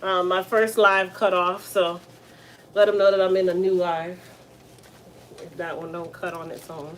My first live cut off, so let them know that I'm in a new live. If that one don't cut on its own.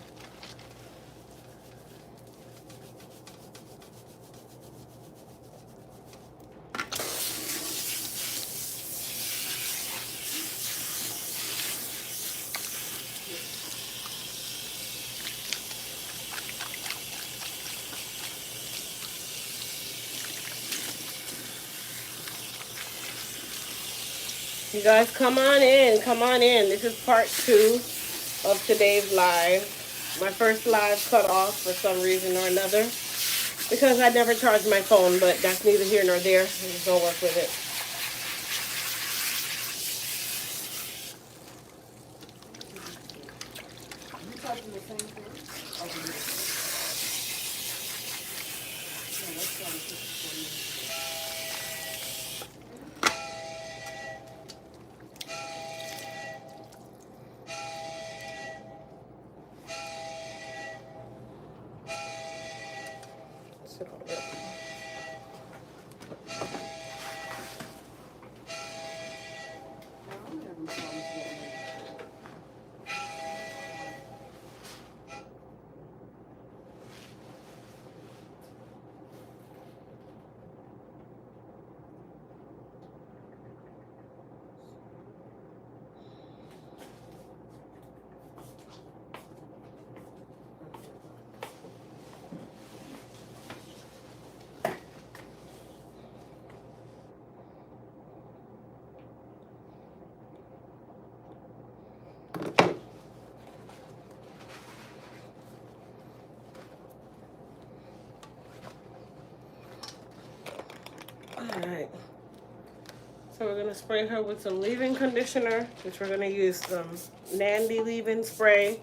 You guys, come on in. Come on in. This is part 2 of today's live. My first live cut off for some reason or another because I never charged my phone, but that's neither here nor there. I'm just gonna work with it. You typing the same thing? No, that's Sit on it. I'm having problems with it. Alright. So we're gonna spray her with some leave-in conditioner, which we're gonna use some Nandy leave-in spray,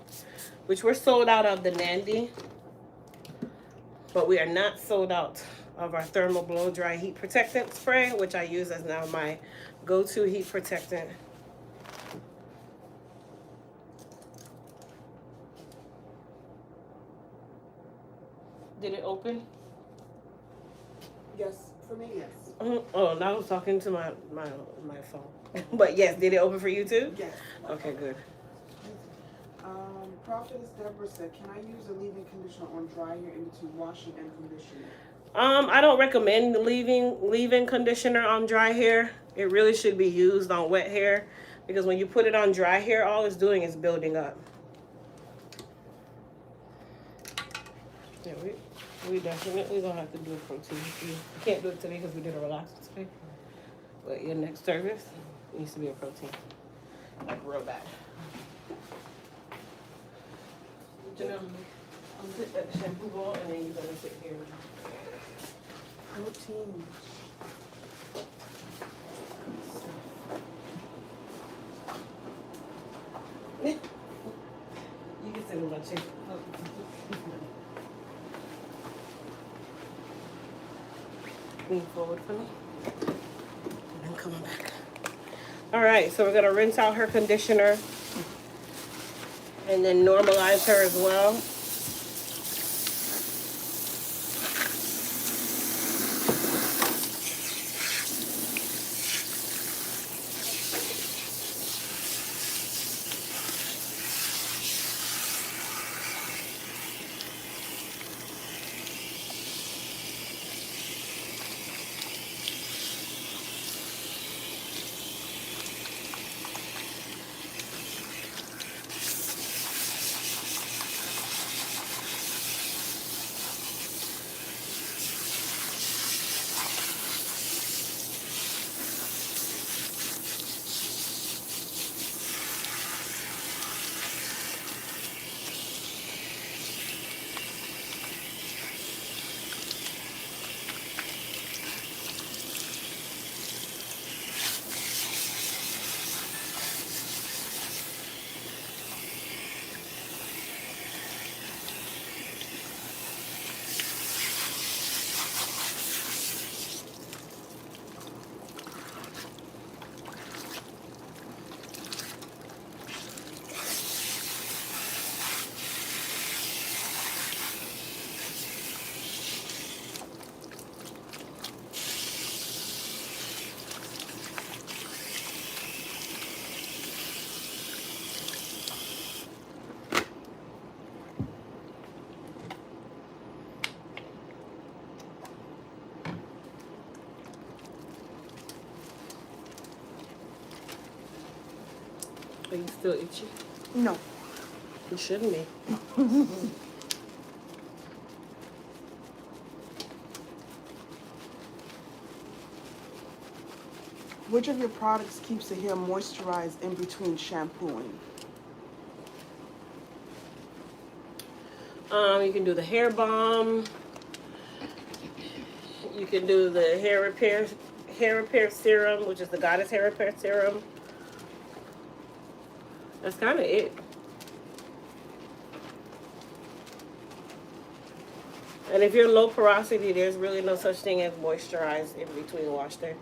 which we're sold out of the Nandy, but we are not sold out of our thermal blow dry heat protectant spray, which I use as now my go-to heat protectant. Did it open? Yes, for me, yes. Oh, now I was talking to my phone. But yes, did it open for you too? Yes. Okay, good. Prophetess Deborah said, can I use a leave-in conditioner on dry hair in between washing and conditioning? I don't recommend leave-in conditioner on dry hair. It really should be used on wet hair because when you put it on dry hair, all it's doing is building up. Yeah, we definitely gonna have to do a protein. We can't do it today because we did a relaxer today. But your next service needs to be a protein, like real bad. You know, I'm sit at the shampoo bowl and then you're gonna sit here. Protein. You can sit in my chair. Lean forward for me. And then come back. All right, so we're gonna rinse out her conditioner and then normalize her as well. Are you still itchy? No. You shouldn't be. Which of your products keeps the hair moisturized in between shampooing? You can do the hair balm. You can do the hair repair serum, which is the Goddess hair repair serum. That's kind of it. And if you're low porosity, there's really no such thing as moisturize in between wash day.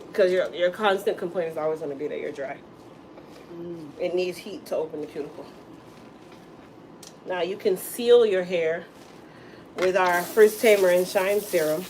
Because your constant complaint is always going to be that you're dry. It needs heat to open the cuticle. Now you can seal your hair with our Frizz Tamer and Shine Serum.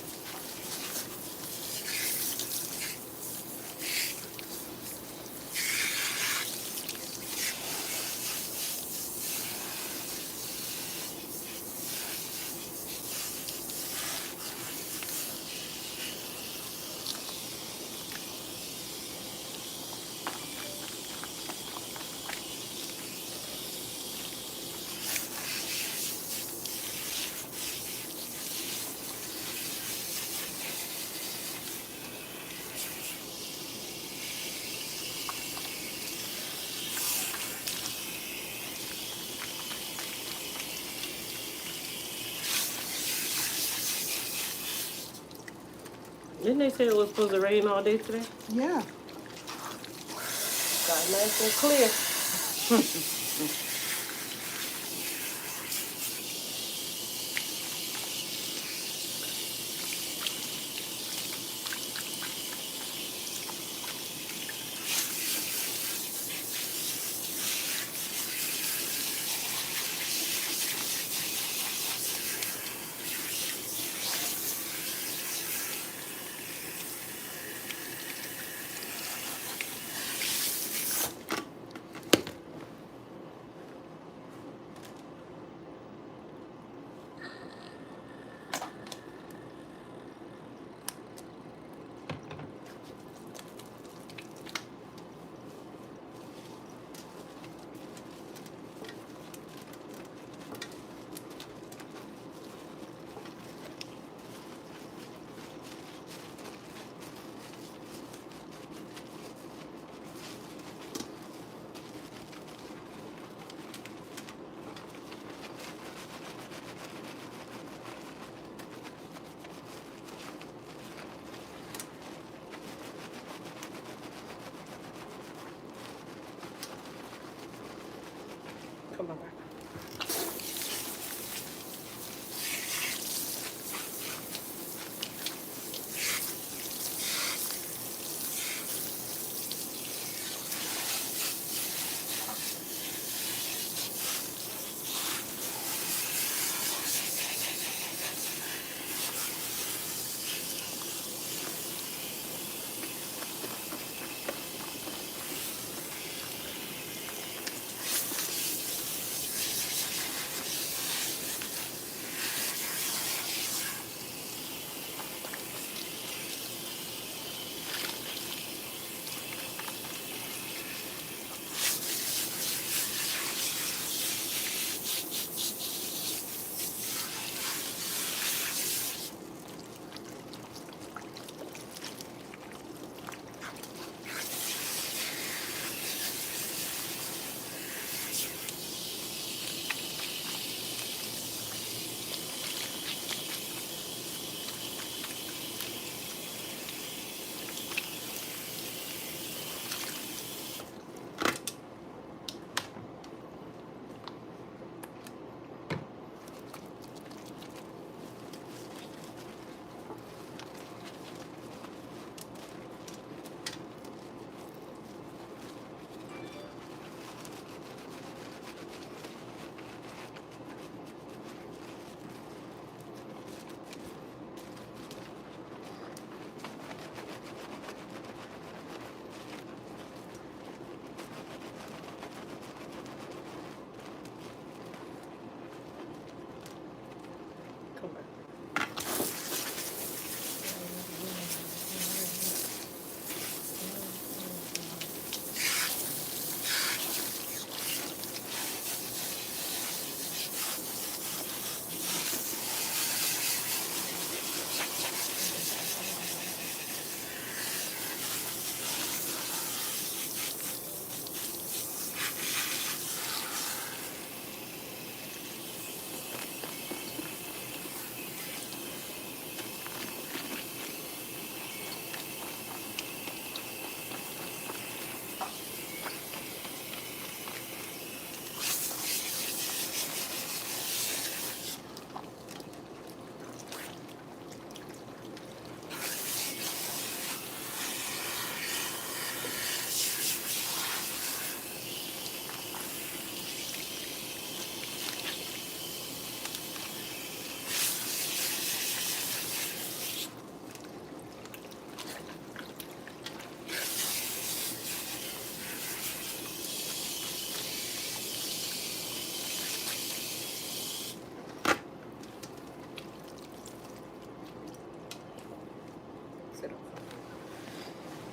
Didn't they say it was supposed to rain all day today? Yeah. Got nice and clear.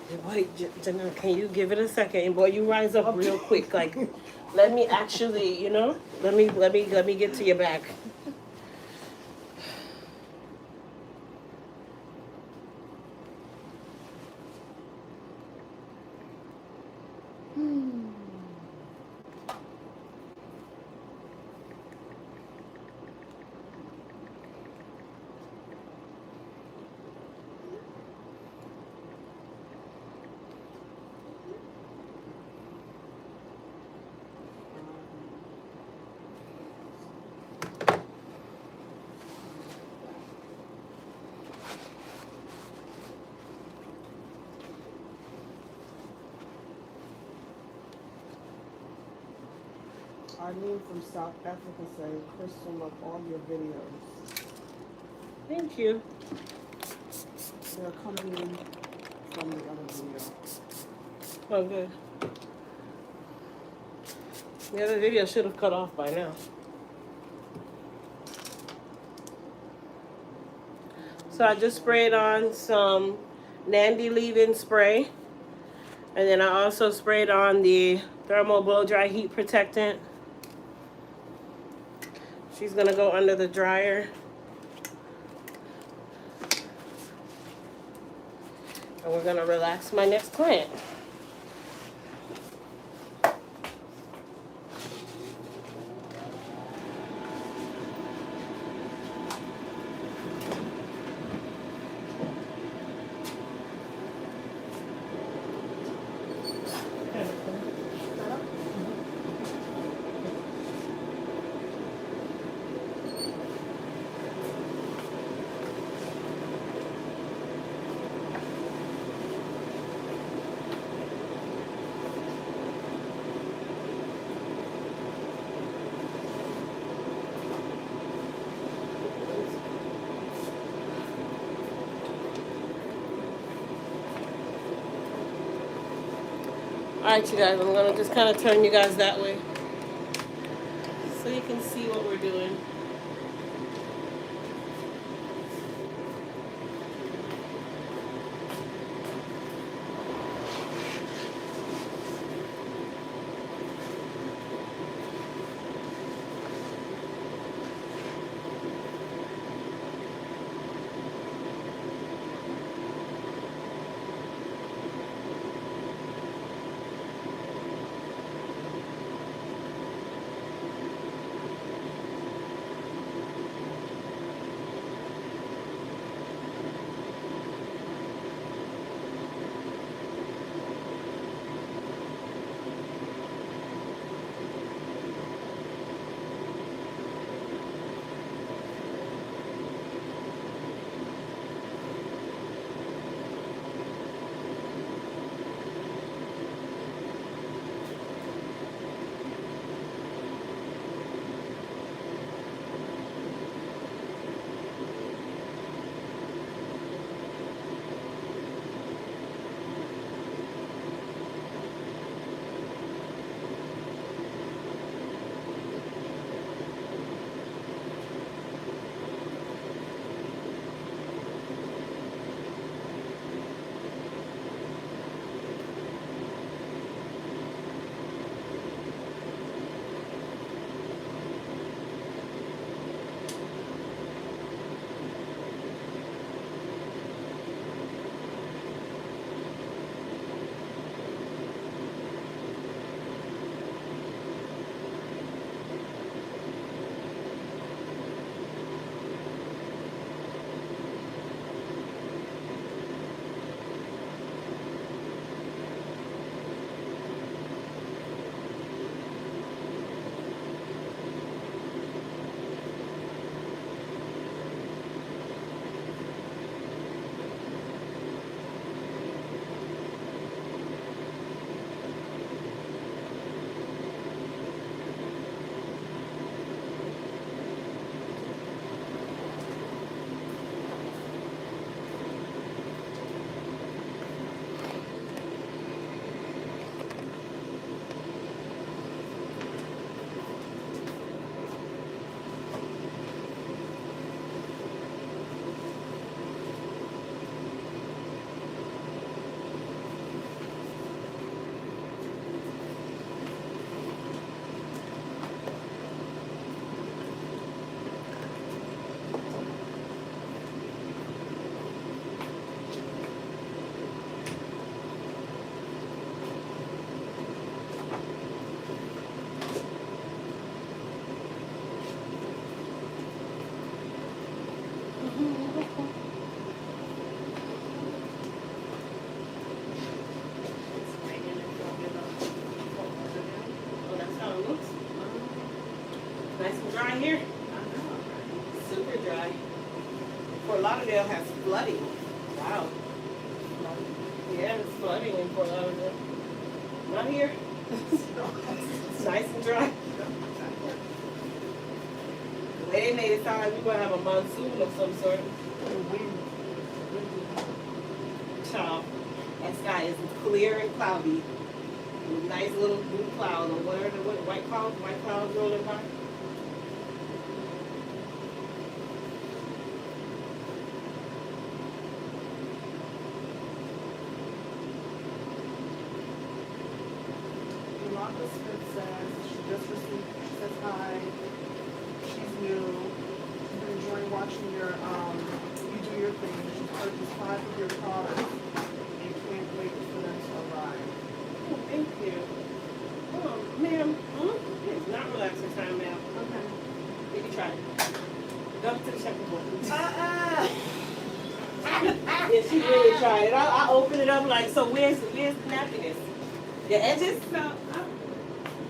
Boy, Janelle, can you give it a second? And boy, you rise up real quick. Like, let me actually, you know, let me get to your back. Arlene from South Africa said, Crystal, love all your videos. Thank you. They're coming in from the other video. Oh, good. The other video should have cut off by now. So I just sprayed on some Nandy leave-in spray. And then I also sprayed on the thermal blow dry heat protectant. She's gonna go under the dryer. And we're gonna relax my next client. Alright, you guys, I'm gonna just kind of turn you guys that way so you can see what we're doing. Not here. Super dry. Fort Lauderdale has flooding. Wow. Yeah, it's flooding in Fort Lauderdale. Not here. It's nice and dry. The way they made it sound like we're gonna have a monsoon of some sort. Child, that sky is clear and cloudy. Nice little blue cloud, or whatever the white clouds rolling by. Yolanda Smith says she just received. She says hi. She's new. She's been enjoying watching your you do your thing. She's purchased 5 of your products and can't wait for them to arrive. Oh, thank you. Oh, ma'am. It's not relaxing time, ma'am. Okay. You can try it. Go to the checkerboard. Yeah, she really tried it. I opened it up like, so where's the nappiness? The edges? So,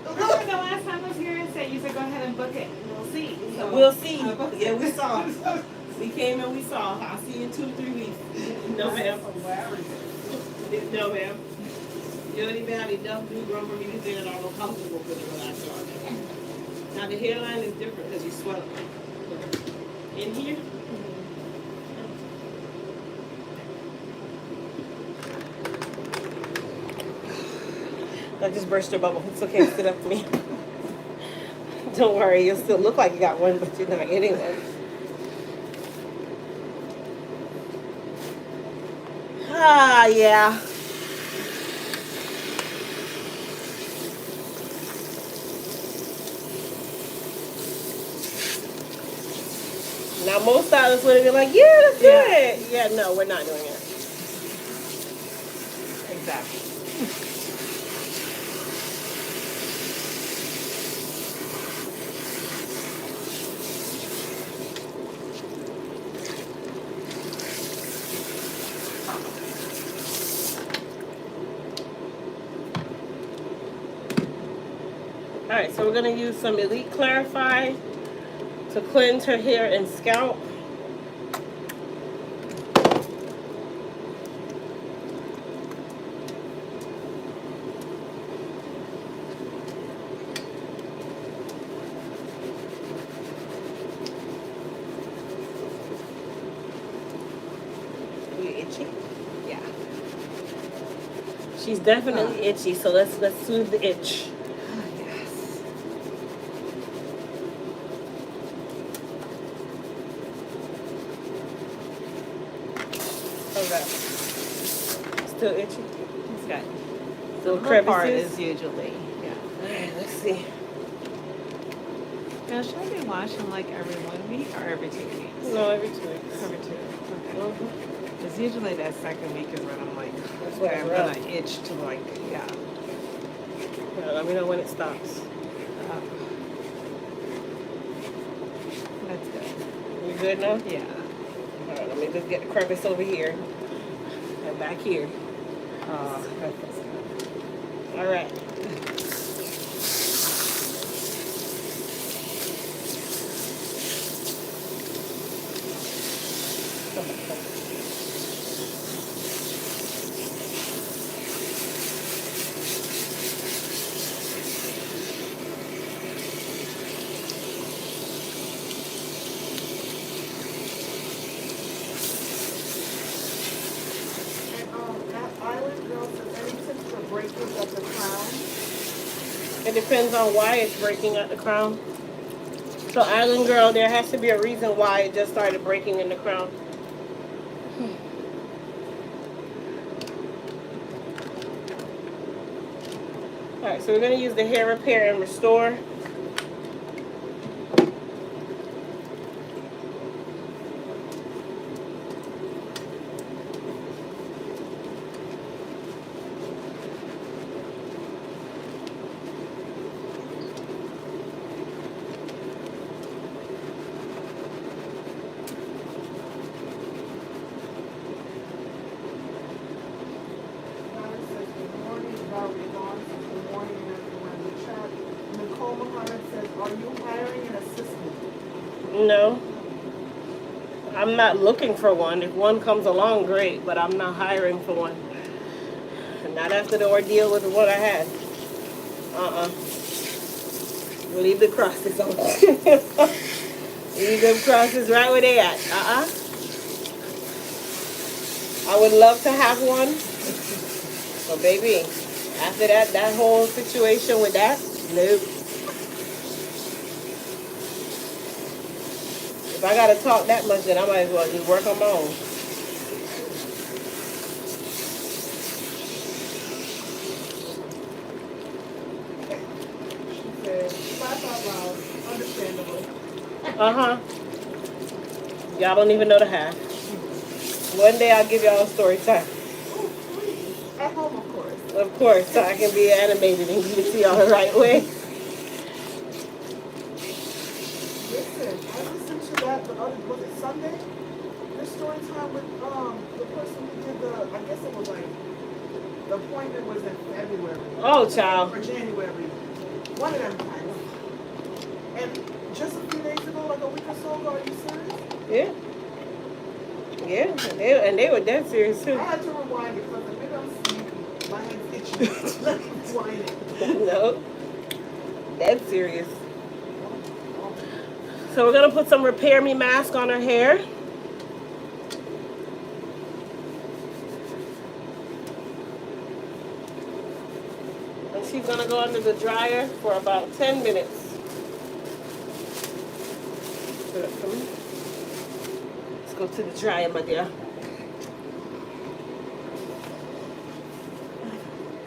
remember the last time I was here and said you said go ahead and book it. We'll see. So, We'll see. I booked Yeah, it. we saw. We came and we saw. I'll see you in 2 to 3 weeks. No, ma'am. No, ma'am. You don't even have enough new grown for me to say that I'm not comfortable with it when I saw it. Now the hairline is different because you swell it. In here? I just burst your bubble. It's okay. Sit up to me. Don't worry. You'll still look like you got one, but you're not getting one. Ah, yeah. Now, most stylists would have been like, yeah, let's do it. Yeah, no, we're not doing it. Exactly. All right, so we're going to use some Elite Clarify to cleanse her hair and scalp. You itchy? Yeah. She's definitely itchy, so let's soothe the itch. Yes. How's that? Still itchy? It's good. Still The little part crevices? is usually, yeah. Alright, let's see. Now, should I be washing like every 1 week or every 2 weeks? No, every 2 weeks. Every 2 weeks. Okay. Mhm. Because usually that second week is when I'm like, That's when okay, it's I'm rough. gonna itch to like, yeah. Yeah, let me know when it stops. That's good. You good now? Yeah. Alright, let me just get the crevice over here. And back here. That feels good. Alright. And that Island Girl says any tips for breakage of the crown? It depends on why it's breaking at the crown. So Island Girl, there has to be a reason why it just started breaking in the crown. Alright, so we're going to use the hair repair and restore. Donna says good morning, Valerie Vaughn says good morning, and everyone in the chat. Nicole No, I'm not looking for one. If one comes along, great, but I'm not hiring for one. Not after the ordeal with the one I had. Uh-uh. Leave the crosses on. Leave them crosses right where they at. Uh-uh. I would love to have one. But baby, after that whole situation with that, nope. If I gotta talk that much, then I might as well just work on my own. She said, laugh out loud, understandable. Uh-huh. Y'all don't even know the half. One day I'll give y'all a story time. Oh, please. At home, of course. Of course, so I can be animated and give it to y'all the right way. Listen, I listened to that the other, was it Sunday? The story time with the person who did the, I guess it was like, the appointment was in February. Oh, child. Or January. One of them times. And just a few days ago, like a week or so ago, are you serious? Yeah. Yeah, and they were dead serious I too. had to rewind it because maybe I'm sleepy. My head's itching. Let me rewind it. No, dead serious. So we're gonna put some Repair Me mask on her hair. And she's gonna go under the dryer for about 10 minutes. Let's go to the dryer, my dear.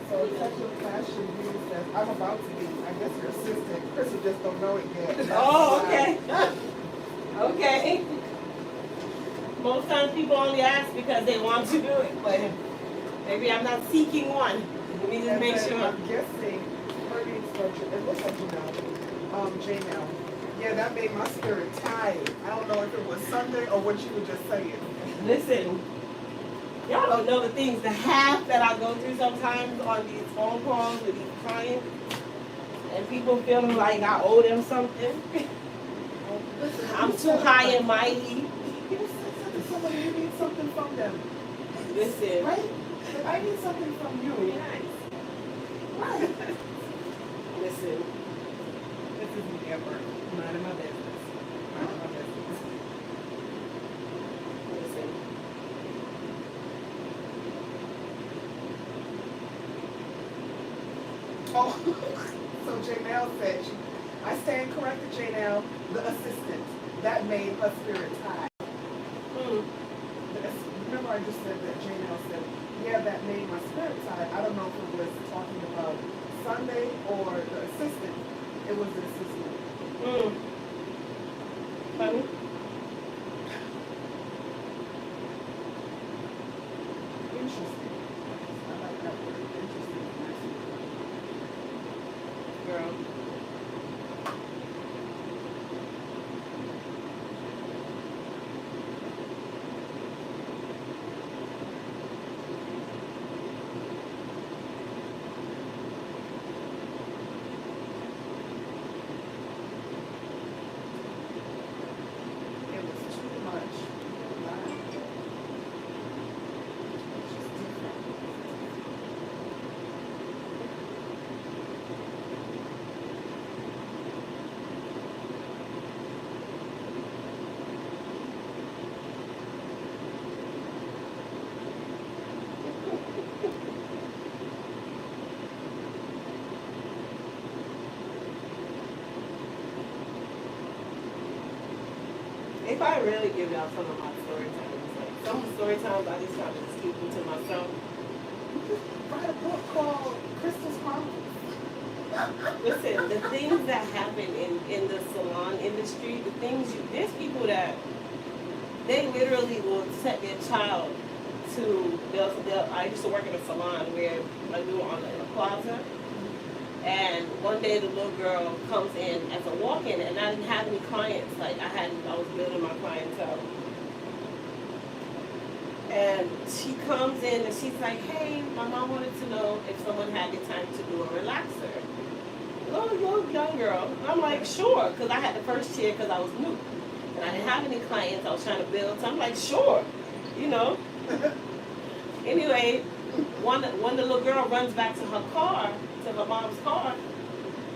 So Texas Fashion Beauty says, I'm about to be, I guess, your assistant. Crystal just don't know it yet. That's Oh, why. okay. Okay. Most times people only ask because they want to do it, but maybe I'm not seeking one. Let me just And make then sure. I'm guessing her name starts with, it looks like Janelle. Yeah, that made my spirit tired. I don't know if it was Sunday or what you were just saying. Listen, y'all don't know the things, the half that I go through sometimes on these phone calls with these clients, and people feeling like I owe them something. Listen, I'm you too said high it, and mighty. you said to somebody you need something from them. Listen, Right? Like, I need something from you. Right. listen. This is me at work. None of my business. None of my business. Listen. Oh, so Janelle said, I stand corrected, Janelle, the assistant. That made her spirit tied. Remember I just said that Janelle said, yeah, that made my spirit tied. I don't know if it was talking about Sunday or the assistant. It was the assistant. Funny. Interesting. I like that word. Interesting. Girl. It was too much. It's just different. If I really give y'all some of my story times, like some story times I just try to just keep them to myself. Write a book called Crystal's Chronicles. Listen, the things that happen in the salon industry, the things there's people that they literally will set their child to, I used to work in a salon where like we were in a plaza. And one day the little girl comes in as a walk-in, and I didn't have any clients. Like I was building my clientele. And she comes in and she's like, "Hey, my mom wanted to know if someone had the time to do a relaxer." Little young girl. And I'm like, "Sure," because I had the first chair because I was new. And I didn't have any clients I was trying to build. So I'm like, sure, you know. Anyway, when the little girl runs back to her car, to her mom's car,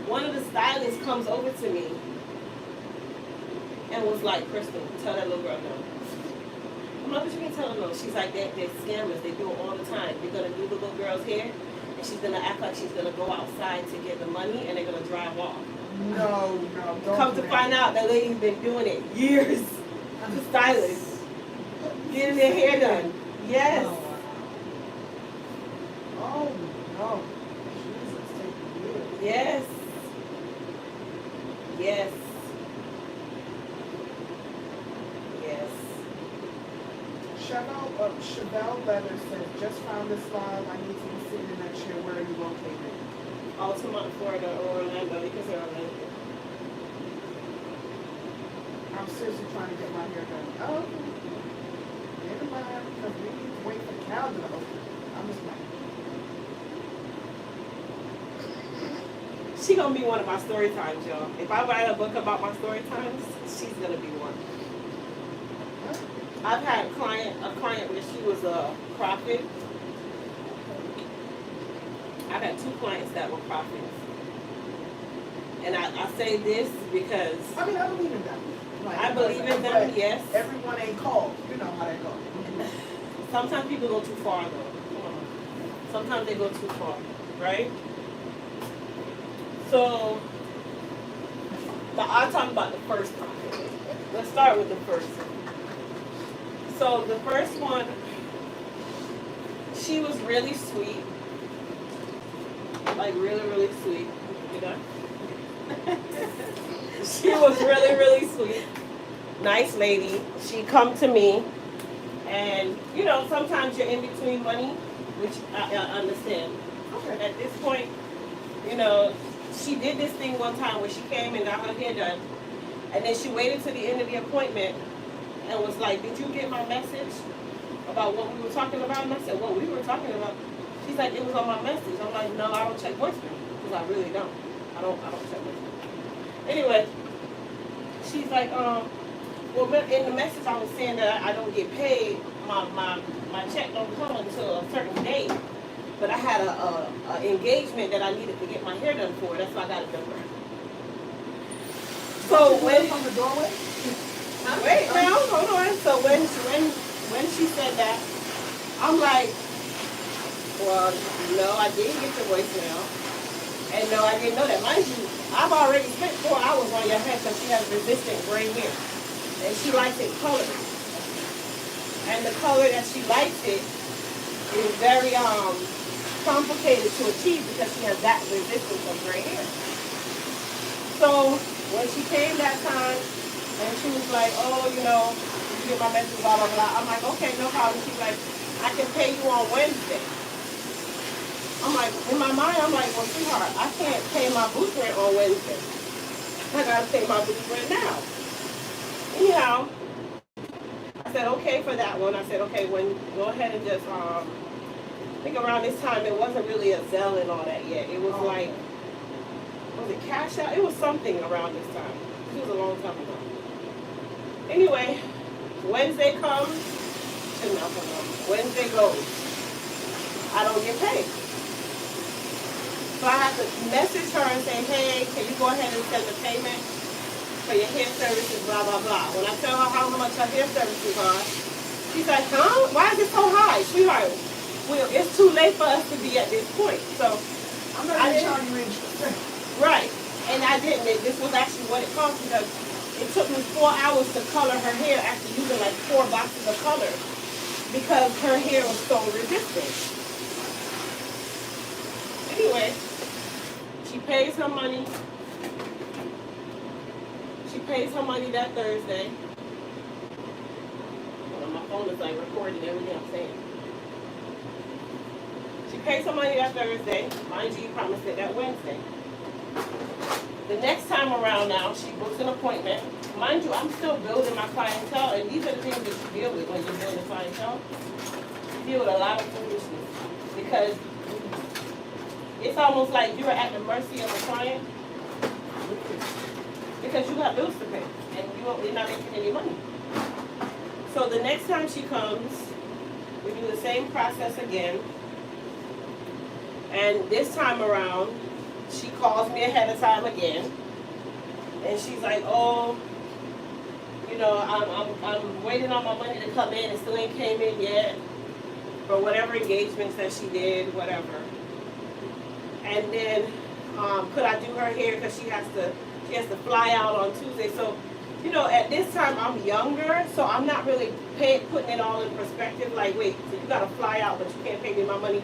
one of the stylists comes over to me and was like, Crystal, tell that little girl no. I'm like, what you mean tell her no? She's like, they're scammers. They do it all the time. They're going to do the little girl's hair, and she's going to act like she's going to go outside to get the money, and they're going to drive off. No, don't. Come to find out, that lady's been doing it years. The stylist. Getting their hair done. Yes. Oh, no. Jesus, take years. Yes. Yes. Yes. Chevelle Leather says, just found this file. I need to be seen in next year. Where are you located? Altamont, Florida, or Orlando. You can say Orlando. I'm seriously trying to get my hair done. Oh, never mind, because we need to wait for the calendar to open. I'm just like, She gonna be one of my story times, y'all. If I write a book about my story times, she's gonna be one. I've had a client where she was a prophet. I've had 2 clients that were prophets. And I say this because I mean, I believe in them. Like, I believe in them, but yes. Everyone ain't called. You know how that goes. Sometimes people go too far though. Sometimes they go too far, right? So, but I'll talk about the first prophet. Let's start with the first one. So the first one, she was really sweet. Like really, really sweet. You know? She was really, really sweet. Nice lady. She come to me, and you know, sometimes you're in between money, which I understand. Okay. At this point, you know, she did this thing one time where she came and got her hair done, and then she waited to the end of the appointment and was like, "Did you get my message about what we were talking about?" And I said, "What we were talking about?" She's like, "It was on my message." I'm like, "No, I don't check voicemail because I really don't. I don't check voicemail." Anyway, she's like, well, in the message I was saying that I don't get paid. My check don't come until a certain date. But I had a engagement that I needed to get my hair done for. That's why I got it done for her. So when from the doorway? wait now, hold on. So when she said that, I'm like, well, no, I didn't get your voicemail. And no, I didn't know that. Mind you, I've already spent 4 hours on your head because she has resistant gray hair. And she likes it colored. And the color that she likes it is very complicated to achieve because she has that resistance of gray hair. So when she came that time and she was like, oh, you know, you get my message, blah, blah, blah. I'm like, okay, no problem. She's like, I can pay you on Wednesday. I'm like, in my mind, I'm like, well, sweetheart, I can't pay my booth rent on Wednesday. I gotta pay my booth rent now. Anyhow, I said, okay for that one. I said, okay, go ahead and just, I think around this time, it wasn't really a Zelle and all that yet. It was like, was it Cash Out? It was something around this time. It was a long time ago. Anyway, Wednesday comes, Wednesday goes. I don't get paid. So I have to message her and say, hey, can you go ahead and send the payment for your hair services, blah, blah, blah. When I tell her how much her hair services are, she's like, huh? Why is it so high? Sweetheart, well, it's too late for us to be at this point. So I'm not even charging you interest. right. And I didn't. This was actually what it cost because it took me 4 hours to color her hair after using like 4 boxes of color because her hair was so resistant. Anyway, she pays her money. She pays her money that Thursday. Well, my phone is like recording everything I'm saying. She pays her money that Thursday. Mind you, you promised it that Wednesday. The next time around now, she books an appointment. Mind you, I'm still building my clientele, and these are the things that you deal with when you're building clientele. You deal with a lot of foolishness because it's almost like you're at the mercy of a client because you got bills to pay and you well, we're not making any money. So the next time she comes, we do the same process again. And this time around, she calls me ahead of time again. And she's like, oh, you know, I'm waiting on my money to come in. It still ain't came in yet. For whatever engagements that she did, whatever. And then, could I do her hair because she has to fly out on Tuesday. So, you know, at this time I'm younger, so I'm not really putting it all in perspective. Like, wait, so you got to fly out, but you can't pay me my money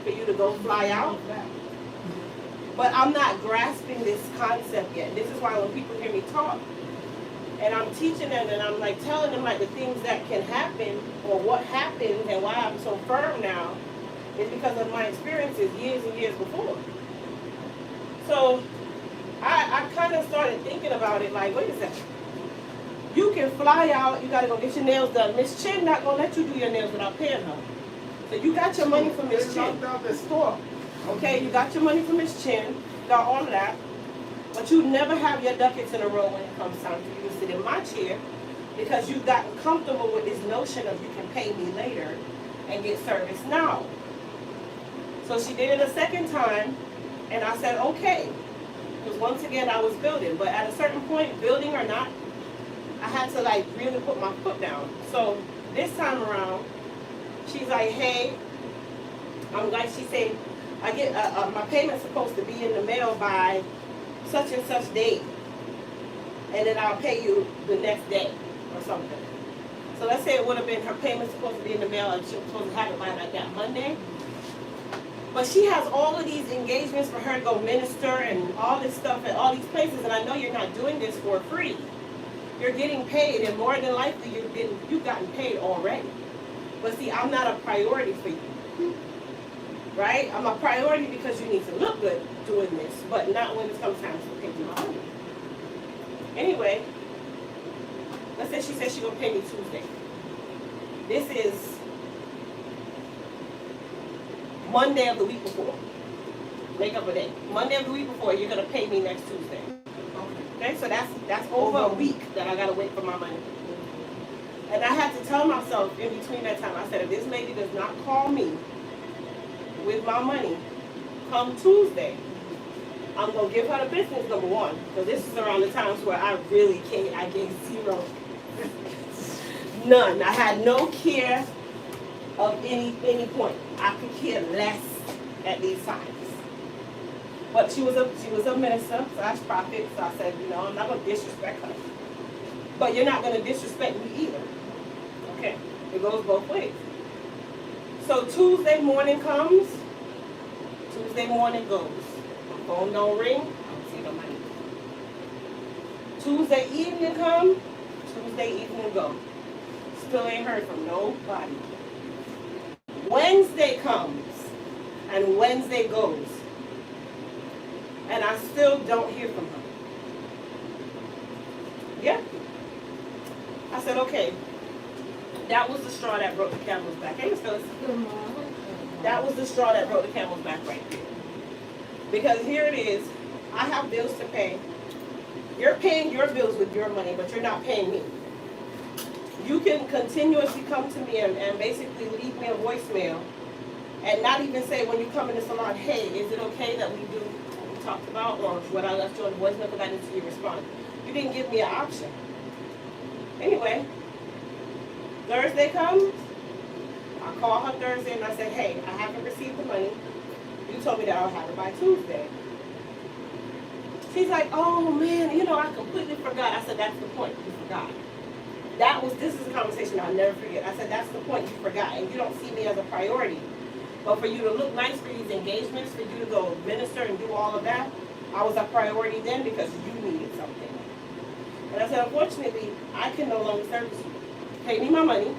for you to go fly out. But I'm not grasping this concept yet. This is why when people hear me talk, and I'm teaching them, and I'm like telling them like the things that can happen or what happens and why I'm so firm now is because of my experiences years and years before. So I kind of started thinking about it like, wait a second. You can fly out, you got to go get your nails done. Miss Chin not going to let you do your nails without paying her. So you got your money from Miss Chin. The store. Okay, you got your money from Miss Chin, got all of that. But you never have your ducats in a row when it comes time for you to sit in my chair because you've gotten comfortable with this notion of you can pay me later and get service now. So she did it a second time, and I said, okay. Because once again, I was building. But at a certain point, building or not, I had to like really put my foot down. So this time around, she's like, hey, I'm like, she said, I get my payment's supposed to be in the mail by such and such date, and then I'll pay you the next day or something. So let's say it would have been her payment's supposed to be in the mail and she was supposed to have it by like that Monday. But she has all of these engagements for her to go minister and all this stuff at all these places, and I know you're not doing this for free. You're getting paid, and more than likely you've gotten paid already. But see, I'm not a priority for you. Right? I'm a priority because you need to look good doing this, but not when it comes time to pay me my money. Anyway, let's say she says she's going to pay me Tuesday. This is Monday of the week before. Make up a day. Monday of the week before, you're going to pay me next Tuesday. Okay, so that's over a week that I got to wait for my money. And I had to tell myself in between that time, I said, if this lady does not call me with my money come Tuesday, I'm going to give her the business, number one, because this is around the times where I really can't, I gave zero. None. I had no care of any point. I could care less at these times. But she was a minister / prophet, so I said, you know, I'm not going to disrespect her. But you're not going to disrespect me either. Okay? It goes both ways. So Tuesday morning comes, Tuesday morning goes. My phone don't ring, I don't see no money. Tuesday evening comes, Tuesday evening go. Still ain't heard from nobody. Wednesday comes, and Wednesday goes. And I still don't hear from her. Yeah. I said, okay. That was the straw that broke the camel's back. Hey, Miss Phyllis. That was the straw that broke the camel's back right there. Because here it is. I have bills to pay. You're paying your bills with your money, but you're not paying me. You can continuously come to me and basically leave me a voicemail and not even say when you come in the salon, hey, is it okay that we do what we talked about or what I left you on the voicemail because I didn't see you respond. You didn't give me an option. Anyway, Thursday comes, I call her Thursday and I said, hey, I haven't received the money. You told me that I'll have it by Tuesday. She's like, oh man, you know, I completely forgot. I said, that's the point, you forgot. This is a conversation I'll never forget. I said, that's the point, you forgot, and you don't see me as a priority. But for you to look nice for these engagements, for you to go minister and do all of that, I was a priority then because you needed something. And I said, unfortunately, I can no longer service you. Pay me my money,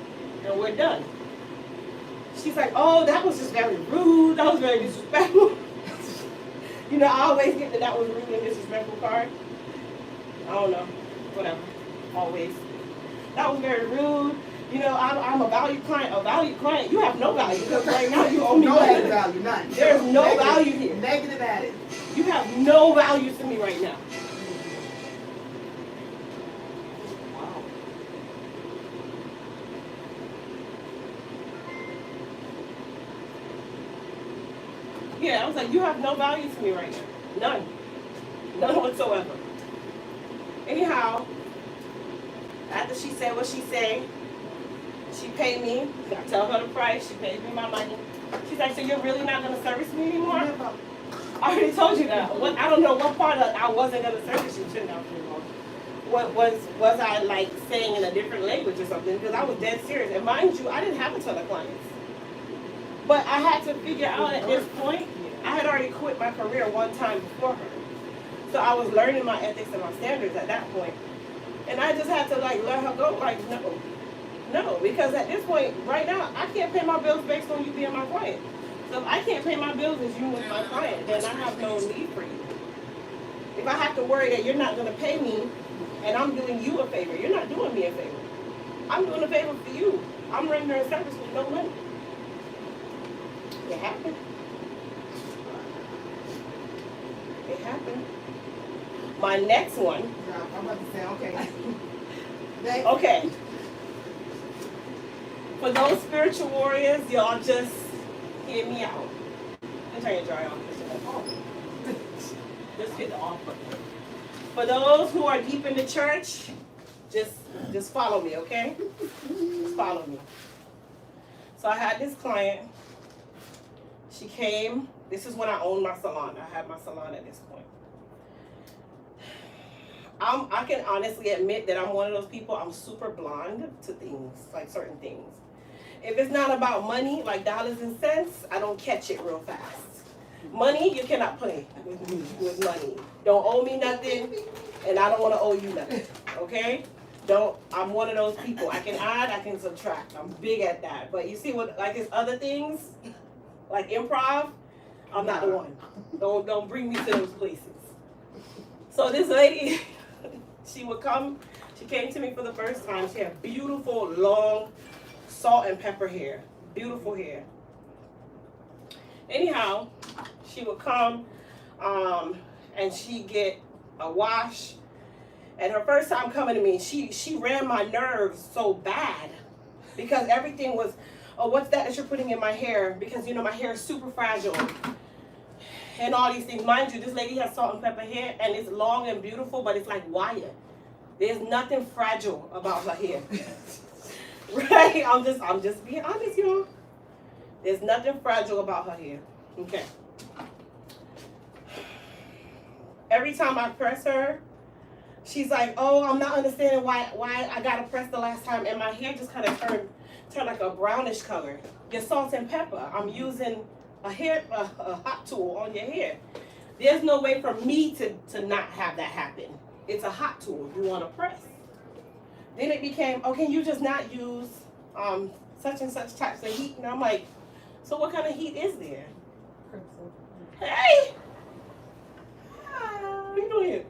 and we're done. She's like, oh, that was just very rude. That was very disrespectful. You know, I always get that was rude and disrespectful card. I don't know. Whatever. Always. That was very rude. You know, I'm a valued client. A valued client, you have no value because right now you owe me no money. added value, none. There's no negative, value here. Negative added. You have no value to me right now. Yeah, I was like, you have no value to me right now. None. None whatsoever. Anyhow, after she said what she said, she paid me. I tell her the price. She paid me my money. She's like, so you're really not going to service me anymore? Never. I already told you that. What, I don't know what part of I wasn't going to service you to now anymore. What was I like saying in a different language or something? Because I was dead serious. And mind you, I didn't have a ton of clients. But I had to figure out at this point, I had already quit my career one time before her. So I was learning my ethics and my standards at that point. And I just had to like let her go, like, no, because at this point, right now, I can't pay my bills based on you being my client. So if I can't pay my bills as you as my client, then I have no need for you. If I have to worry that you're not gonna pay me and I'm doing you a favor, you're not doing me a favor. I'm doing a favor for you. I'm rendering service with no money. It happened. It happened. My next one. I'm about to say, okay. Okay. For those spiritual warriors, y'all just hear me out. Let's turn your dryer off. Just hit the off button. For those who are deep in the church, just follow me, okay? Just follow me. So I had this client. She came. This is when I owned my salon. I had my salon at this point. I can honestly admit that I'm one of those people, I'm super blind to things, like certain things. If it's not about money, like dollars and cents, I don't catch it real fast. Money, you cannot play with me, with money. Don't owe me nothing, and I don't want to owe you nothing, okay? I'm one of those people. I can add, I can subtract. I'm big at that. But you see what, like it's other things, like improv, I'm not the one. Don't bring me to those places. So this lady, she came to me for the first time. She had beautiful, long, salt and pepper hair. Beautiful hair. Anyhow, she would come and she'd get a wash. And her first time coming to me, she ran my nerves so bad because everything was, oh, what's that you're putting in my hair? Because, you know, my hair is super fragile. And all these things. Mind you, this lady has salt and pepper hair, and it's long and beautiful, but it's like wire. There's nothing fragile about her hair. Right? I'm just being honest, y'all. There's nothing fragile about her hair. Okay. Every time I press her, she's like, oh, I'm not understanding why I got to press the last time, and my hair just kind of turned like a brownish color. Your salt and pepper. I'm using a hot tool on your hair. There's no way for me to not have that happen. It's a hot tool you want to press. Then it became, oh, can you just not use such and such types of heat? And I'm like, so what kind of heat is there? Hey! What are you doing here?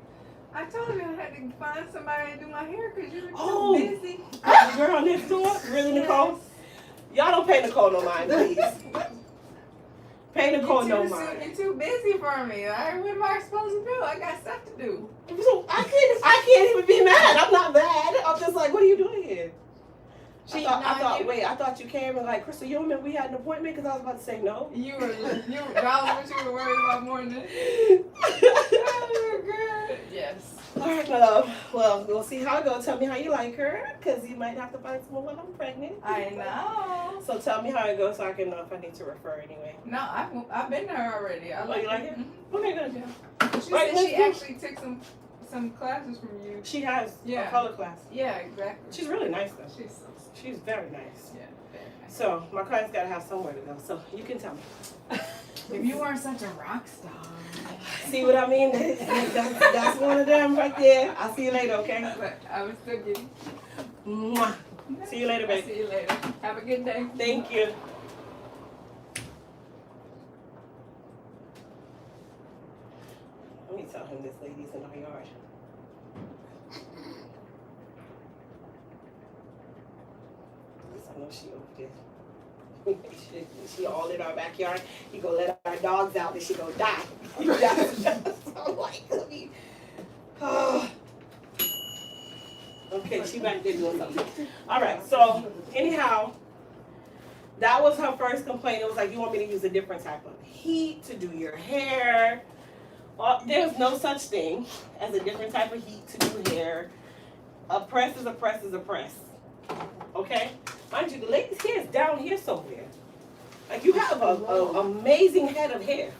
I told you I had to find somebody to do my hair because you were Oh. too busy. The girl next door? Really, Nicole? Y'all don't pay Nicole no mind, please. Pay Nicole no mind. You're too busy for me. What am I supposed to do? I got stuff to do. So I can't even be mad. I'm not mad. I'm just like, what are you doing here? I thought you came and like, Crystal, you remember we had an appointment? Because I was about to say no. That was what you were worried about more than oh, good. Yes. All right, my love. Well, we'll see how it goes. Tell me how you like her, because you might have to find someone when I'm pregnant. I know. So tell me how it goes so I can know if I need to refer anyway. No, I've been to her already. I like you like it? Mm-hmm. Okay, good. She Right, said she let's actually took some classes from you. She has a color class. Yeah, exactly. She's really nice though. She's very nice. Yeah, very nice. So my client's gotta have somewhere to go. So you can tell me. If you weren't such a rock star. See what I mean? That's one of them right there. I'll see you later, okay? But I was still getting. Mwah. See you later, babe. See you later. Have a good day. Thank you. Let me tell him this lady's in our yard. I know she over there. She all in our backyard. He gonna let our dogs out and she gonna die. I'm like, oh. Okay, she back there doing something. All right, so anyhow, That was her first complaint. It was like, you want me to use a different type of heat to do your hair. Well, there's no such thing as a different type of heat to do hair. A press is a press is a press. Okay? Mind you, the lady's hair is down here somewhere. Like, you have a amazing head of hair.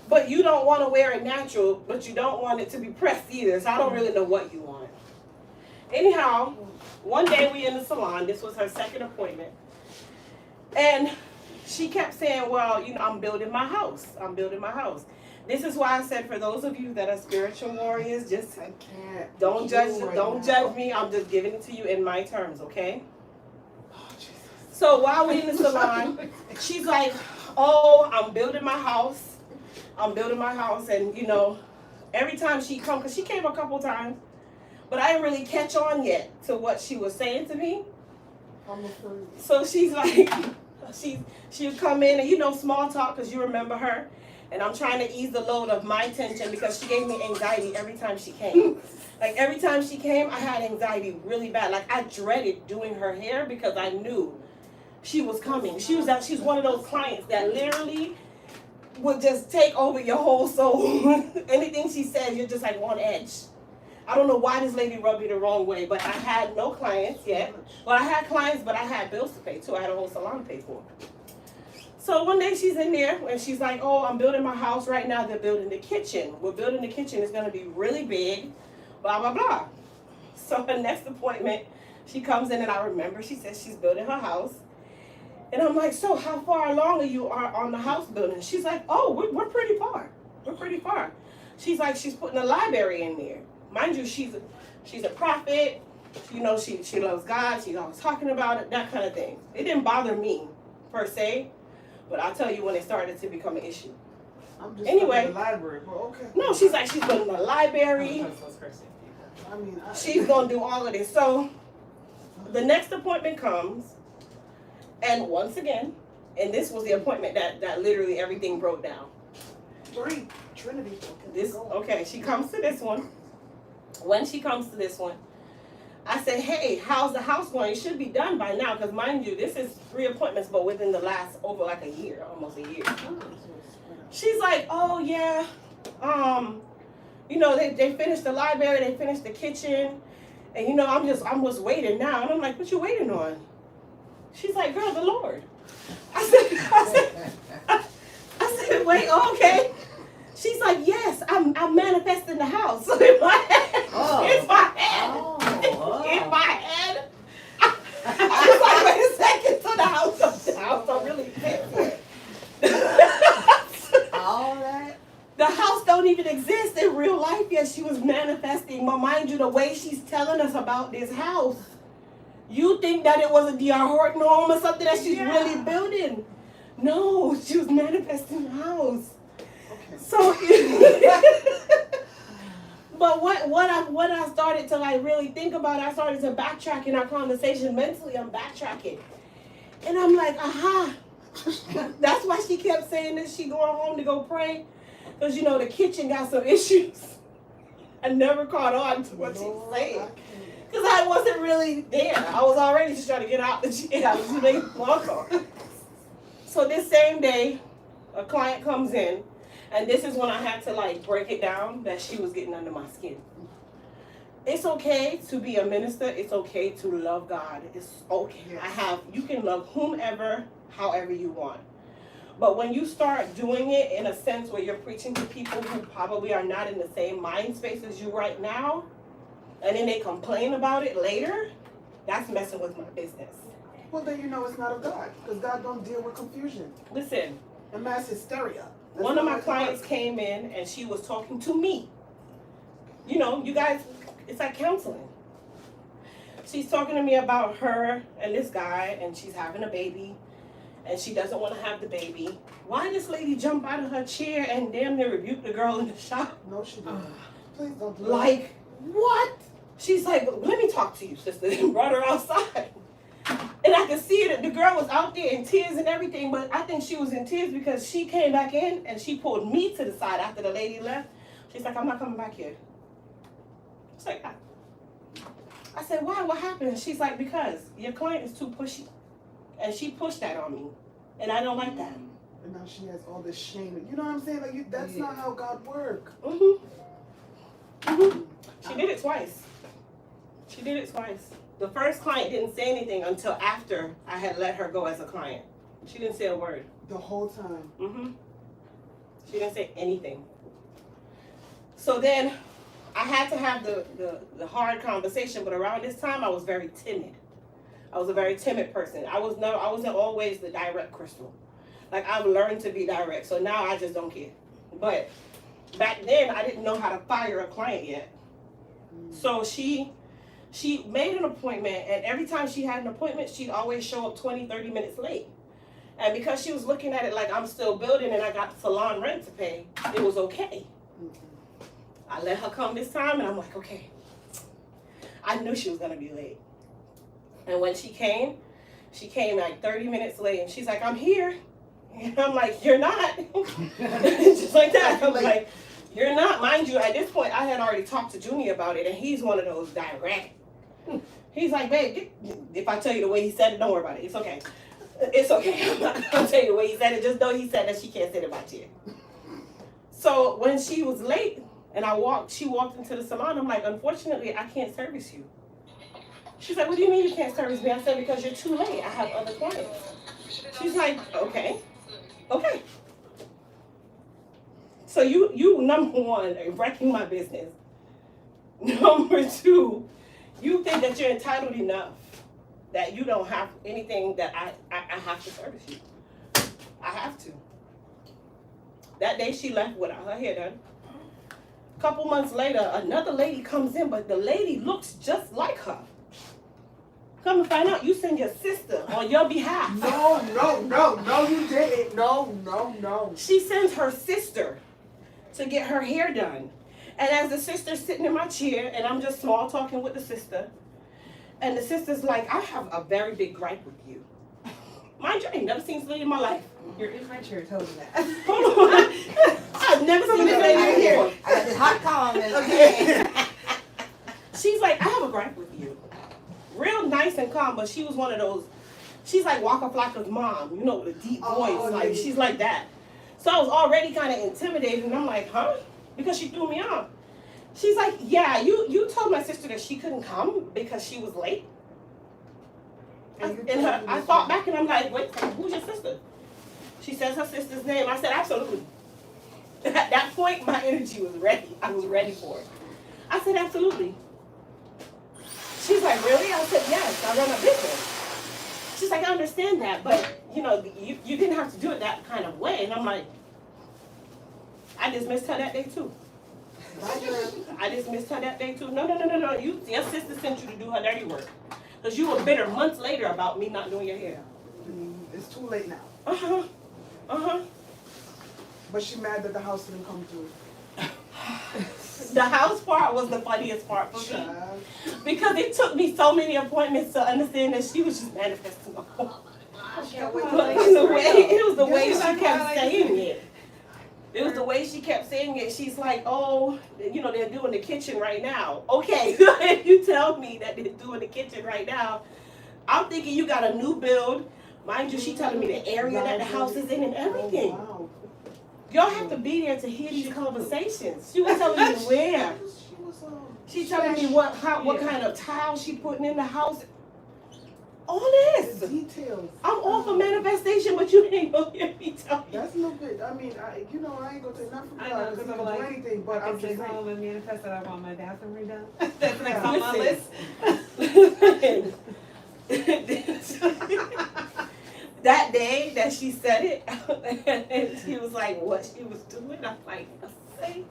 But you don't want to wear it natural, but you don't want it to be pressed either. So I don't really know what you want. Anyhow, one day we in the salon. This was her second appointment. And she kept saying, well, you know, I'm building my house. I'm building my house. This is why I said, for those of you that are spiritual warriors, just I can't. don't judge Right judge me. I'm just giving it to you in my terms, okay? So while we're in the salon, she's like, oh, I'm building my house. I'm building my house. And, you know, every time she come, because she came a couple times, but I didn't really catch on yet to what she was saying to me. I'm afraid. So she's like, she'll come in and, you know, small talk, because you remember her. And I'm trying to ease the load of my tension because she gave me anxiety every time she came. Like, every time she came, I had anxiety really bad. Like, I dreaded doing her hair because I knew she was coming. She's one of those clients that literally would just take over your whole soul. Anything she says, you're just like on edge. I don't know why this lady rubbed me the wrong way, but I had no clients yet. Well, I had clients, but I had bills to pay too. I had a whole salon to pay for. So one day she's in there and she's like, oh, I'm building my house right now. They're building the kitchen. We're building the kitchen. It's going to be really big, blah, blah, blah. So her next appointment, she comes in and I remember she says she's building her house. And I'm like, so how far along are you on the house building? She's like, oh, we're pretty far. We're pretty far. She's like, she's putting a library in there. Mind you, she's a prophet. You know, she loves God. She's always talking about it, that kind of thing. It didn't bother me, per se. But I'll tell you when it started to become an issue. I'm just Anyway. in the library, but okay. No, she's like, she's building a library. I mean, She's going to do all of this. So the next appointment comes. And once again, and this was the appointment that literally everything broke down. Trinity. Okay, she comes to this one. When she comes to this one, I said, hey, how's the house going? It should be done by now, because mind you, this is 3 appointments, but within the last, over like a year, almost a year. She's like, oh yeah, you know, they finished the library, they finished the kitchen, and you know, I'm just waiting now. And I'm like, what you waiting on? She's like, girl, the Lord. I said, wait, okay. She's like, yes, I'm manifesting the house. So in my head, in my head, I was like, wait a second, so the house don't really fit for it. All that? The house don't even exist in real life yet. She was manifesting. But mind you, the way she's telling us about this house, you think that it was a D.R. Horton home or something that she's really building. No, she was manifesting the house. Okay. So, but what I started to like really think about, I started to backtrack in our conversation mentally. I'm backtracking, and I'm like, aha. That's why she kept saying that she going home to go pray, because you know the kitchen got some issues. I never caught on to what she's saying. Because I wasn't really there. I was already just trying to get out the chair. I was just making phone calls. So this same day, a client comes in, and this is when I had to like break it down that she was getting under my skin. It's okay to be a minister. It's okay to love God. It's okay. You can love whomever, however you want. But when you start doing it in a sense where you're preaching to people who probably are not in the same mind space as you right now, and then they complain about it later, that's messing with my business. Well, then you know it's not of God, because God don't deal with confusion Listen, and mass hysteria. That's one of not my how it clients works. came in and she was talking to me. You know, you guys, it's like counseling. She's talking to me about her and this guy, and she's having a baby, and she doesn't want to have the baby. Why this lady jump out of her chair and damn near rebuke the girl in the shop? No, she didn't. Please don't do that. Like, what? She's like, let me talk to you, sister, and brought her outside. And I could see that the girl was out there in tears and everything, but I think she was in tears because she came back in and she pulled me to the side after the lady left. She's like, I'm not coming back here. It's like, I said, why? What happened? She's like, because your client is too pushy. And she pushed that on me. And I don't like that. And now she has all this shame. You know what I'm saying? Like, that's not how God works. She did it twice. She did it twice. The first client didn't say anything until after I had let her go as a client. She didn't say a word. The whole time. She didn't say anything. So then I had to have the hard conversation, but around this time I was very timid. I was a very timid person. I wasn't always the direct Crystal. Like, I've learned to be direct, so now I just don't care. But back then I didn't know how to fire a client yet. So she made an appointment, and every time she had an appointment, she'd always show up 20-30 minutes late. And because she was looking at it like I'm still building and I got salon rent to pay, it was okay. I let her come this time, and I'm like, okay. I knew she was gonna be late. And when she came like 30 minutes late, and she's like, I'm here. And I'm like, you're not. Just like that. I'm like, you're not. Mind you, at this point, I had already talked to Junior about it, and he's one of those direct. He's like, babe, if I tell you the way he said it, don't worry about it. It's okay. It's okay. I'm not gonna tell you the way he said it. Just know he said that she can't sit in my chair. So when she was late, and she walked into the salon, I'm like, unfortunately, I can't service you. She's like, what do you mean you can't service me? I said, because you're too late. I have other clients. She's like, okay. So you number one, are wrecking my business. Number two, you think that you're entitled enough that you don't have anything that I have to service you. I have to. That day she left without her hair done. A couple months later, another lady comes in, but the lady looks just like her. Come and find out, you send your sister on your behalf. No, you didn't. No. She sends her sister to get her hair done. And as the sister's sitting in my chair, and I'm just small talking with the sister, and the sister's like, I have a very big gripe with you. Mind you, I ain't never seen this lady in my life. You're in my chair, told me that. Hold on. I've never seen this lady before. I got this hot comment. Okay. She's like, I have a gripe with you. Real nice and calm, but she was one of those, she's like Waka Flocka's mom, you know, with a deep voice. Like, she's like that. So I was already kind of intimidated, and I'm like, huh? Because she threw me off. She's like, yeah, you told my sister that she couldn't come because she was late. I thought back, and I'm like, wait, who's your sister? She says her sister's name. I said, absolutely. At that point, my energy was ready. I was ready for it. I said, absolutely. She's like, really? I said, yes, I run a business. She's like, I understand that, but, you know, you didn't have to do it that kind of way. And I'm like, I dismissed her that day, too. I dismissed her that day, too. No. Your sister sent you to do her dirty work. Because you were bitter months later about me not doing your hair. It's too late now. Uh-huh. But she mad that the house didn't come through. The house part was the funniest part for me. Because it took me so many appointments to understand that she was just manifesting. But it was the way she kept saying it. It was the way she kept saying it. She's like, oh, you know, they're doing the kitchen right now. Okay, if you tell me that they're doing the kitchen right now, I'm thinking you got a new build. Mind you, she telling me the area that the house is in and everything. Oh, wow. Y'all have to be there to hear these conversations. She was telling me where. She telling me what kind of tile she putting in the house. All this. Details. I'm all for manifestation, but you ain't gonna hear me tell you. That's no good. I mean, I ain't gonna take nothing from I God know, because because I I'm don't like, do anything, but I I'm can just sit saying. home and manifest that I want my bathroom redone. That's next on my Listen. That day that she said it, and she was like, what she was doing, I'm like, say.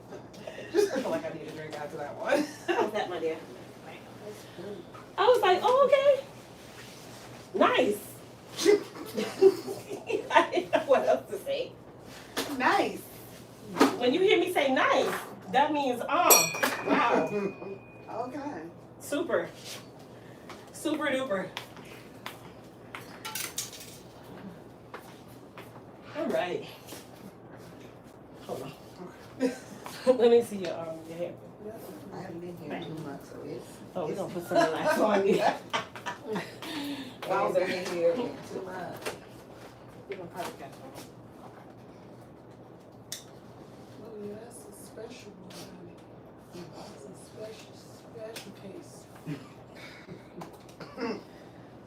I feel like I need a drink after that one. How's that, my dear? I was like, oh, okay. Nice. I didn't know what else to say. Nice. When you hear me say nice, that means, wow. Okay. Super. Super duper. All right. Hold on. Let me see your hair. I haven't been here 2 months, so it's. Oh, we're gonna put some relax on you. Long as they hear too much. You can probably catch one. Oh, yeah, that's a special one. That's a special case.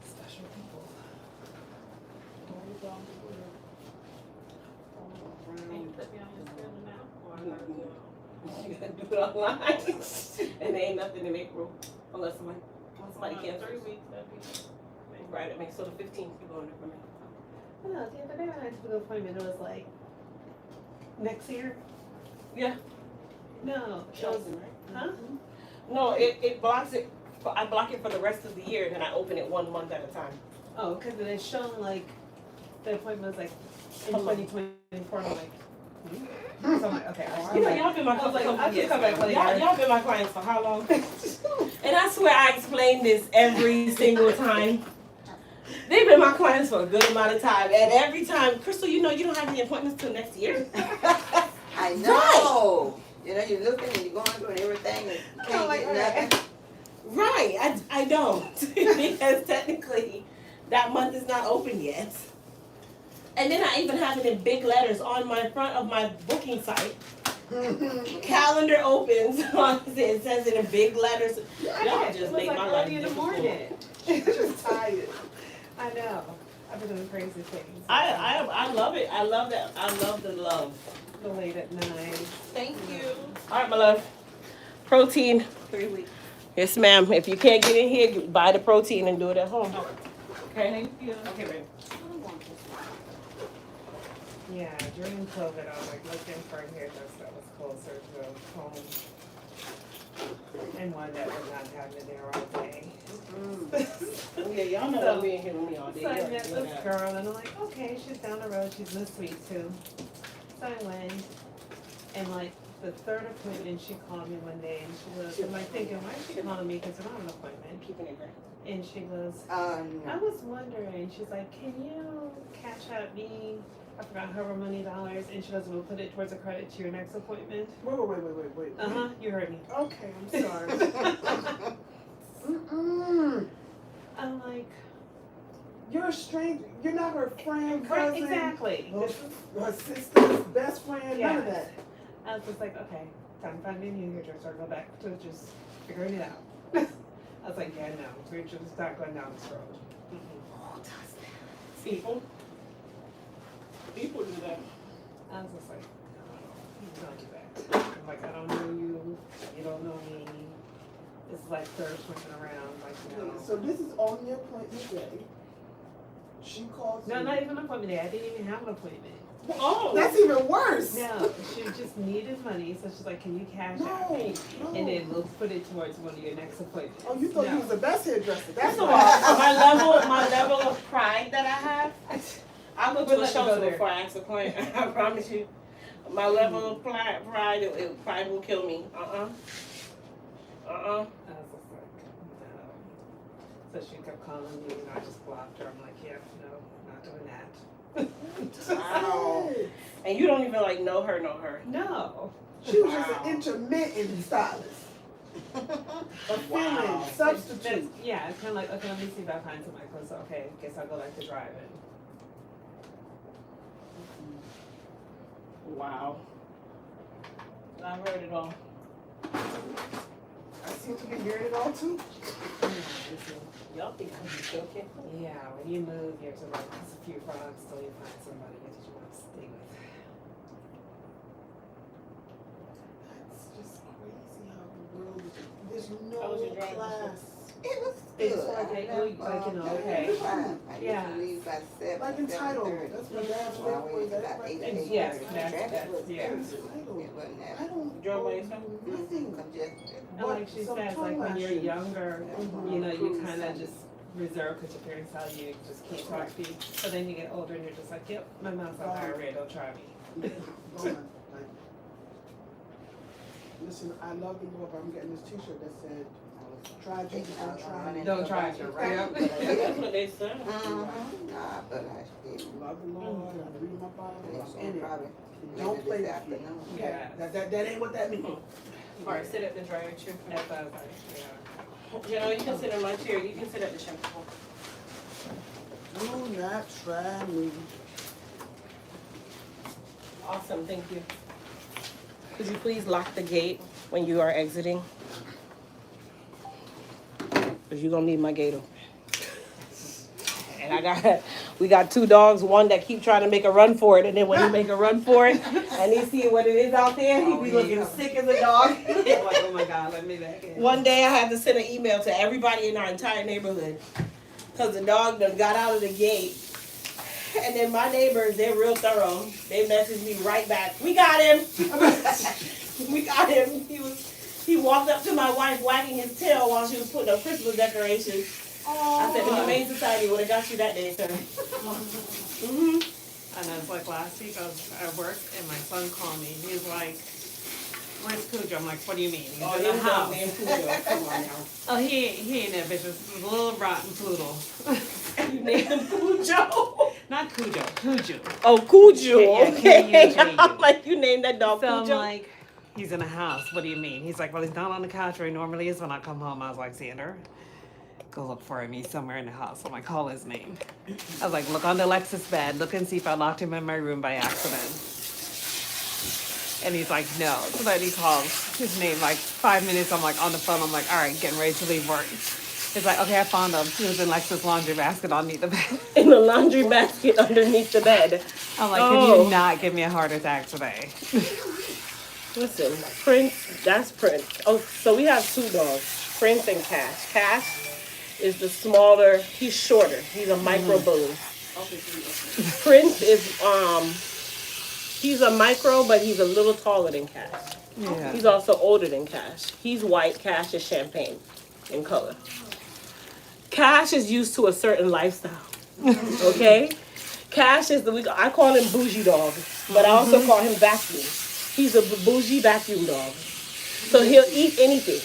Special people. All around the world. All Can you around. put me on your schedule now? Or I gotta do it? You gotta do it online. And there ain't nothing in April unless somebody cancels. 3 weeks, that'd be. Right, I mean, so the 15th you going there for me. No, the other day I went to the appointment, it was like, next year? Yeah. No, it was, Chosen, right? huh? No, it blocks it. I block it for the rest of the year, and then I open it 1 month at a time. Oh, cause it had shown like, the appointment was like in Hello. 2024, I'm like, so I'm like, okay, I'll You know, come back. y'all been my I was like, clients. I'll just come back later. Y'all been my clients for how long? And I swear I explain this every single time. They've been my clients for a good amount of time, and every time, Crystal, you know you don't have any appointments till next year. I know. You know, you're looking and you're going through and everything and you can't like, get nothing. Right, I don't. Because technically, that month is not open yet. And then I even have it in big letters on my front of my booking site. Calendar opens, it says it in big letters. Y'all It just was make like my life early in the difficult. morning. She's just tired. I know. I've been doing crazy things. I love it. I love that. I love the love. The late at night. Thank you. All right, my love. Protein. 3 weeks. Yes, ma'am. If you can't get in here, buy the protein and do it at home. Okay. Thank you. Okay, babe. Yeah, during COVID, I was like looking for a hairdresser that was closer to home. And one that would not have me there all day. Yeah, y'all know So- I'm being here with me all day. So I You met already know this that. girl and I'm like, okay, she's down the road, she's Miss Sweet too. So I went, and like the third appointment, she called me one day and she was, I'm like thinking, why is she calling me? Cause I don't have an appointment. Keeping it great. And she goes, I was wondering, she's like, can you cash out me, I forgot however many dollars, and she goes, we'll put it towards a credit to your next appointment. Wait. Uh-huh, you heard me. Okay, I'm sorry. Mm-mm. I'm like, You're a stranger. You're not her friend, right, cousin, exactly. her sister's best friend, none of Yes. that. I was just like, okay, time to find me a new hairdresser, go back to just figuring it out. I was like, yeah, no, we're just not going down this road. People. People do that. I was just like, no, don't do that. I'm like, I don't know you, you don't know me. It's like third swinging around, like, no. So this is on your appointment day. She calls No, you. not even an appointment day. I didn't even have an appointment. Oh. That's even worse. No, she just needed money, so she's like, can you cash out me? No. And then we'll put it towards one of your next appointments. Oh, you thought No. you was the best hairdresser. That's First of all, why. my level of pride that I have, I'll go to We'll a let you go shelter there. before I ask a client. I promise you. My level of pride, pride will kill me. I was just like, no. So she kept calling me, and I just blocked her. I'm like, yeah, no, not doing that. Wow. And you don't even like know her. No. She was just Wow. an intermittent stylist. A Wow. fill-in, substitute. That's, yeah, it's kind of like, okay, let me see if I find somebody close. Okay, guess I'll go back to driving. Wow. I've heard it all. I seem to be hearing it all too. Y'all think I'm just joking? Yeah, when you move, you have to like kiss a few frogs till you find somebody that you want to stay with. That's just crazy how the world is. There's How was your no driving? class. It was It's good. like, I oh, left, like, you know, I okay. used to leave Yeah. I leave by 7, Like entitled. 7:30. That's my dad's Well, I work waited was. about That's 8 like, to And 8:30. yes, Traffic that's, was yeah. very Entitled. good. It wasn't I that don't Drove by owe yourself? nothing. congested. And like she Some says, like when you're tongue younger, Mhm. you know, you kind of just reserve because your parents tell you just can't talk to you. But then you get older and you're just like, yep, my mouth's on higher rate, don't try me. Going, like, listen, I love the Lord, but I'm getting this T-shirt that said, "Try Jesus, don't try me." Don't try me, right? That's what they said. Nah, but I did. Love the Lord, I read my Bible, It's I'm in it. probably Don't play this with me. afternoon. Okay, that ain't what that means. All right, sit at the dryer chair. That's what I was like, yeah. You know, you can sit in my chair. You can sit at the shampoo. Do not try me. Awesome, thank you. Could you please lock the gate when you are exiting? Because you're going to need my gate open. And we got 2 dogs, one that keep trying to make a run for it, and then when he make a run for it, and he see what it is out there, he be looking sick as a dog. Like, oh my God, let me back in. One day I had to send an email to everybody in our entire neighborhood because the dog done got out of the gate. And then my neighbors, they're real thorough. They messaged me right back. We got him. We got him. He walked up to my wife wagging his tail while she was putting up Christmas decorations. I said, the Humane Society would have got you that day, sir. Mm-hmm. And it was like last week I was at work and my son called me. He was like, where's Cujo? I'm like, what do you mean? He's in the house. Named Cujo. Come on now. Oh, he ain't that bitch. It's a little rotten poodle. You named him Cujo? Not Cujo, Cujo. Oh, Cujo. Yeah, Okay. Cujo. I'm like, you named that dog So I'm Cujo? like, he's in the house. What do you mean? He's like, well, he's not on the couch where he normally is when I come home. I was like, Xander, go look for him. He's somewhere in the house. I'm like, call his name. I was like, look on the Alexis bed. Look and see if I locked him in my room by accident. And he's like, no. So then he calls his name like 5 minutes. I'm like on the phone. I'm like, all right, getting ready to leave work. He's like, okay, I found him. He was in Lex's laundry basket underneath the bed. In the laundry basket underneath the bed. I'm like, can you not give me a heart attack today? Listen, Prince, that's Prince. Oh, so we have 2 dogs, Prince and Cash. Cash is the smaller, he's shorter. He's a micro bully. Prince is, he's a micro, but he's a little taller than Cash. Yeah. He's also older than Cash. He's white, Cash is champagne in color. Cash is used to a certain lifestyle, okay? Cash is I call him bougie dog, but I also call him vacuum. He's a bougie vacuum dog. So he'll eat anything.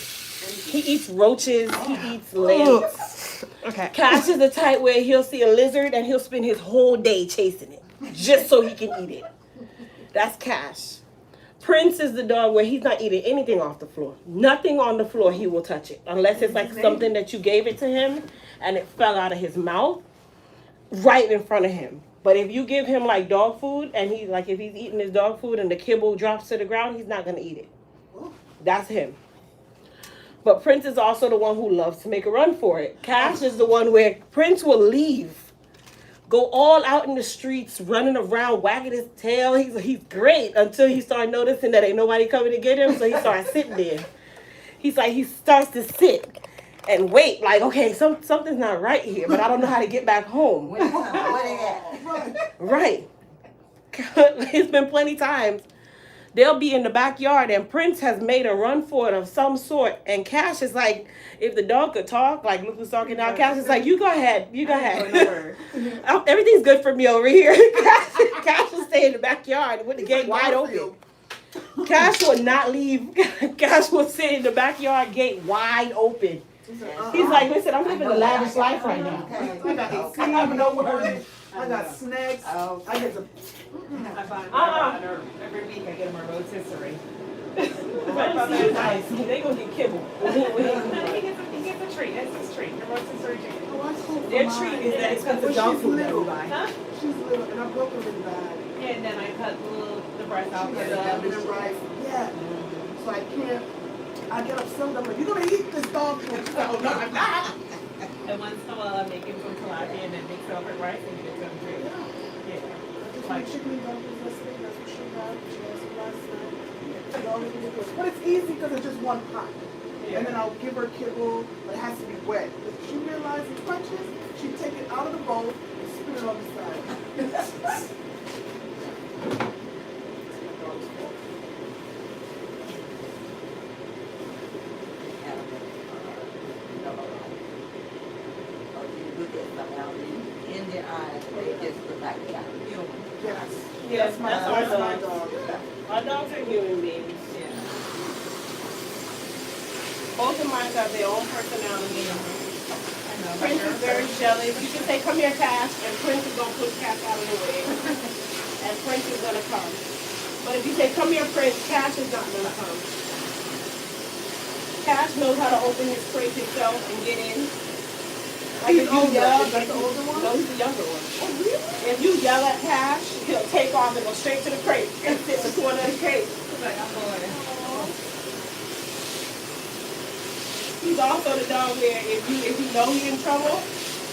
He eats roaches, he eats lambs. Okay. Cash is the type where he'll see a lizard and he'll spend his whole day chasing it, just so he can eat it. That's Cash. Prince is the dog where he's not eating anything off the floor. Nothing on the floor, he will touch it. Unless it's like something that you gave it to him and it fell out of his mouth right in front of him. But if you give him like dog food and if he's eating his dog food and the kibble drops to the ground, he's not going to eat it. That's him. But Prince is also the one who loves to make a run for it. Cash is the one where Prince will leave. Go all out in the streets, running around, wagging his tail. He's great until he started noticing that ain't nobody coming to get him, so he starts sitting there. He starts to sit and wait, like, okay, something's not right here, but I don't know how to get back home. What is that? Right. It's been plenty times. They'll be in the backyard and Prince has made a run for it of some sort. And Cash is like, if the dog could talk, like Luke was talking now, Cash is like, you go ahead. Everything's good for me over here. Cash will stay in the backyard with the gate wide open. Cash will not leave. Cash will sit in the backyard gate wide open. He's like, listen, I'm living a lavish life right now. I have no worries. I got snacks. I get the. I find every week I get him a rotisserie. That's nice. They gonna get kibble. He gets a treat. That's his treat. A rotisserie chicken. Their treat is that expensive dog food that we buy. Huh? She's little, and I broke her really bad. Yeah, and then I cut the breast out. Yeah. So I can't. I get upset. I'm like, you're gonna eat this dog food. No, I'm not. And once in a while I make him some tilapia and then mix it up with rice and give it to him too. Yeah. Like chicken and dumplings yesterday. That's what she had. She had some last night. It always ridiculous. But it's easy because it's just one pot. Yeah. And then I'll give her kibble, but it has to be wet. If she realizes it crunches, she take it out of the bowl and spit it on the side. In their eyes, they just look like they got human. Yes. Yes, That's my that's dog. Our dogs are human beings. Yeah. Both of mine have their own personality. I know. Prince is very jealous. You can say, come here, Cash, and Prince is going to push Cash out of the way. And Prince is going to come. But if you say, come here, Prince, Cash is not going to come. Cash knows how to open his crate himself and get in. Like He's if you older. yell, Is that the older one? no, he's the younger one. Oh, really? If you yell at Cash, he'll take off and go straight to the crate and sit in the corner of the crate. Like, I'm going. He's also the dog where if you know he's in trouble,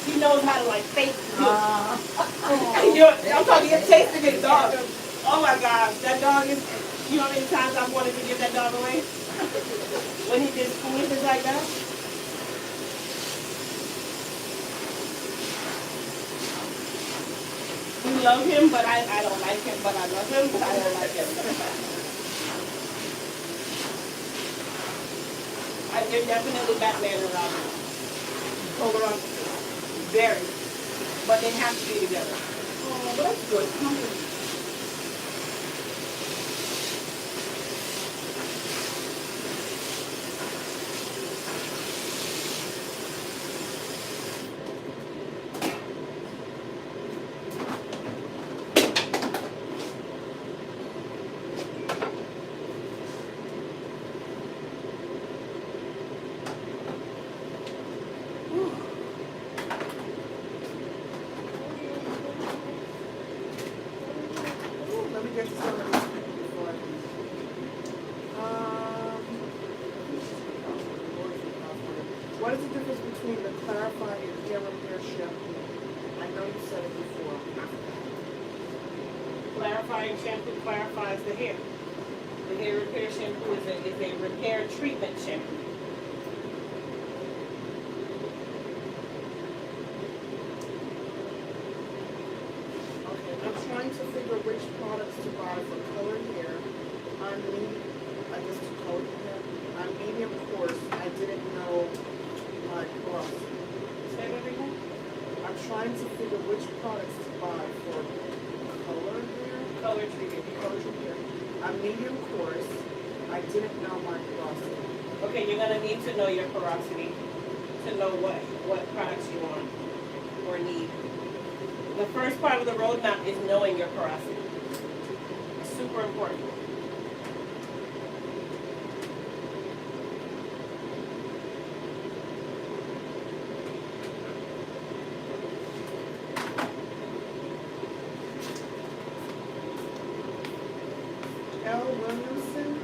he knows how to like fake you. I'm talking you're tasting his dog. Oh my gosh, that dog is. You know how many times I've wanted to give that dog away when he did foolishness like that. We love him, but I don't like him. But I love him, but I don't like him. They're definitely Batman and Robin. Polar opposites. Very. But they have to be together. Oh, but that's good. Let me get to some of these before I leave. What is the difference between the Clarify and Hair Repair shampoo? I know you said it before. Clarifying shampoo clarifies the hair. The hair repair shampoo is a repair treatment shampoo. Okay, I'm trying to figure which products to buy for colored hair. I guess to colored hair. I'm medium coarse. I didn't know my gloss. Say that again? I'm trying to figure which products to buy for colored hair. Color treatment. Colored hair. I'm medium coarse. I didn't know my glossy. Okay, you're gonna need to know your porosity to know what products you want or need. The first part of the roadmap is knowing your porosity. It's super important. L. Williamson.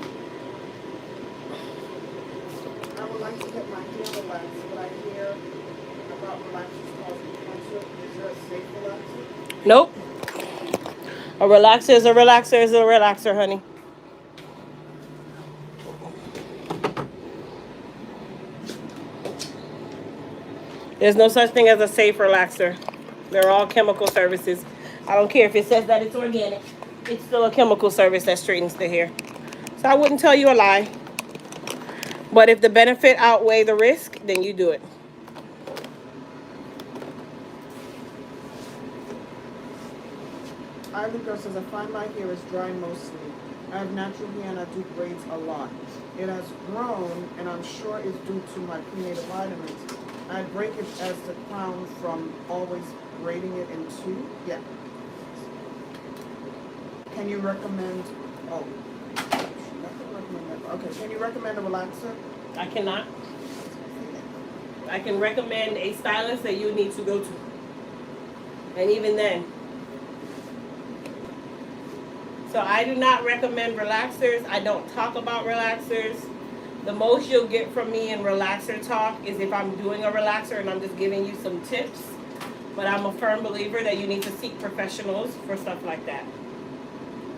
I would like to get my hair relaxed, but I hear about relaxers causing cancer. Is there a safe relaxer? Nope. A relaxer is a relaxer is a relaxer, honey. There's no such thing as a safe relaxer. They're all chemical services. I don't care if it says that it's organic. It's still a chemical service that straightens the hair. So I wouldn't tell you a lie. But if the benefit outweigh the risk, then you do it. Ivy Girl says, I find my hair is dry mostly. I have natural hair and I do braids a lot. It has grown and I'm sure it's due to my prenatal vitamins. I break it as the crown from always braiding it in two. Yeah. Can you recommend, oh, okay, can you recommend a relaxer? I cannot. I can recommend a stylist that you need to go to. And even then. So I do not recommend relaxers. I don't talk about relaxers. The most you'll get from me in relaxer talk is if I'm doing a relaxer and I'm just giving you some tips. But I'm a firm believer that you need to seek professionals for stuff like that.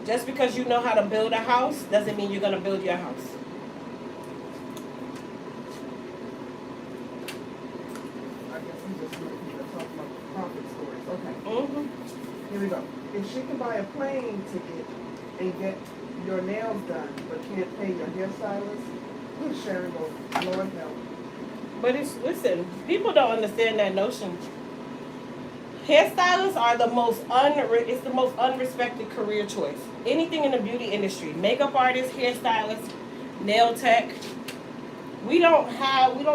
Just because you know how to build a house doesn't mean you're going to build your house. I guess we just need to talk about profit stories. Okay. Mm-hmm. Here we go. If she can buy a plane ticket and get your nails done, but can't pay your hairstylist, Sharon goes, Lord help. But listen, people don't understand that notion. Hairstylists are the most unrespected career choice. Anything in the beauty industry, makeup artist, hairstylist, nail tech, we don't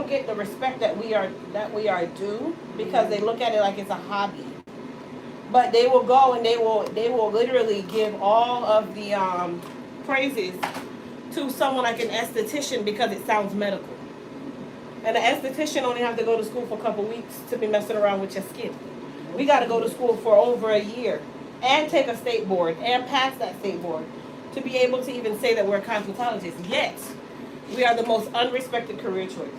get the respect that we are due because they look at it like it's a hobby. But they will go and they will literally give all of the praises to someone like an esthetician because it sounds medical. And an esthetician only have to go to school for a couple weeks to be messing around with your skin. We got to go to school for over a year and take a state board and pass that state board to be able to even say that we're cosmetologists. Yet, we are the most unrespected career choice.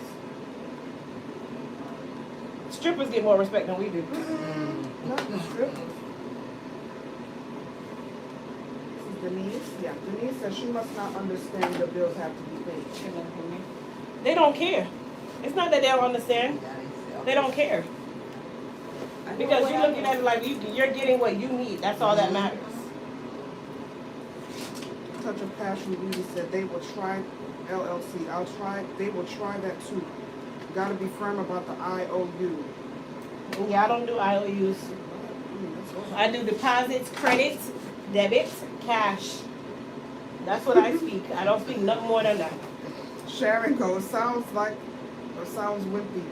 Strippers get more respect than we do. Not the strippers. This is Denise. Yeah, Denise says she must not understand the bills have to be paid. They don't care. It's not that they don't understand. They don't care. Because you're looking at it like you're getting what you need. That's all that matters. Touch of Passion Beauty said they will try LLC. They will try that too. Gotta be firm about the IOU. Yeah, I don't do IOUs. I do deposits, credits, debits, cash. That's what I speak. I don't speak nothing more than that. Sharon goes, sounds wimpy.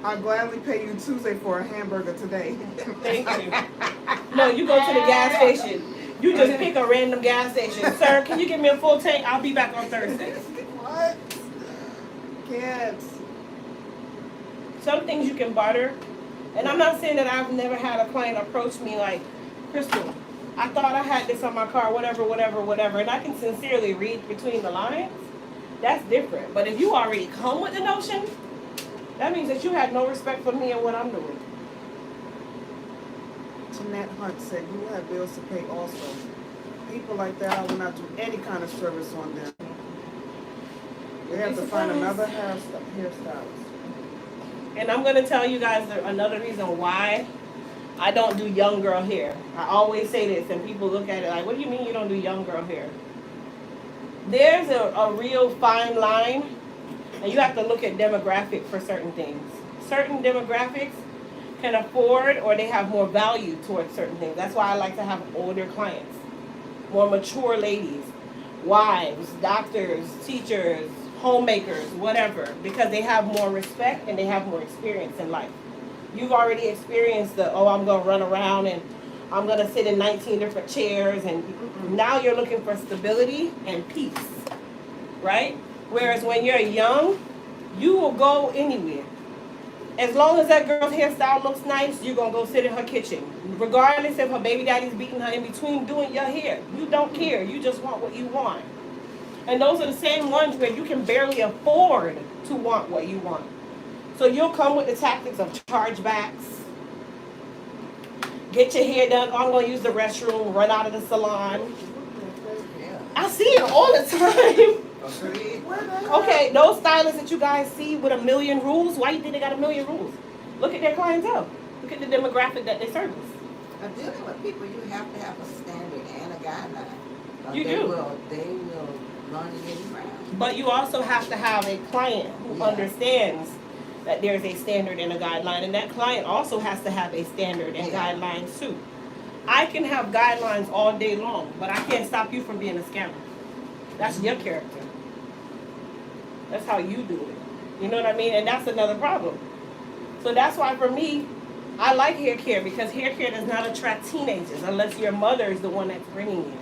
I'll gladly pay you Tuesday for a hamburger today. Thank you. No, you go to the gas station. You just pick a random gas station. Sir, can you give me a full tank? I'll be back on Thursday. What? Can't. Some things you can barter. And I'm not saying that I've never had a client approach me like, Crystal, I thought I had this on my car, whatever. And I can sincerely read between the lines. That's different. But if you already come with the notion, that means that you had no respect for me and what I'm doing. Jeanette Hunt said you will have bills to pay also. People like that, I will not do any kind of service on them. We have to find another hairstylist. And I'm going to tell you guys another reason why I don't do young girl hair. I always say this, and people look at it like, what do you mean you don't do young girl hair? There's a real fine line, and you have to look at demographic for certain things. Certain demographics can afford or they have more value towards certain things. That's why I like to have older clients, more mature ladies, wives, doctors, teachers, homemakers, whatever, because they have more respect and they have more experience in life. You've already experienced I'm going to run around and I'm going to sit in 19 different chairs, and now you're looking for stability and peace, right? Whereas when you're young, you will go anywhere. As long as that girl's hairstyle looks nice, you're going to go sit in her kitchen. Regardless if her baby daddy's beating her in between doing your hair. You don't care. You just want what you want. And those are the same ones where you can barely afford to want what you want. So you'll come with the tactics of chargebacks, get your hair done, I'm going to use the restroom, run out of the salon. I see it all the time. Okay, those stylists that you guys see with 1,000,000 rules, why you think they got 1,000,000 rules? Look at their clientele. Look at the demographic that they service. But dealing with people, you have to have a standard and a guideline. You they do. They will run you around. But you also have to have a client who understands that there's a standard and a guideline, and that client also has to have a standard and guidelines too. I can have guidelines all day long, but I can't stop you from being a scammer. That's your character. That's how you do it. You know what I mean? And that's another problem. So that's why for me, I like hair care, because hair care does not attract teenagers unless your mother is the one that's bringing you.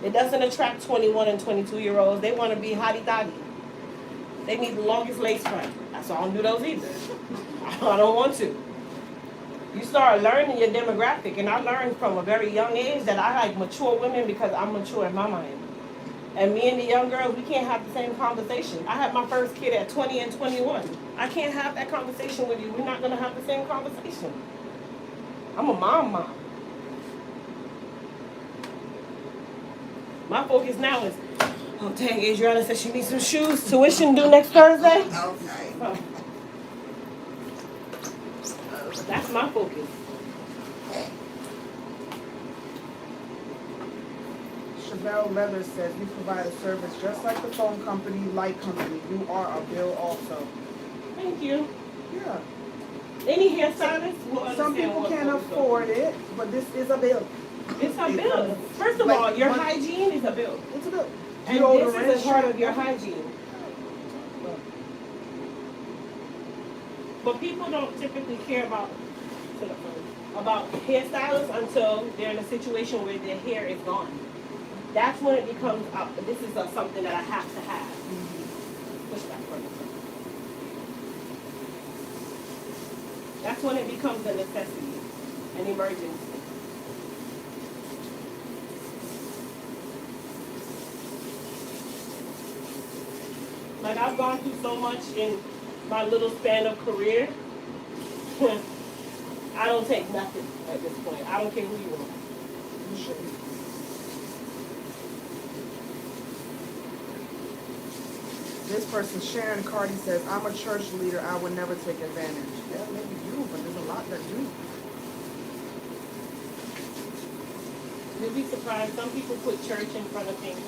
It doesn't attract 21 and 22-year-olds. They want to be hotty-toddy. They need the longest lace front. So I don't do those either. I don't want to. You start learning your demographic, and I learned from a very young age that I like mature women because I'm mature in my mind. And me and the young girls, we can't have the same conversation. I had my first kid at 20 and 21. I can't have that conversation with you. We're not going to have the same conversation. I'm a mom. My focus now is, oh dang, Adriana said she needs some shoes. Tuition due next Thursday. Okay. Oh. That's my focus. Chevelle Leather says you provide a service just like the phone company, light company. You are a bill also. Thank you. Yeah. Any hairstylist will understand. Some people what can't goes on. afford it, but this is a bill. It's a bill. First of all, your hygiene is a bill. It's a bill. And this is a part of your hygiene. But people don't typically care about hairstylists until they're in a situation where their hair is gone. That's when it becomes, this is something that I have to have. Push back for me. That's when it becomes a necessity, an emergency. Like, I've gone through so much in my little span of career. I don't take nothing at this point. I don't care who you are. This person, Sharon Cardi, says, I'm a church leader. I would never take advantage. Yeah, maybe you, but there's a lot that do. You'd be surprised. Some people put church in front of things.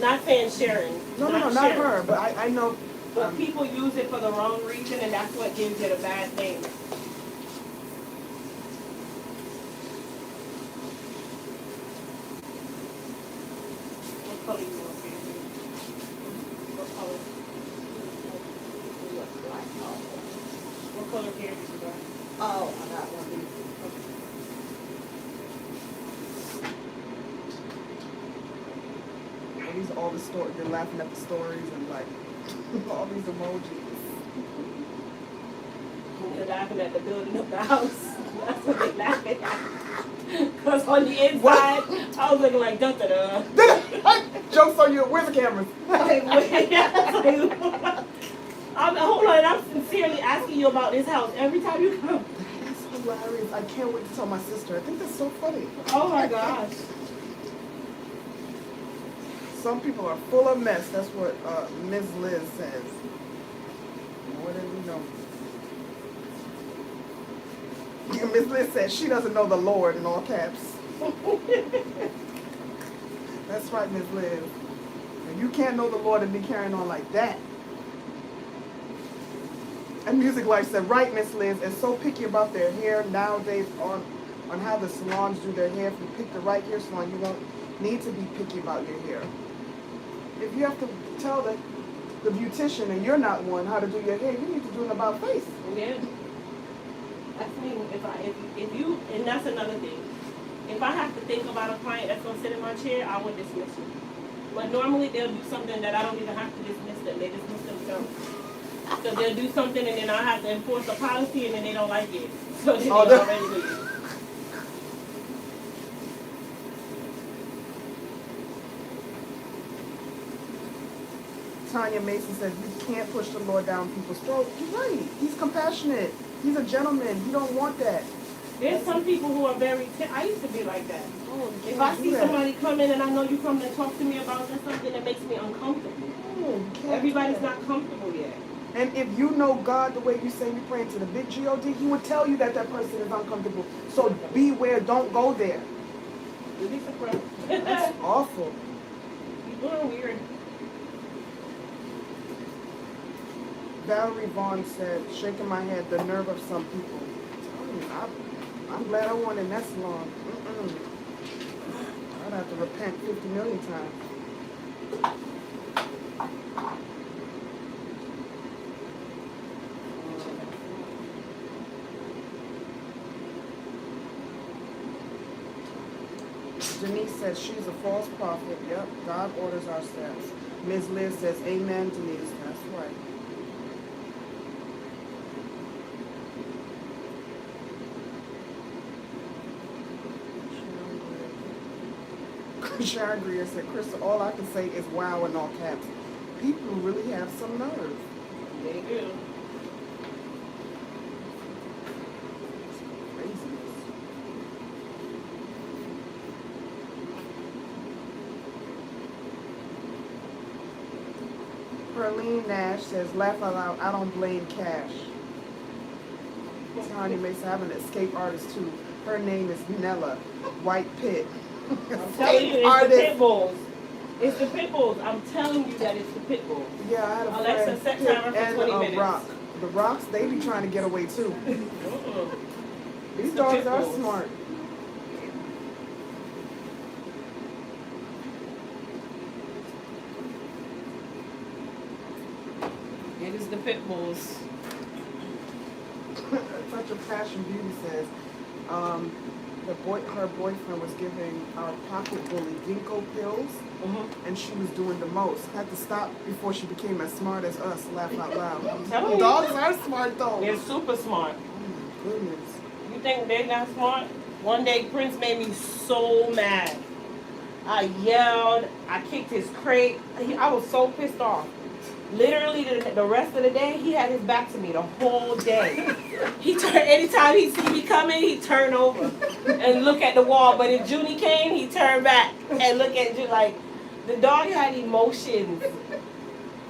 Not saying Sharon. No, not Sharon. her, but I know. But people use it for the wrong reason, and that's what gives it a bad name. What color you want, baby? What color? What color hair did you got? Oh, I got one of these. And these are all the stories. They're laughing at the stories and like all these emojis. They're laughing at the building of the house. That's what they're laughing at. Because on the inside, I was looking like da-da-da. Jokes on you. Where's the cameras? Like, hold on, I'm sincerely asking you about this house every time you come. That's hilarious. I can't wait to tell my sister. I think that's so funny. Oh my gosh. Some people are full of mess. That's what Ms. Liz says. More than we know. Ms. Liz says she doesn't know the Lord in all caps. That's right, Ms. Liz. And you can't know the Lord and be carrying on like that. And Music Life said, right, Miss Liz, and so picky about their hair nowadays on how the salons do their hair. If you pick the right hair salon, you won't need to be picky about your hair. If you have to tell the beautician, and you're not one, how to do your hair, you need to do an about face. Yeah. That's me. If you, and that's another thing. If I have to think about a client that's gonna sit in my chair, I would dismiss you. But normally they'll do something that I don't even have to dismiss them. They dismiss themselves. So they'll do something and then I have to enforce a policy and then they don't like it. So then they already leave. Tanya Mason says, you can't push the Lord down people's throats. You're right. He's compassionate. He's a gentleman. You don't want that. There's some people who are very, I used to be like that. Oh, If I see somebody come in and I know you come to talk to me about something that makes me uncomfortable. Everybody's not comfortable yet. And if you know God the way you say you're praying to the big G-O-D, he would tell you that that person is uncomfortable. So beware, don't go there. You'd be surprised. That's awful. People are weird. Valerie Vaughn said, shaking my head, the nerve of some people. I'm glad I wasn't in that salon. I'd have to repent 50 million times. Denise says she's a false prophet. Yep, God orders our steps. Ms. Liz says, amen, Denise. That's right. Sharon Greer said, Crystal, all I can say is wow in all caps. People really have some nerve. They do. Craziness. Perlene Nash says, laugh out loud, I don't blame Cash. Tanya Mason, I have an escape artist too. Her name is Nella White Pit. I'm telling you, it's the pit bulls. It's the pit bulls. I'm telling you that it's the pit bulls. Yeah, I had a Alexa, friend, set Pit timer for and 20 a minutes. Rock. The Rocks, they be trying to get away too. These the dogs pit are bulls. smart. It is the pit bulls. Such a Passion Beauty says, her boyfriend was giving our pocket bully ginkgo pills, and she was doing the most. Had to stop before she became as smart as us. Laugh out loud. telling you. Dogs are smart though. They're super smart. Oh my goodness. You think they not smart? One day Prince made me so mad. I yelled. I kicked his crate. I was so pissed off. Literally, the rest of the day, he had his back to me the whole day. He turned anytime he see me coming, he turn over and look at the wall. But if Junie came, he turned back and look at you like the dog had emotions.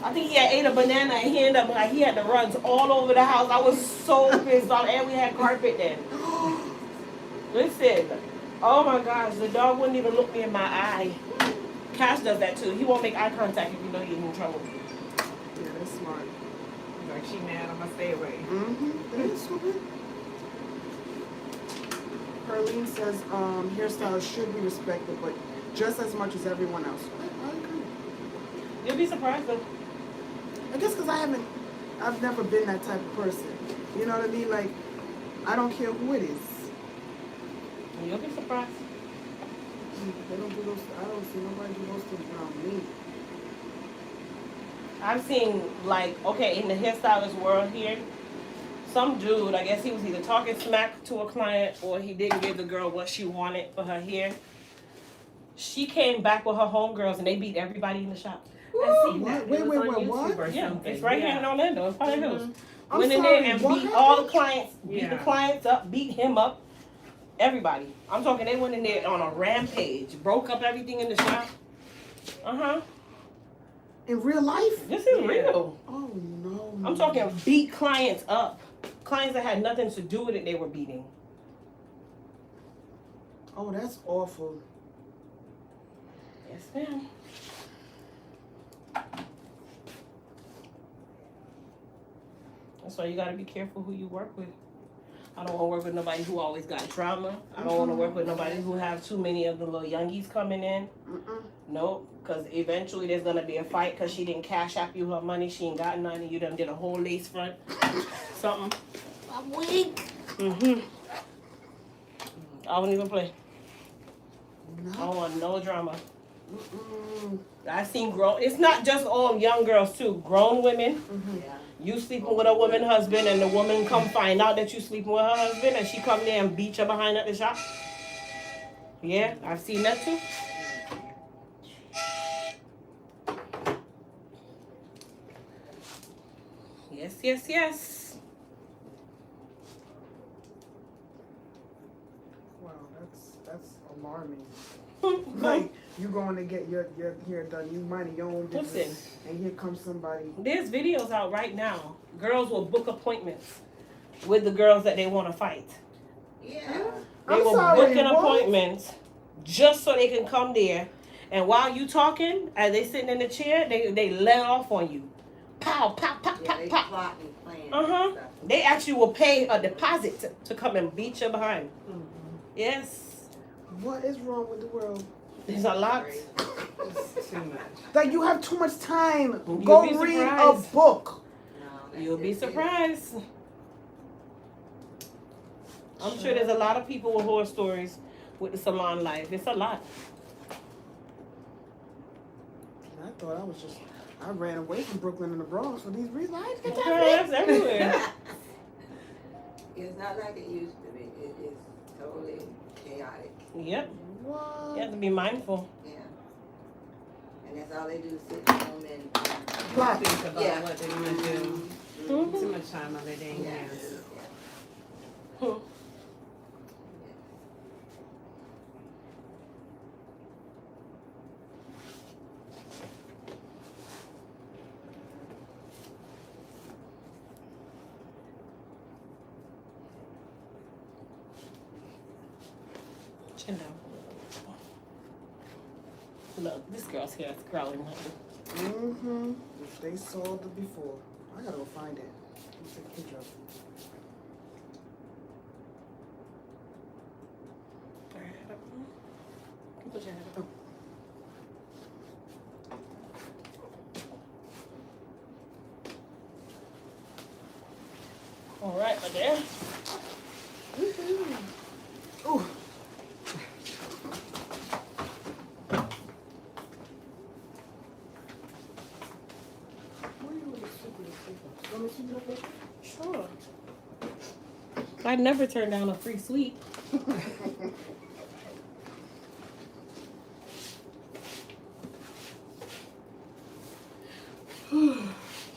I think he had ate a banana and he ended up like he had the runs all over the house. I was so pissed off, and we had carpet then. Listen, oh my gosh, the dog wouldn't even look me in my eye. Cash does that too. He won't make eye contact if you know he's in trouble. Yeah, that's smart. He's like, she mad, I'm gonna stay away. Mm-hmm. That is stupid. Perlene says hairstyles should be respected, but just as much as everyone else. I agree. You'll be surprised though. I guess because I've never been that type of person. You know what I mean? Like, I don't care who it is. You'll be surprised. They don't do those. I don't see nobody do those things around me. I've seen like, okay, in the hairstylist world here, some dude, I guess he was either talking smack to a client or he didn't give the girl what she wanted for her hair. She came back with her homegirls and they beat everybody in the shop. I seen that. Wait, It was wait, on wait, YouTube what? or Yeah, something. it's right here in Orlando, in Pine Hills. I'm Went in sorry, there and what beat all the happened? clients, beat the Yeah. clients up, beat him up, everybody. I'm talking, they went in there on a rampage, broke up everything in the shop. In real life? This is Yeah. real. Oh no. I'm talking beat clients up. Clients that had nothing to do with it, they were beating. Oh, that's awful. Yes, ma'am. That's why you gotta be careful who you work with. I don't want to work with nobody who always got drama. I don't want to work with nobody who have too many of the little youngies coming in. Nope, because eventually there's gonna be a fight because she didn't cash app you her money. She ain't got none, and you done did a whole lace front, something. I'm weak. I won't even play. I don't want no drama. I've seen grown. It's not just all young girls too. Grown women. Yeah. You sleeping with a woman husband, and the woman come find out that you sleeping with her husband, and she come there and beat you behind at the shop. Yeah, I've seen that too. Yes, yes, yes. Wow, that's alarming. Like, you going to get your hair done, you minding your own business, Listen. and here comes somebody. There's videos out right now. Girls will book appointments with the girls that they want to fight. Yeah. They I'm will sorry, book an what? appointments just so they can come there. And while you talking, as they sitting in the chair, they let off on you. Pow, pow, pow, Yeah, pow, they pow. plotting, planning. Uh-huh. stuff. They actually will pay a deposit to come and beat you behind. Yes. What is wrong with the world? There's a lot. Crazy. It's too much. Like, you have too much time. You'll Go be read a surprised. book. No, that's You'll be it. surprised. I'm sure there's a lot of people with horror stories with the salon life. It's a lot. I thought I ran away from Brooklyn and the Bronx for these reasons. I didn't get Girl, that. that's everywhere. It's not like it used to be. It is totally chaotic. Yep. What? You have to be mindful. Yeah. And that's all they do, sit home and Plot. Think about Yeah. what they're gonna do. Mhm. Too much time on their dang yeah. hands. Hmm. Chin down. Look, this girl's hair is growing. Mm-hmm. If they saw it before. I gotta go find it. Let's take a picture of it. Put your head up. All right, my dear. Ooh. What are you with the super? Want me to do that? Sure. I never turn down a free sweet.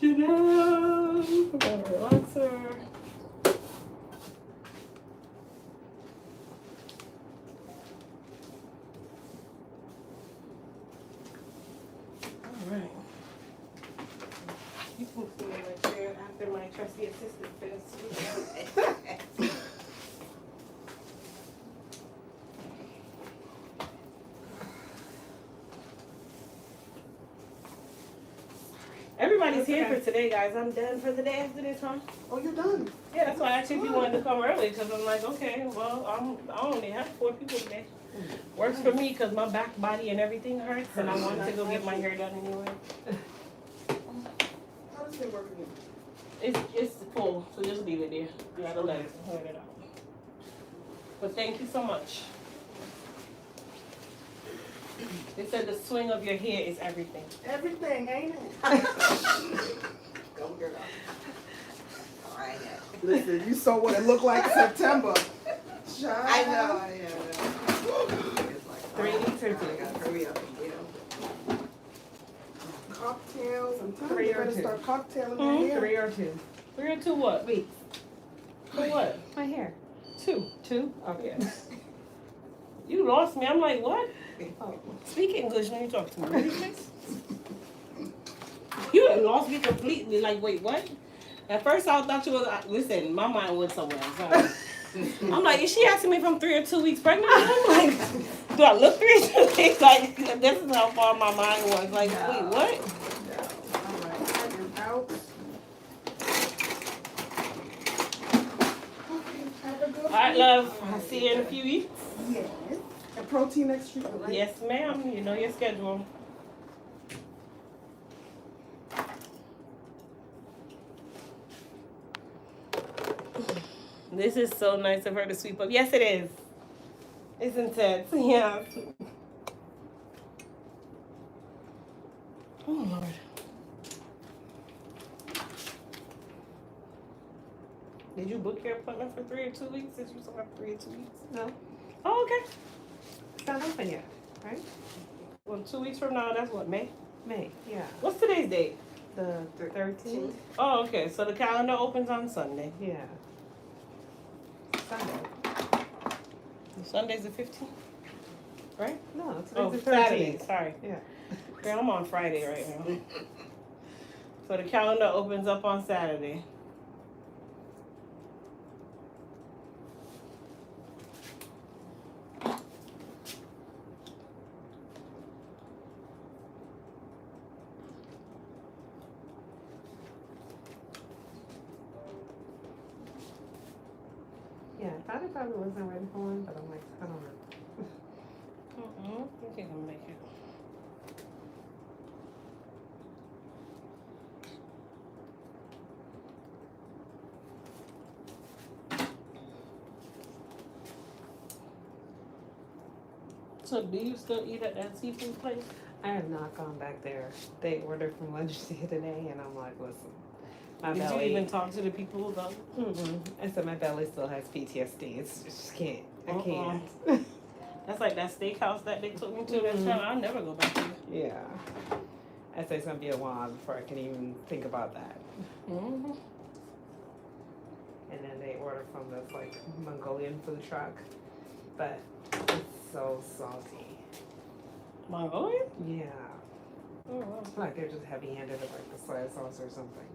Janelle, relaxer. All right. You can sit in my chair after my trusty assistant finishes. Everybody's here for today, guys. I'm done for the day after this, huh? Oh, you're done. Yeah, that's why I asked you if you wanted to come early, because I'm like, okay, well, I only have 4 people today. Works for me because my back, body, and everything hurts, and I wanted to go get my hair done anyway. How does it work again? It's full, so just leave it there. You gotta let it out. But thank you so much. They said the swing of your hair is everything. Everything, ain't it? Go girl. All right. Listen, you saw what it looked like in September. I know. It's like, 3 weeks or I 2? gotta hurry up and get them. Cocktails. I'm telling 3 you, or better 2. start cocktailing your hair. 3 or 2. 3 or 2 what? Weeks. For what? My hair. 2. 2? Okay. You lost me. I'm like, what? Oh. Speak English when you talk to me. You had lost me completely. Like, wait, what? At first, I thought you was. Listen, my mind went somewhere. Sorry. I'm like, is she asking me if I'm 3 or 2 weeks pregnant? I'm like, do I look 3 or 2 weeks? Like, this is how far my mind was. Like, wait, what? All right, I am out. Okay, have a good All right, week. love. I'll see you in a few weeks. Yes. And protein extra, right? Yes, ma'am. You know your schedule. This is so nice of her to sweep up. Yes, it is. Isn't it? Yeah. Oh, Lord. Did you book your appointment for 3 or 2 weeks? Did you still have 3 or 2 weeks? No. Oh, okay. It's not open yet, right? Well, 2 weeks from now, that's what, May? May, yeah. What's today's date? The 13th? Oh, okay. So the calendar opens on Sunday. Yeah. Sunday. Sunday's the 15th? Right? No, it's Oh, the Saturday. 13th. Sorry. Yeah. Girl, I'm on Friday right now. So the calendar opens up on Saturday. Yeah, I thought it probably wasn't ready for one, but I'm like, I don't know. I think I can make it. So do you still eat at that seafood place? I have not gone back there. They ordered from lunch today, and I'm like, listen, my Did belly. you even talk to the people who go? I said my belly still has PTSD. It's just can't. I can't. That's like that steakhouse that they took me to that time. I'll never go back to it. Yeah. I say it's gonna be a while before I can even think about that. Mm-hmm. And then they ordered from this like Mongolian food truck, but it's so salty. Mongolian? Yeah. Oh, wow. Like they're just heavy-handed with like the soy sauce or something.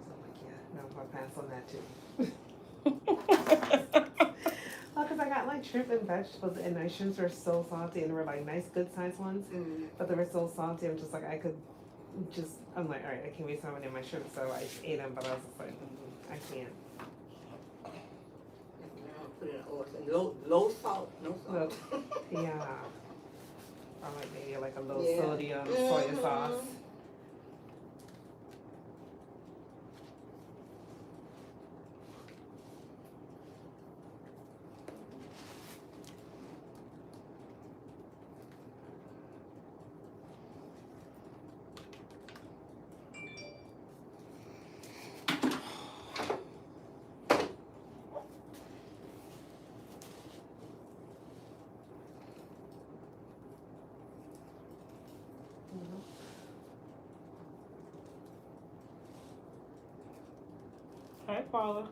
So I'm like, yeah, no, I'll pass on that too. Well, because I got like shrimp and vegetables, and my shrimps were so salty, and they were like nice, good sized ones, but they were so salty. I'm just like, I'm like, all right, I can't waste time on my shrimp, so I just ate them, but I was just like, I can't. Put it in oil. Low salt, no salt. Yeah. Or like maybe like a low Yeah. sodium soy sauce. Hi, Paula.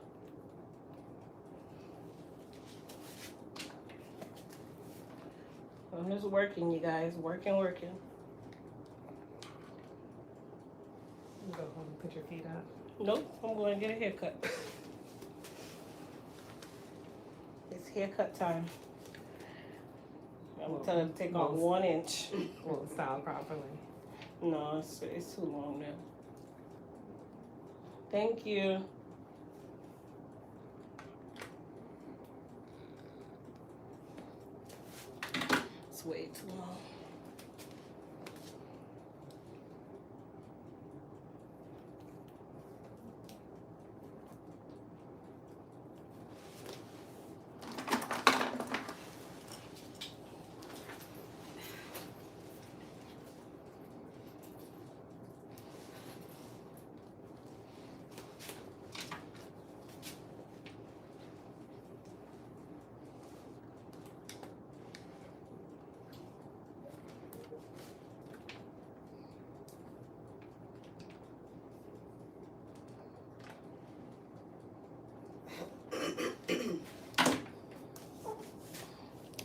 I'm just working, you guys. Working. You go home and put your feet up. Nope, I'm going to get a haircut. It's haircut time. I'm telling them to take off 1 inch. Well, style properly. No, it's too long now. Thank you. It's way too long.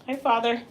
Hi, Father.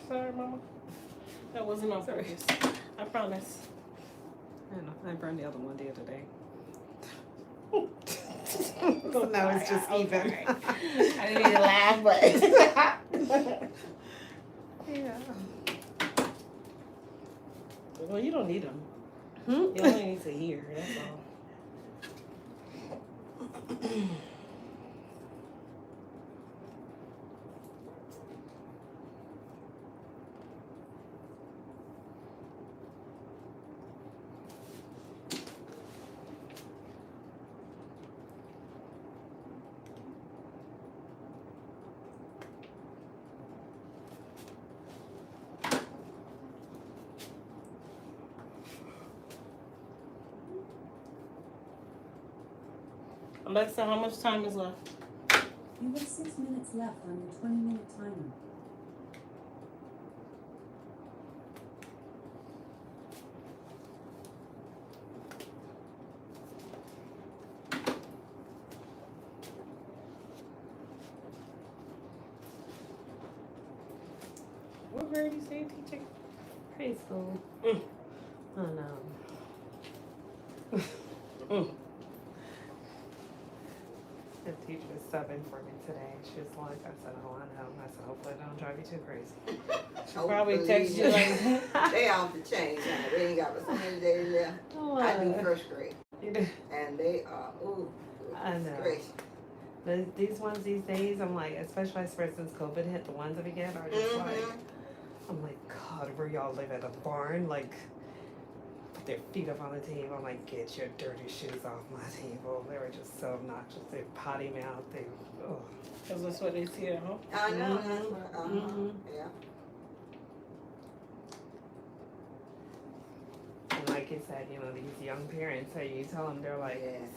Sorry, Mama. That wasn't on purpose. I promise. I don't know. I burned the other one the other day. So now it's just even. I didn't mean to laugh, but Yeah. well, you don't need them. Hmm? You only need to hear. That's all. Alexa, how much time is left? You have 6 minutes left on your 20-minute timer. What grade you say teaching? Preschool. Mm. Oh no. The teacher was subbing for me today. She was like, I said, oh, I know. I said, hopefully it don't drive you too crazy. Probably text you like, They off the chain now. They ain't got but so many days left. I do first grade. And they are, ooh, I know. gracious. But these ones these days, I'm like, especially since COVID hit, the ones that we get are just like, I'm like, God, where y'all live at a barn? Like, put their feet up on the table. I'm like, get your dirty shoes off my table. They were just so obnoxious. They potty mouth. They, oh. because that's what they see at home. I know, that's what, yeah. And like you said, you know, these young parents, so you tell them, they're like, Yes.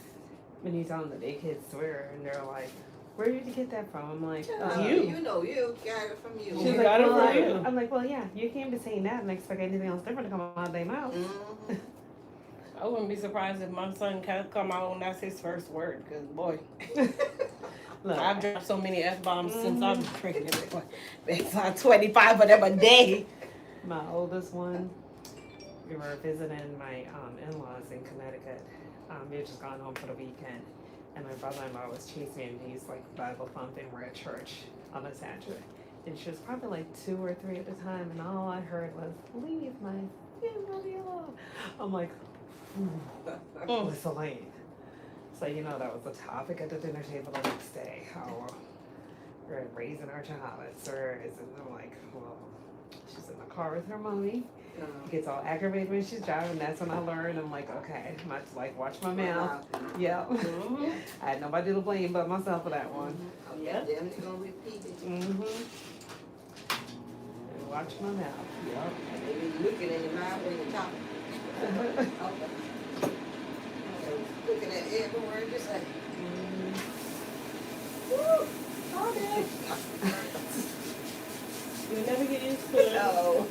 when you tell them that their kids swear, and they're like, where did you get that from? I'm like, You know, you got it from you. She's She's like, like, got it well, from you. I'm like, well, yeah, you can't be saying that and expect anything else different to come out of their mouth. Mhm. I wouldn't be surprised if my son can't come out and that's his first word, because boy, Look, I've dropped so many F-bombs since I've been pregnant. It's like 25 of them a day. my oldest one, we were visiting my in-laws in Connecticut. We had just gone home for the weekend, and my brother-in-law was chasing me, and he's like Bible thumping. We're at church on a Saturday, And she was probably like 2 or 3 at the time, and all I heard was, "Leave my family alone." I'm like, Miss Elaine. So you know that was the topic at the dinner table the next day. How we're raising our child at Sir's, and I'm like, well, she's in the car with her mommy. Gets all aggravated when she's driving. That's when I learned. I'm like, okay, I have to like watch my mouth. Yeah. I had nobody to blame but myself for that one. Yeah. Then you're gonna repeat it. And watch my mouth. Yep. And they be looking in your mouth when you're talking. Looking at every word you say. Woo! Okay. You'll never get used to it. No.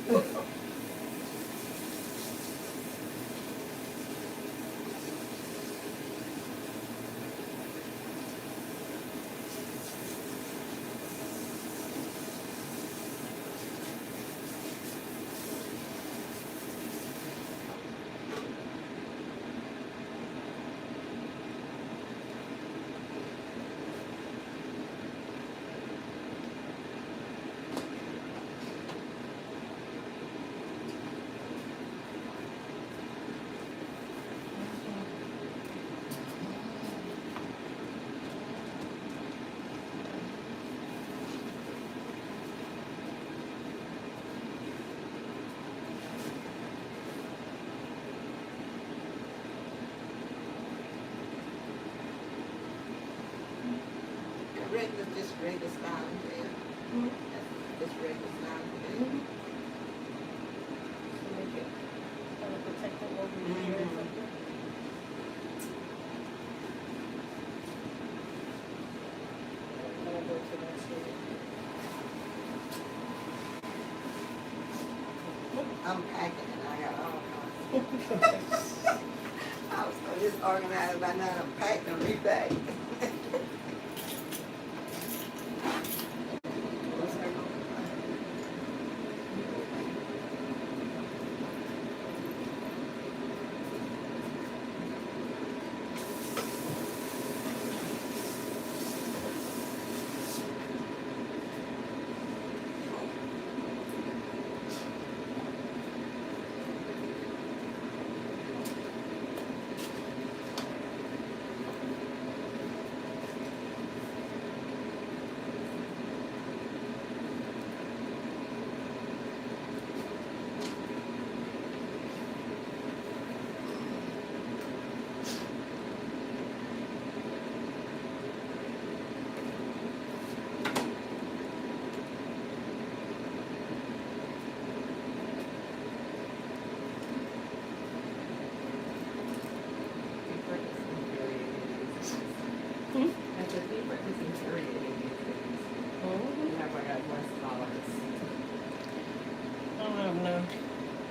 Just regular style there. Just regular style there. Make it kind of protective over your ear or something. I'm gonna go to that shade. I'm packing and I got all kinds. I was so disorganized by now. I'm packed and repacked.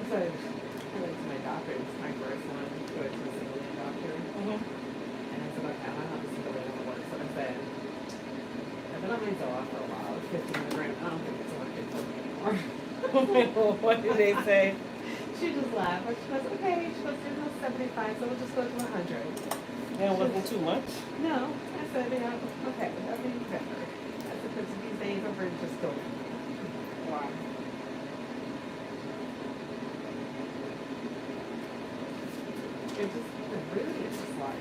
So I went to my doctor. It's my first one. Go to a civilian doctor. And I said, okay, I don't know how the civilian will work. So I said, I've been on my Zoloft for a while. It's 50 milligrams. I don't think it's working for me anymore. What did they say? She just laughed. She goes, okay. She goes, there's no 75, so we'll just go to 100. It wasn't too much? No. I said, yeah, okay, that'll be better. I said, because these days are just going. Wow. It's just like.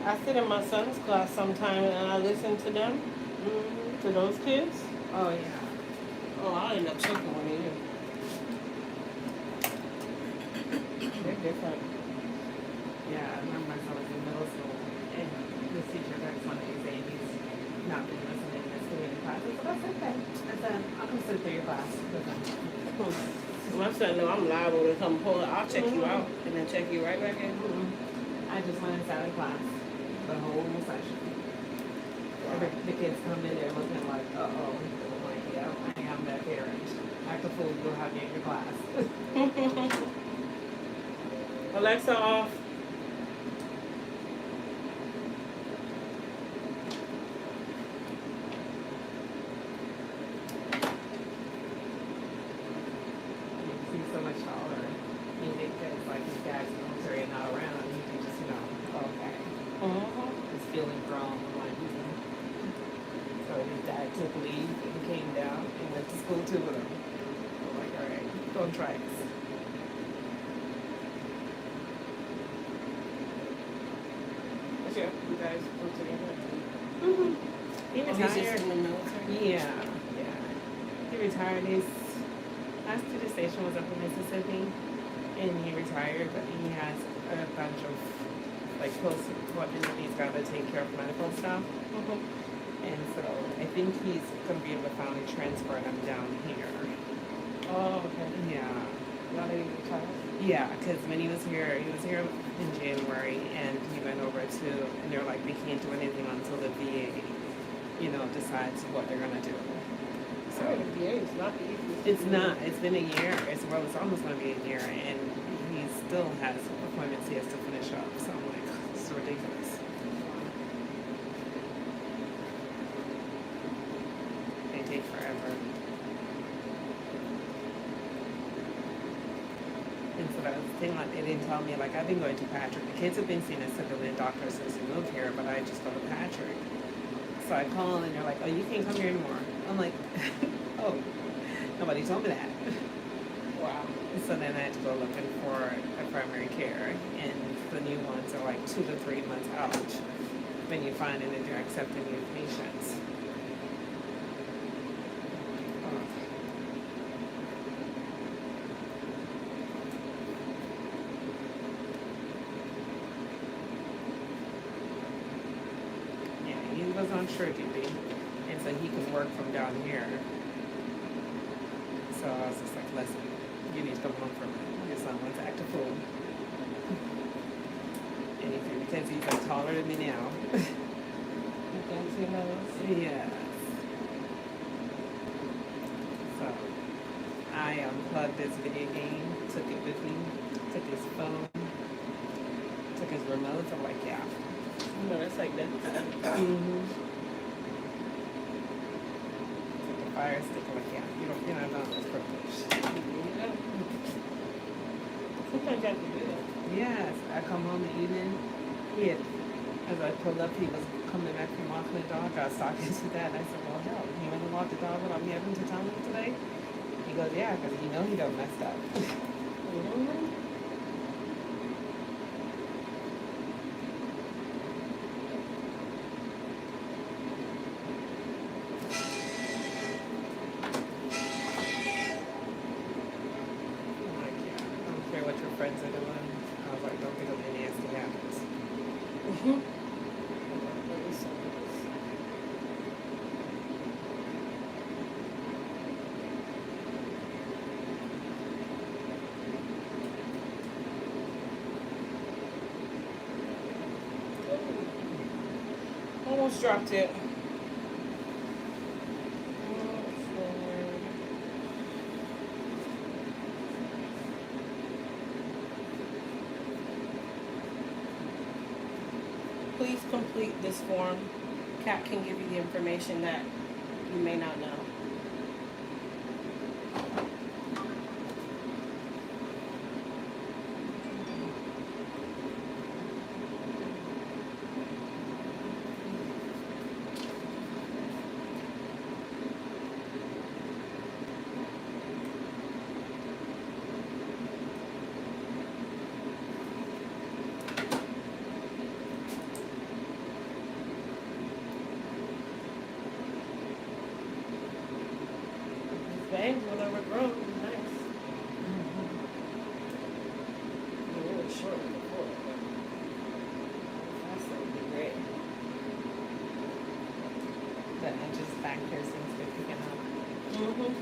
I sit in my son's class sometime and I listen to them, to those kids. Oh, yeah. Oh, I end up choking when they do. They're different. Yeah, I remember my son was in middle school, and the teacher next one day saying he's not been listening to student classes. So that's okay. I said, I'll come sit through your class with him. My son know I'm liable to come pull it. I'll check you out and then check you right back in. I just went inside of class the whole session. The kids come in there looking like, uh-oh. I'm like, yeah, I am that parent. Act a fool, you'll have you in your class. Alexa off. He's so much taller. You think that it's like his dad's military and not around. You can just, okay. He's feeling grown. I'm like, So his dad took leave school too with him. I'm like, all right, don't tracks. Yeah, you guys go together. Mm-hmm. He Oh, he's just retired. in the military? Yeah, yeah. He retired. His last duty station was up in Mississippi, and he retired. But he has a bunch of like close appointments that he's got to take care of medical stuff. Mm-hmm. And so I think he's gonna be able to finally transfer them down here. Oh, okay. Yeah. Now that he's retired? Yeah, because when he was here in January, and he went over to, and they're like, they can't do anything until the VA, decides what they're gonna do. So Sorry, the VA is not the easiest. it's not. It's been a year. It's almost gonna be a year, and he still has appointments he has to finish up. So I'm like, this is ridiculous. They take forever. And so that was the thing, like, they didn't tell me, like, I've been going to Patrick. The kids have been seeing a civilian doctor since we moved here, but I just go to Patrick. So I call and they're like, oh, you can't come here anymore. I'm like, oh, nobody told me that. Wow. So then I had to go looking for a primary care, and the new ones are like 2 to 3 months out when you find it and they're accepting new patients. Oh. Yeah, he was on shore duty, and so he could work from down here. So I was just like, listen, you need to come home for me. Your son wants to act a fool. And because he's like taller than me now. You think he knows? Yes. So I unplugged this video game, took it with me, took his phone, took his remote. I'm like, yeah. No, it's like that. Mm-hmm. Took the fire stick. I'm like, yeah, you're not done this privilege. Sometimes you have to do that. Yes, I come home in the evening. As I pulled up, he was coming back from walking the dog. I was talking to Dad. I said, well, hell, you want to walk the dog without me having to tell him today? He goes, yeah, because he done messed up. Mm-hmm. I'm like, yeah, I don't care what your friends are doing. I was like, don't think of any nasty habits. Mm-hmm. Almost dropped it. Please complete this form. Kat can give you the information that you may not know. Bangs went over grown. Nice. They're really short before, but that's gonna be great. The edges back there seems to be picking up. Mm-hmm.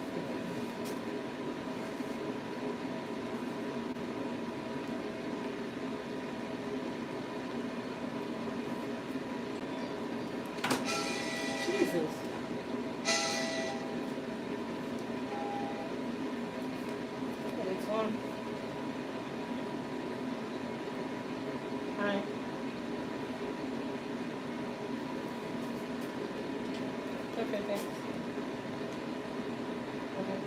Jesus. Next one. Hi. Okay, thanks. Okay.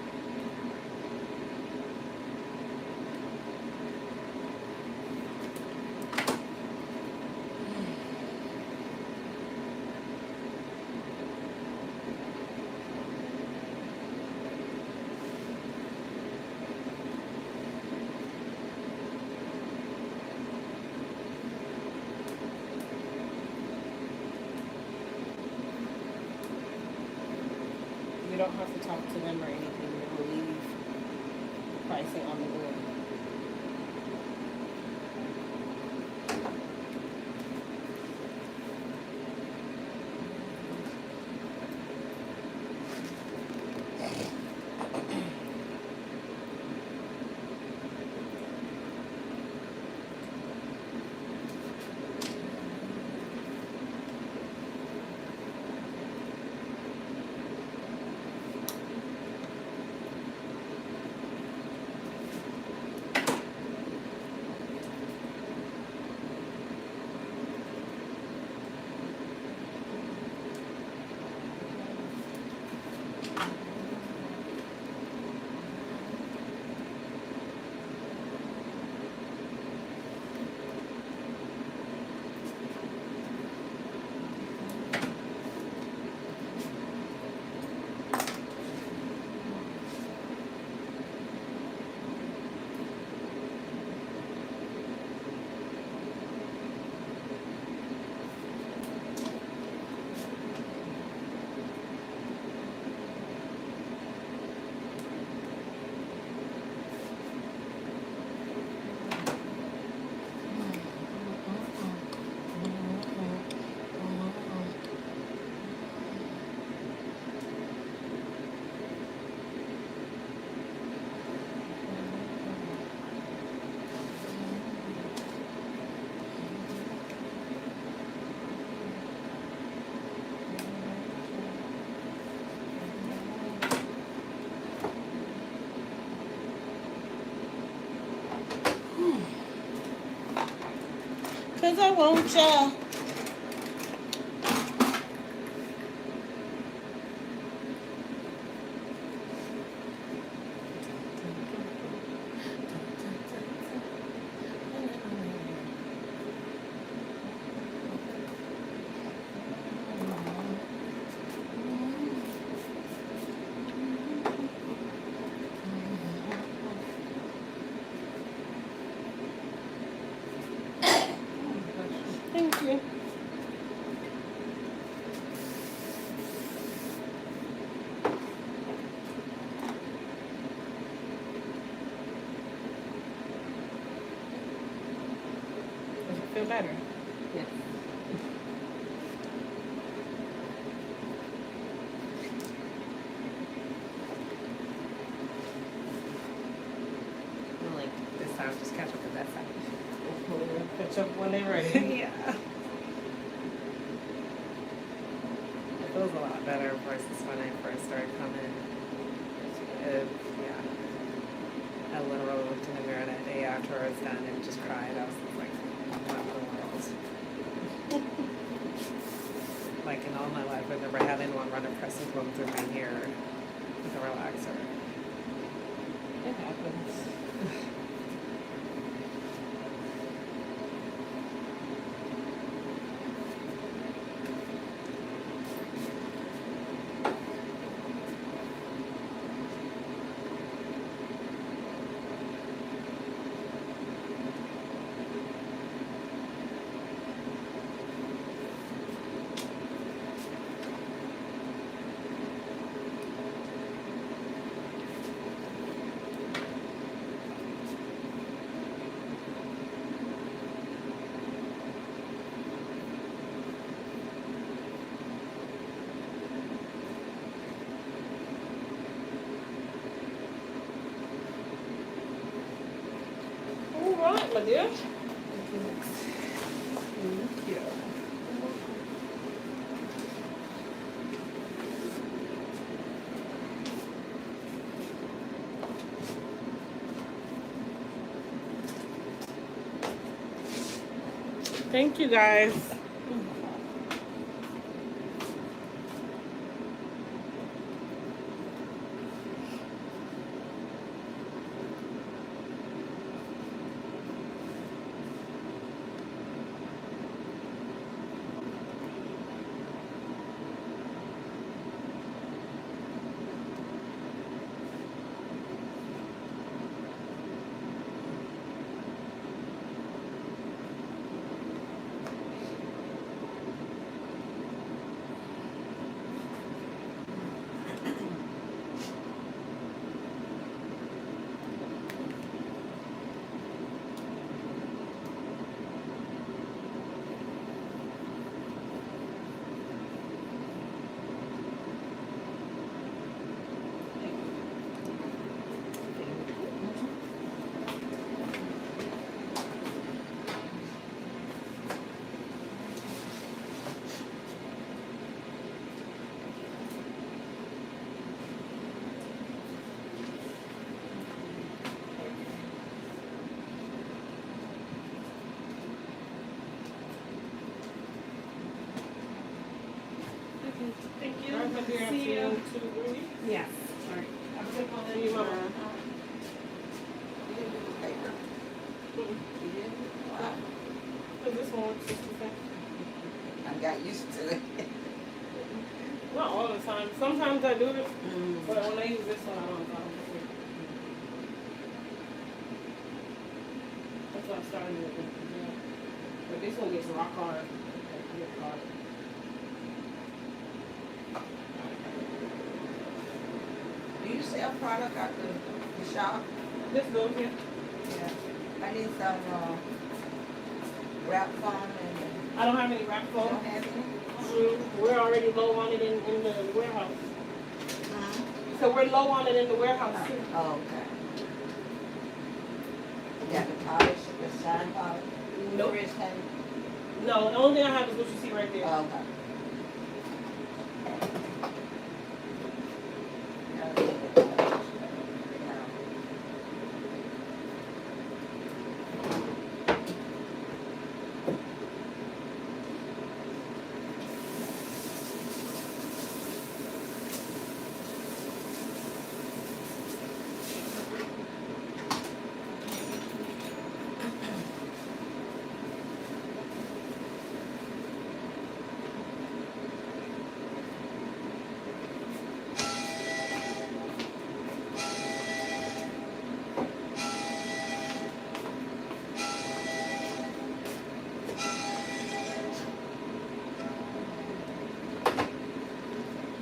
don't have to talk to them or anything. They will leave pricing on the board. Cause I want ya. Thank you. Does it feel better? Yes. Well, like this time, just catch up with that side. Catch up when they're ready. Yeah. It feels a lot better versus when I first started coming. Yeah. I literally looked in the mirror that day after I was done and just cried. I was just like, wow, the world. Like in all my life, I've never had anyone run a press and comb through my hair with a relaxer. It happens. All right, my dear. Thank you. Thank you, guys. here See after you. 2, 3. Yes. All right. Have a good one. See you, Mama. You didn't do the paper. You didn't? Wow. Cause this one works 60 I got used to it. Not all the time. Sometimes I do it, Mm. but when I use this one, I don't know. That's what I started with. Yeah. But this one gets rock hard. Gets hard. Do you sell product at the shop? This goes here. Yeah. I need some wrap foam and I don't have any wrap you foam. don't have any? We're already low on it in the warehouse. Mm-hmm. So we're low on it in the warehouse too. Oh, okay. You got the polish, the shine polish? Nope. Fresh hand? No, the only thing I have is what you see right there. Oh, okay.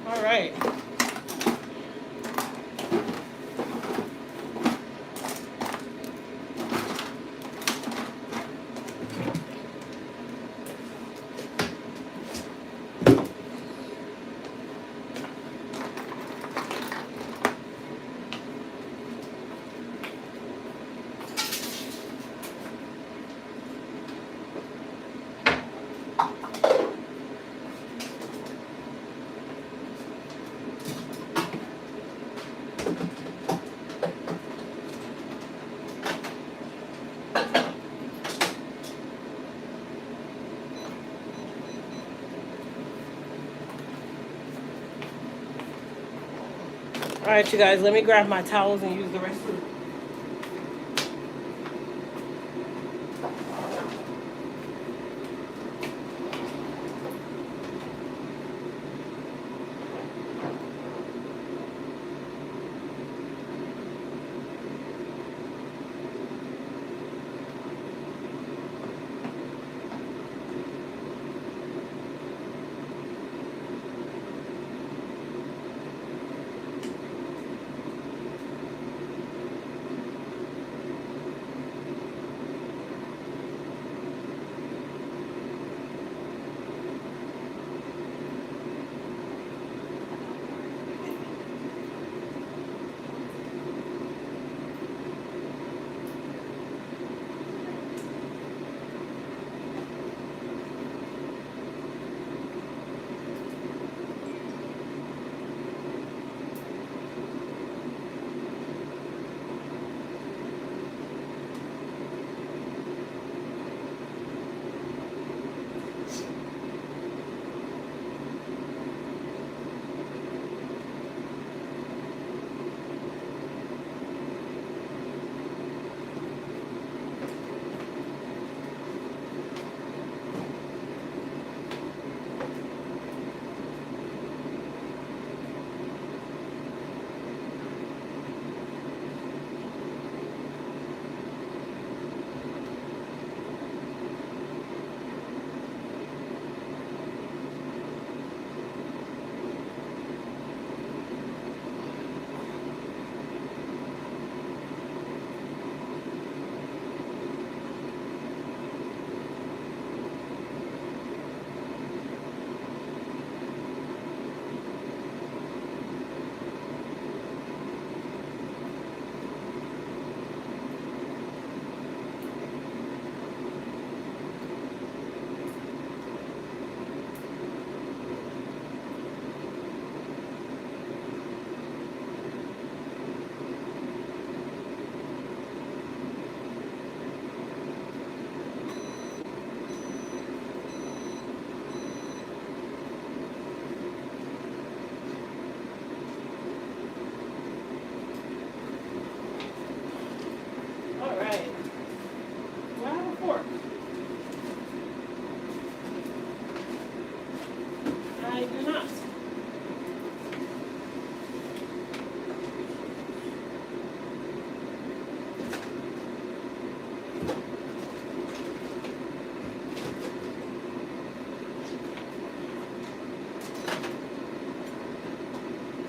All right. All right, you guys, let me grab my towels and use the restroom.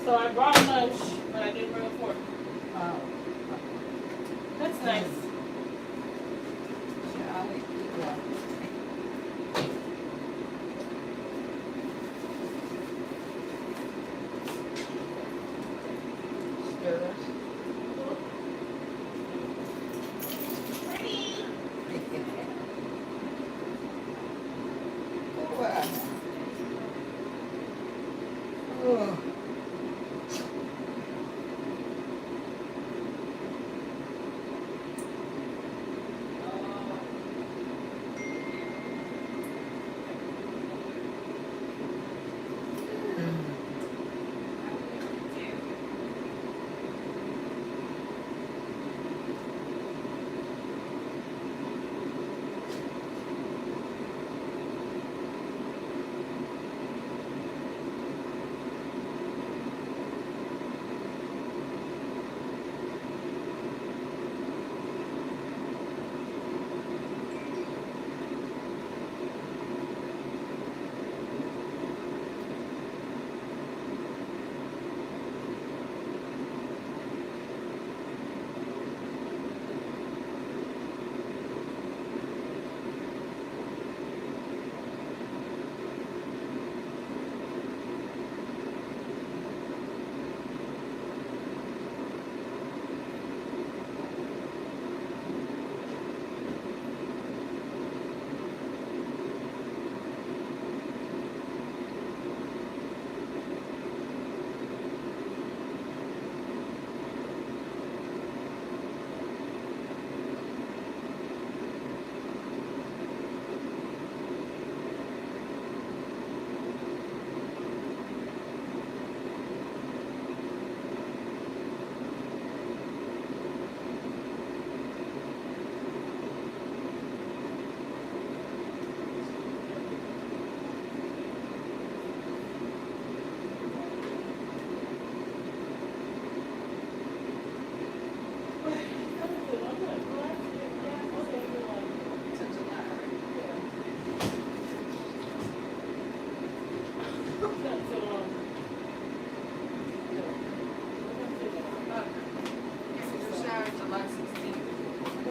So I brought lunch, but I didn't bring a fork. Oh, That's nice. yeah, I'll eat well. Stir. Oh,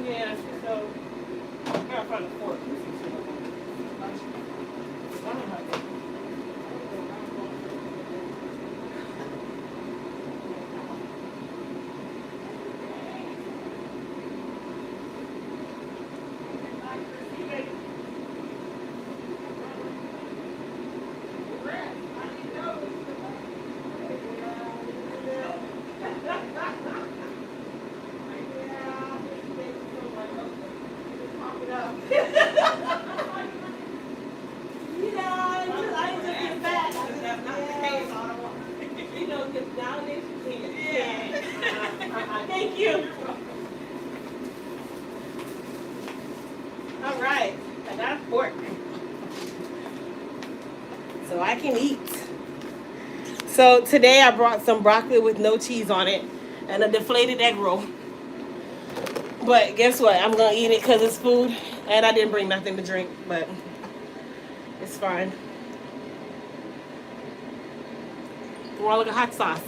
Yeah, so I gotta find a fork. Thank you. All right, I got a fork. So I can eat. So today I brought some broccoli with no cheese on it and a deflated egg roll. But guess what? I'm gonna eat it because it's food, and I didn't bring nothing to drink, but it's fine. Want like a hot sauce?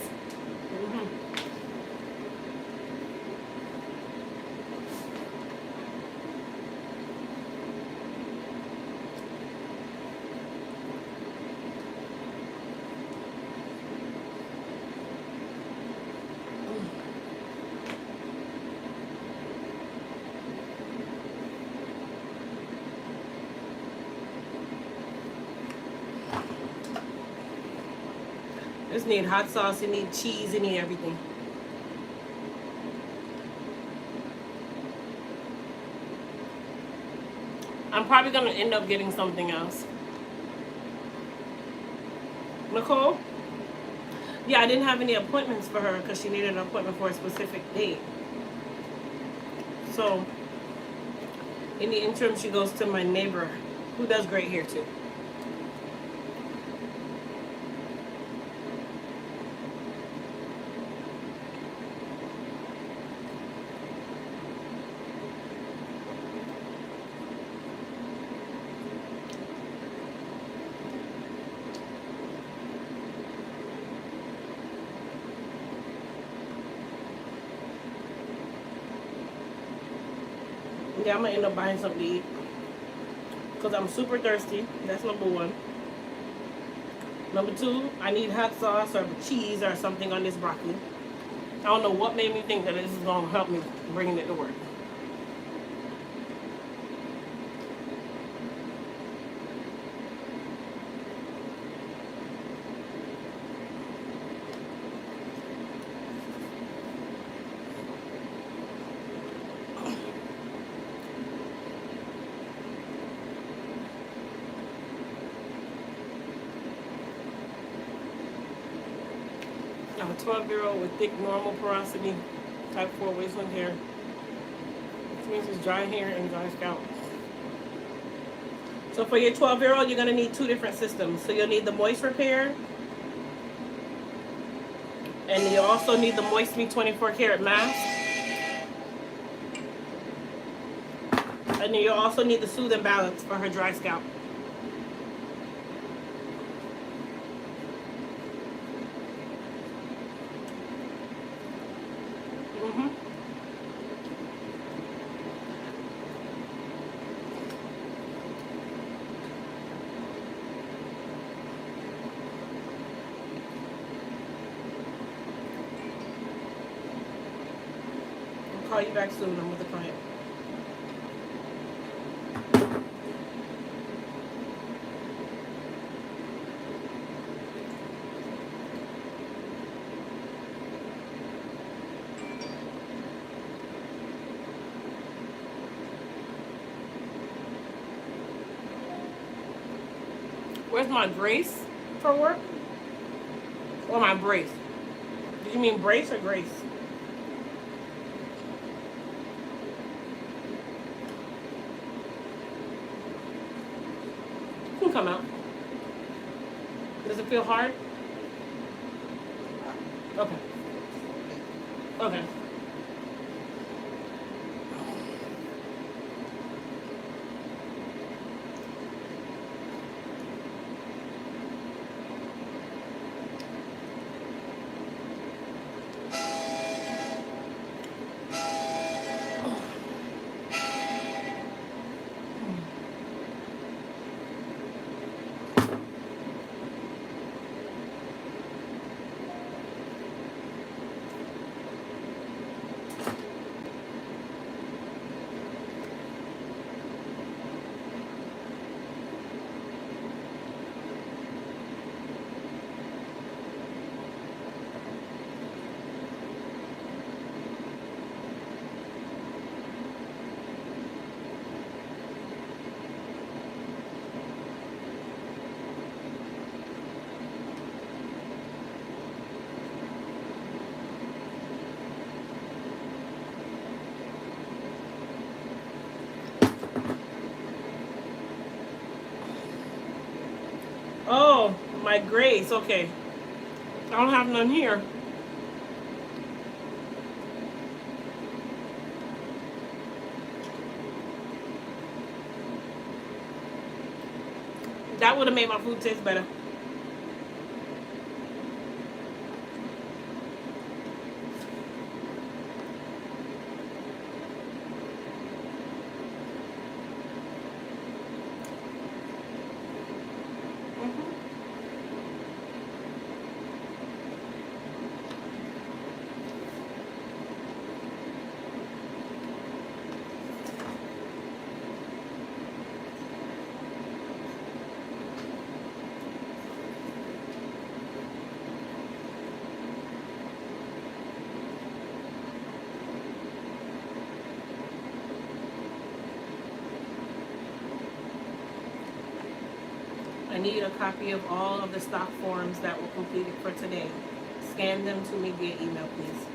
Just need hot sauce, you need cheese, you need everything. I'm probably gonna end up getting something else. Nicole? Yeah, I didn't have any appointments for her because she needed an appointment for a specific date. So, in the interim, she goes to my neighbor who does great hair too. Yeah, I'm gonna end up buying something to eat because I'm super thirsty. That's number one. Number two, I need hot sauce or cheese or something on this broccoli. I don't know what made me think that this is gonna help me bringing it to work. I'm a 12-year-old with thick, normal porosity, type 4 waistline hair. Which means it's dry hair and dry scalp. So for your 12-year-old, you're gonna need two different systems. So you'll need the Moist Repair, and you also need the Moist Me 24 Karat Mask. And then you'll also need the Soothe and Balance for her dry scalp. I'll call you back soon. I'm with a client. Where's my brace for work? Or my brace? Did you mean brace or grace? You can come out. Does it feel hard? Okay. Okay. Oh, my grace. Okay. I don't have none here. That would have made my food taste better. I need a copy of all of the stock forms that were completed for today. Scan them to me via email, please.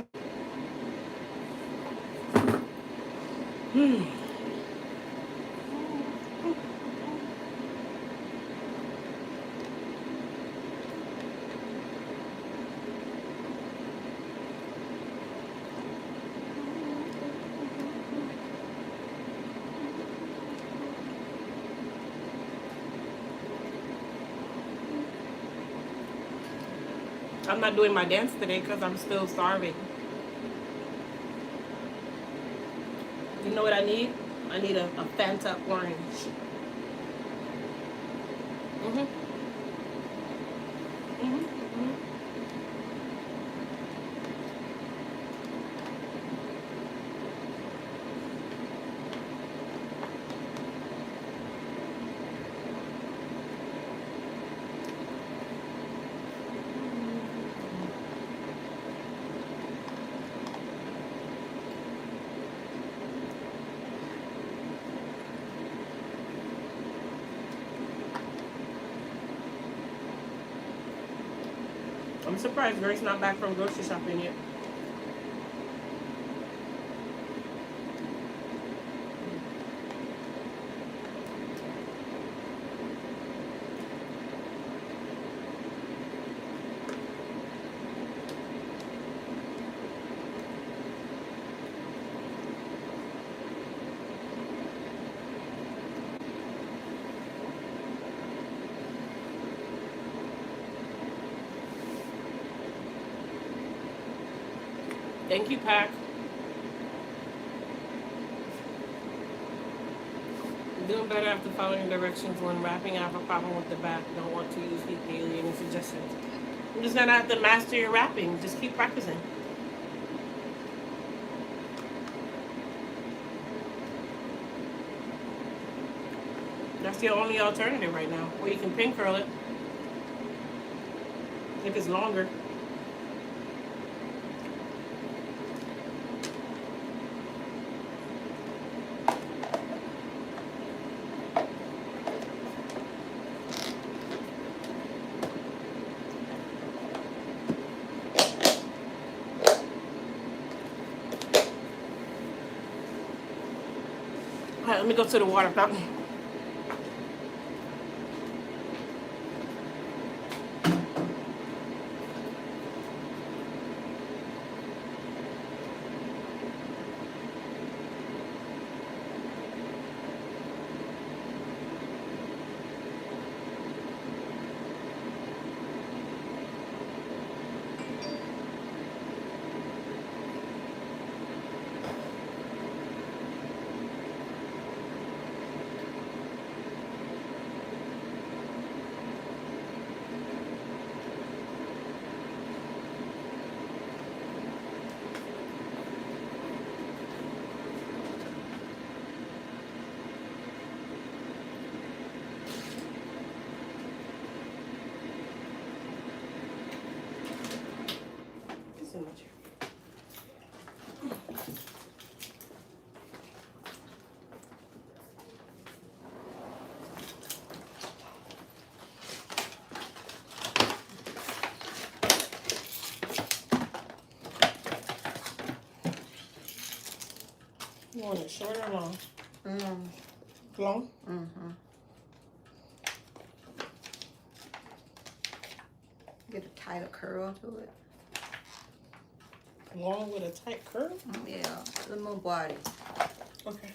I'm not doing my dance today because I'm still starving. You know what I need? I need a Fanta orange. Mhm. Mhm. Mhm. I'm surprised Grace not back from grocery shopping yet. Thank you, Pack. Doing better after following directions when wrapping. I have a problem with the back. Don't want to use heat daily. Any suggestions? I'm just gonna have to master your wrapping. Just keep practicing. That's the only alternative right now. Or you can pin curl it if it's longer. All right, let me go to the water fountain. So much. You want it short or long? Long? Mm-hmm. Get a tighter curl to it. Long with a tight curl? Yeah, a little more body. Okay.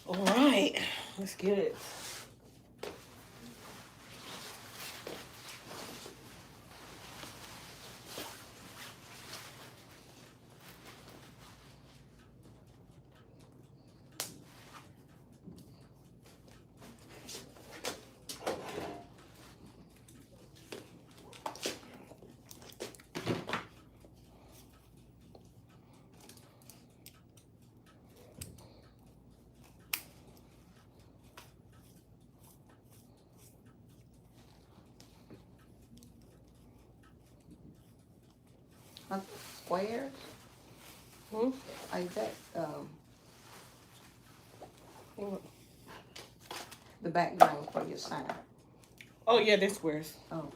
All right, let's get it. Squares? Hmm? Like that, What? the background for your sign. Oh yeah, they're squares. Oh.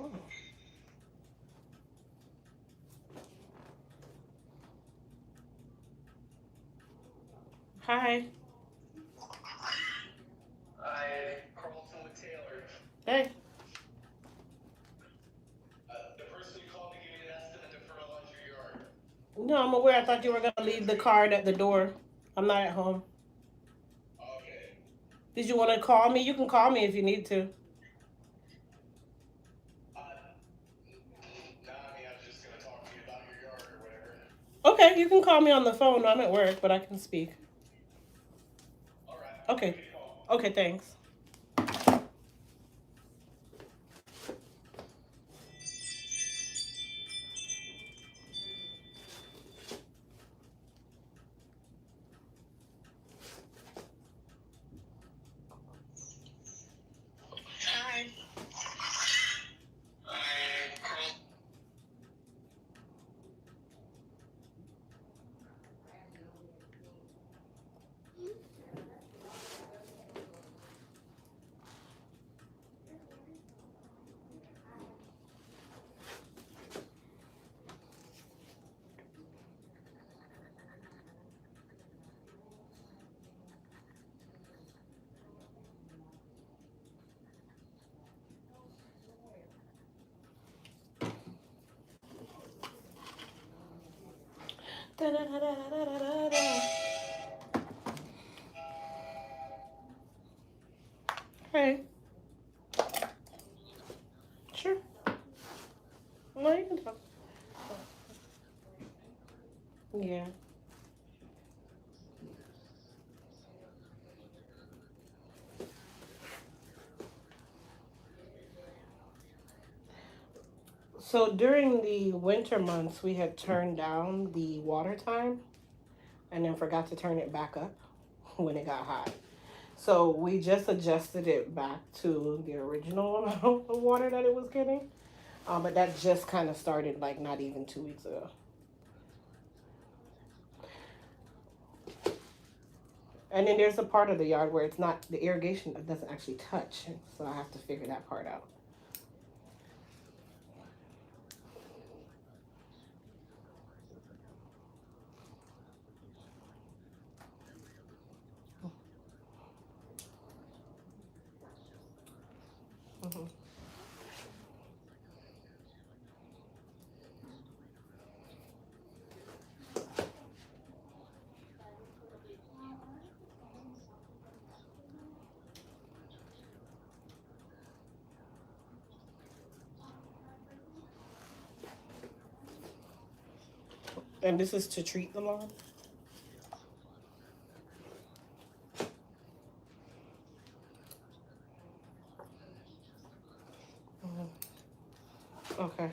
Oh. Hi. Hi, Carlton with Taylor. Hey. The person you called to give you an estimate to fertilize your yard. No, I'm aware. I thought you were gonna leave the card at the door. I'm not at home. Okay. Did you want to call me? You can call me if you need to. Uh, nah, I mean, I was just gonna talk to you about your yard or whatever. Okay, you can call me on the phone. I'm at work, but I can speak. All right. Okay. Give me a call. Okay, thanks. Hi. Hi, Carl. Da-da-da-da-da-da-da. Hey. Sure. No, you can talk. Yeah. So during the winter months, we had turned down the water time and then forgot to turn it back up when it got hot. So we just adjusted it back to the original amount of water that it was getting. But that just kind of started like not even 2 weeks ago. And then there's a part of the yard where it's not, the irrigation doesn't actually touch. So I have to figure that part out. Mhm. And this is to treat the lawn? Mhm. Okay.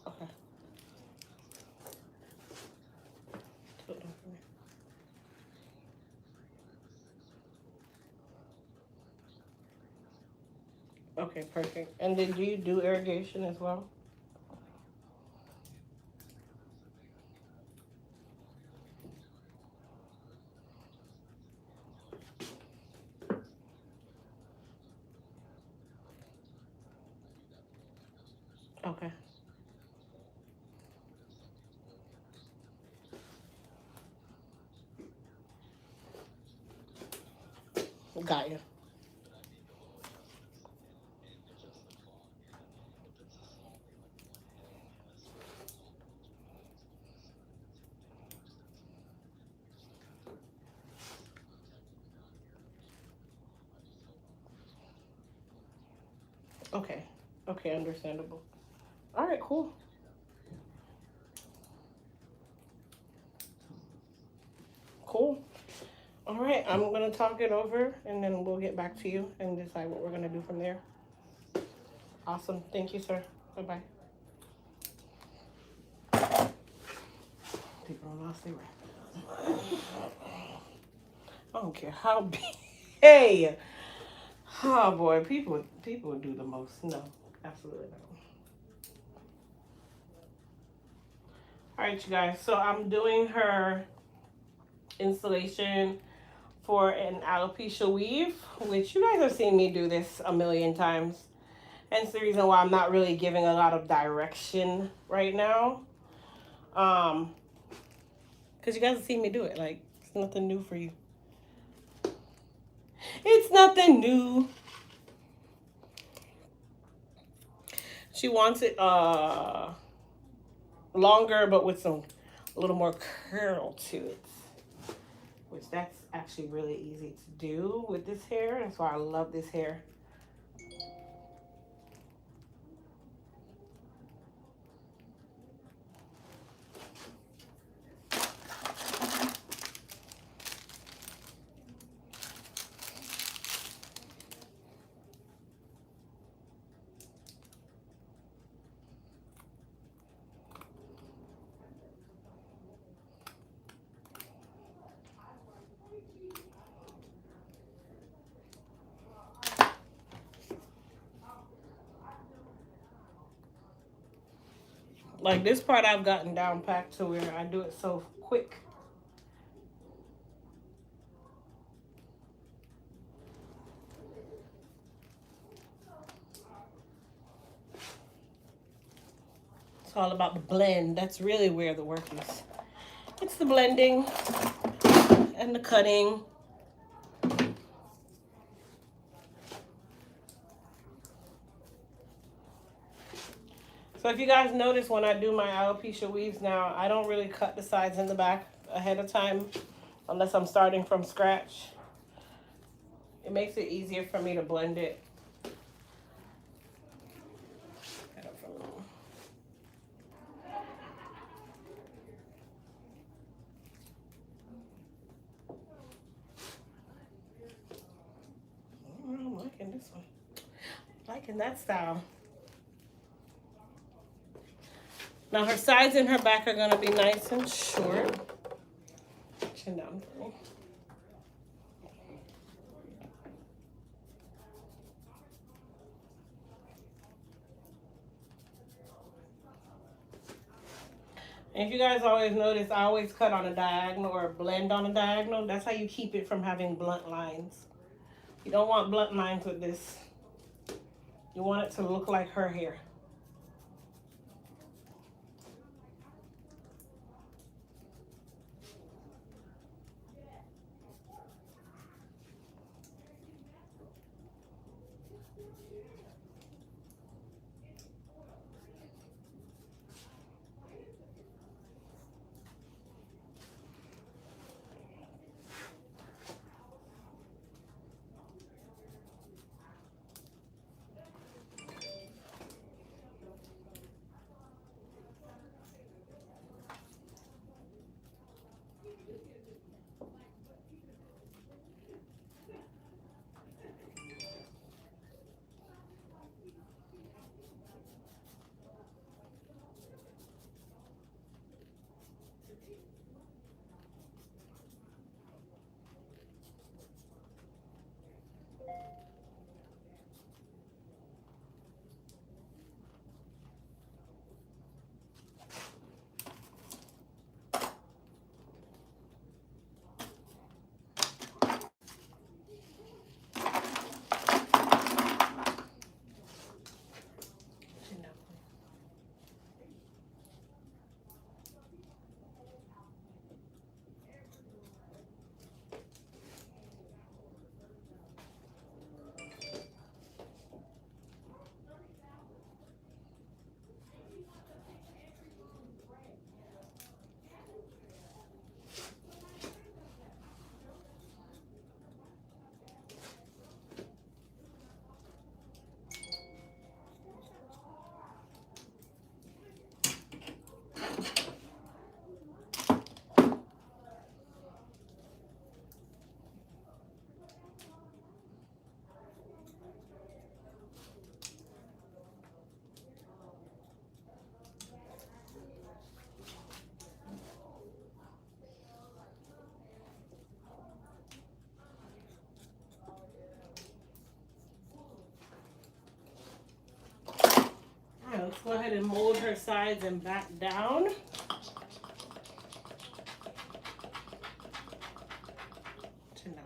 Okay. Okay, perfect. And then do you do irrigation as well? Okay. Got you. Okay. Okay, understandable. All right, cool. Cool. All right, I'm gonna talk it over and then we'll get back to you and decide what we're gonna do from there. Awesome. Thank you, sir. Bye-bye. People don't lost their breath. I don't care how big. Hey! Oh, boy. People do the most. No, absolutely not. All right, you guys. So I'm doing her installation for an alopecia weave, which you guys have seen me do this a million times. Hence the reason why I'm not really giving a lot of direction right now. Because you guys have seen me do it. Like, it's nothing new for you. It's nothing new. She wants it longer, but with a little more curl to it. Which that's actually really easy to do with this hair. That's why I love this hair. Like this part I've gotten down packed to where I do it so quick. It's all about the blend. That's really where the work is. It's the blending and the cutting. So if you guys notice when I do my alopecia weaves now, I don't really cut the sides and the back ahead of time unless I'm starting from scratch. It makes it easier for me to blend it. I'm liking this one. Liking that style. Now her sides and her back are gonna be nice and short. Chin down for me. And if you guys always notice, I always cut on a diagonal or blend on a diagonal. That's how you keep it from having blunt lines. You don't want blunt lines with this. You want it to look like her hair. Go ahead and mold her sides and back down. Chin down.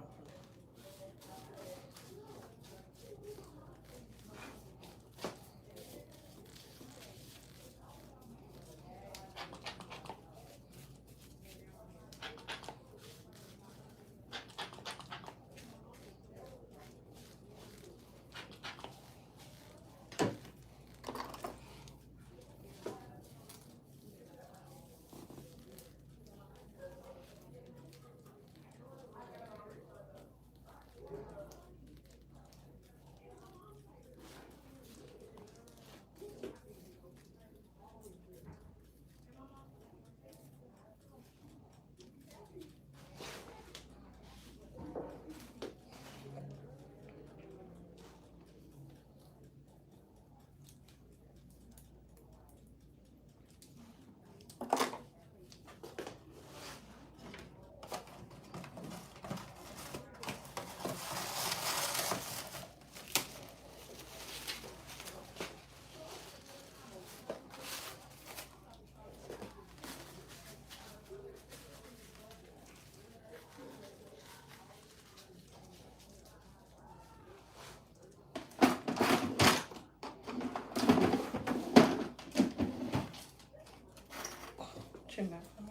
Chin back for me.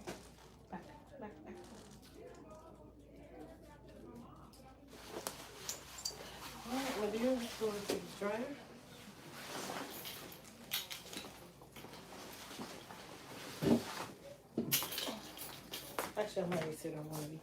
Back, back, back. Alright, what do you go to the dryer? Actually, I might sit on one of these.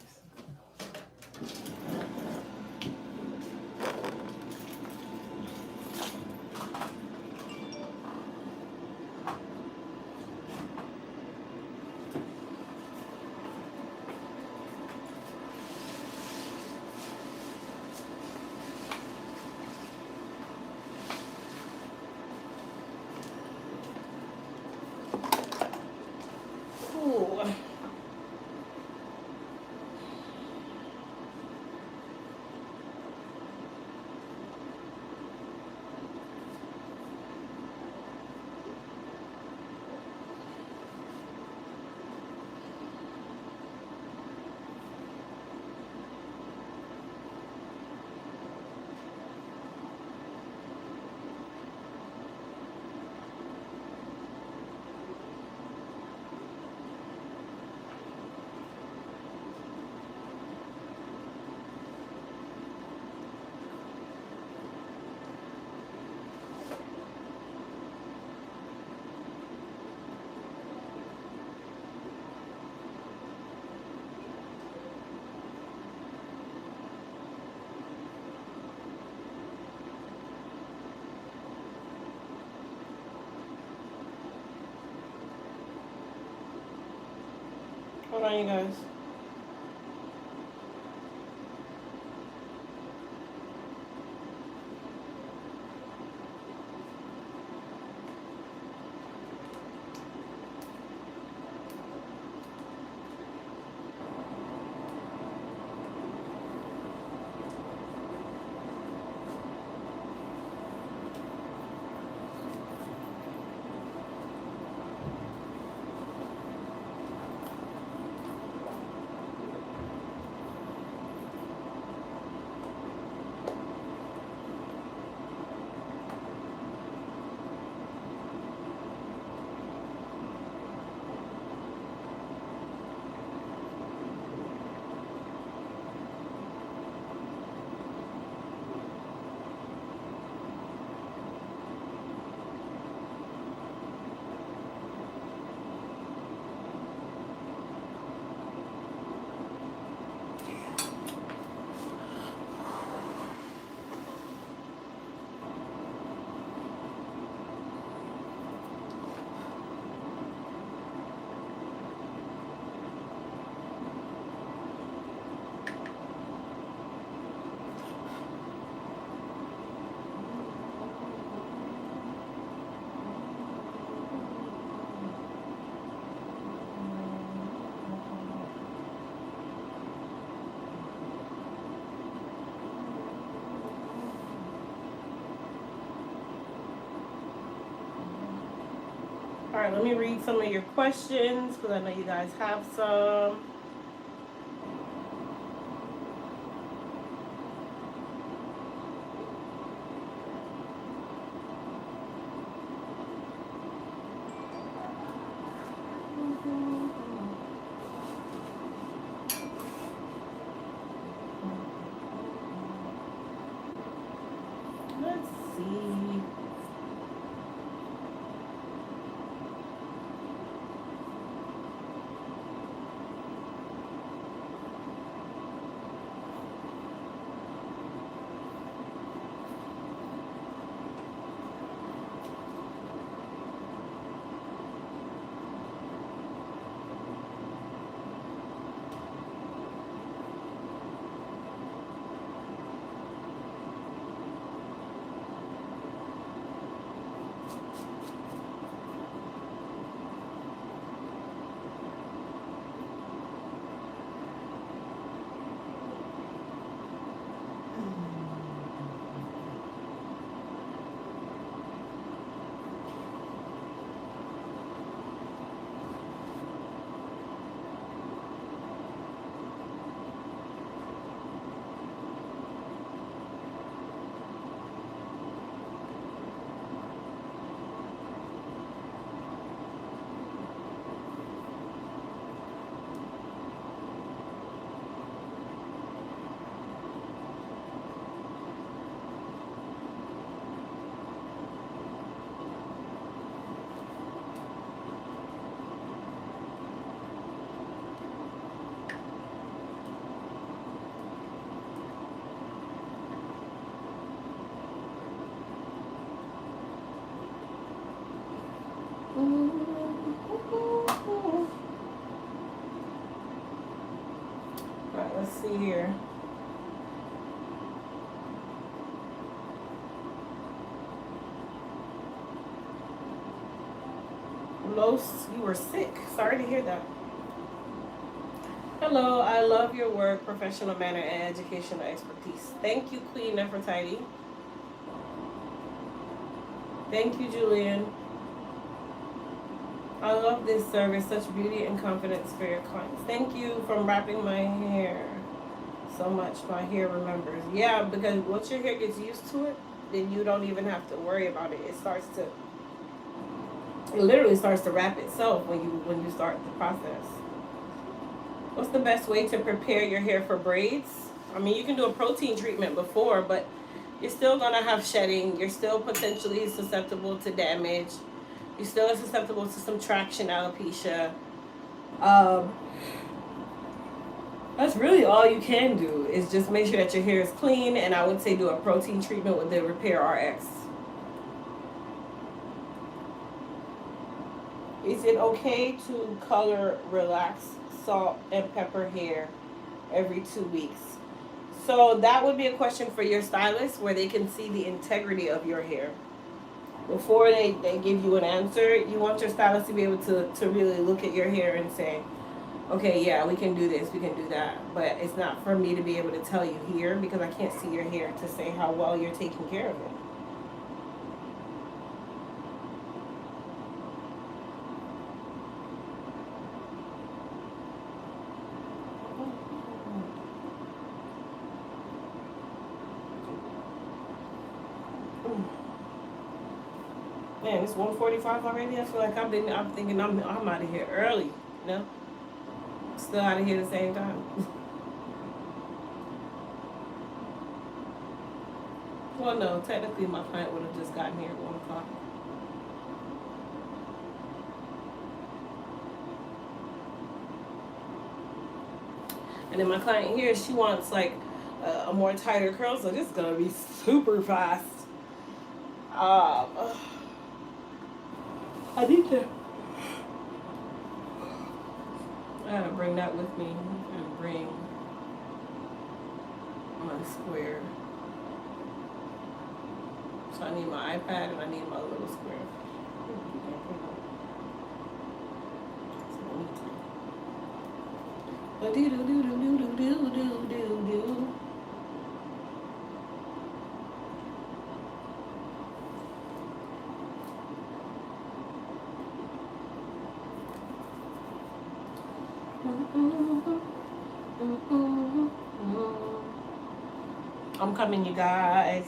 Ooh. Hold on, you guys. right, let me read some of your questions because I know you guys have some. Let's see. Alright, let's see here. Los, you were sick. Sorry to hear that. Hello, I love your work, professional manner, and educational expertise. Thank you, Queen Nefertiti. Thank you, Julian. I love this service, such beauty and confidence for your clients. Thank you for wrapping my hair so much. My hair remembers. Yeah, because once your hair gets used to it, then you don't even have to worry about it. It literally starts to wrap itself when you start the process. What's the best way to prepare your hair for braids? I mean, you can do a protein treatment before, but you're still gonna have shedding. You're still potentially susceptible to damage. You're still susceptible to some traction alopecia. That's really all you can do is just make sure that your hair is clean, and I would say do a protein treatment with the Repair RX. Is it okay to color, relax, salt, and pepper hair every 2 weeks? So that would be a question for your stylist where they can see the integrity of your hair. Before they give you an answer, you want your stylist to be able to really look at your hair and say, okay, yeah, we can do this, we can do that. But it's not for me to be able to tell you here because I can't see your hair to say how well you're taking care of it. Man, it's 1:45 already. I feel like I'm thinking I'm out of here early, you know? Still out of here at the same time. Well, no, technically my client would have just gotten here at 1 o'clock. And then my client here, she wants like a more tighter curl, so this is gonna be super fast. I need to. I gotta bring that with me and bring my square. So I need my iPad and I need my little square. I'm coming, you guys.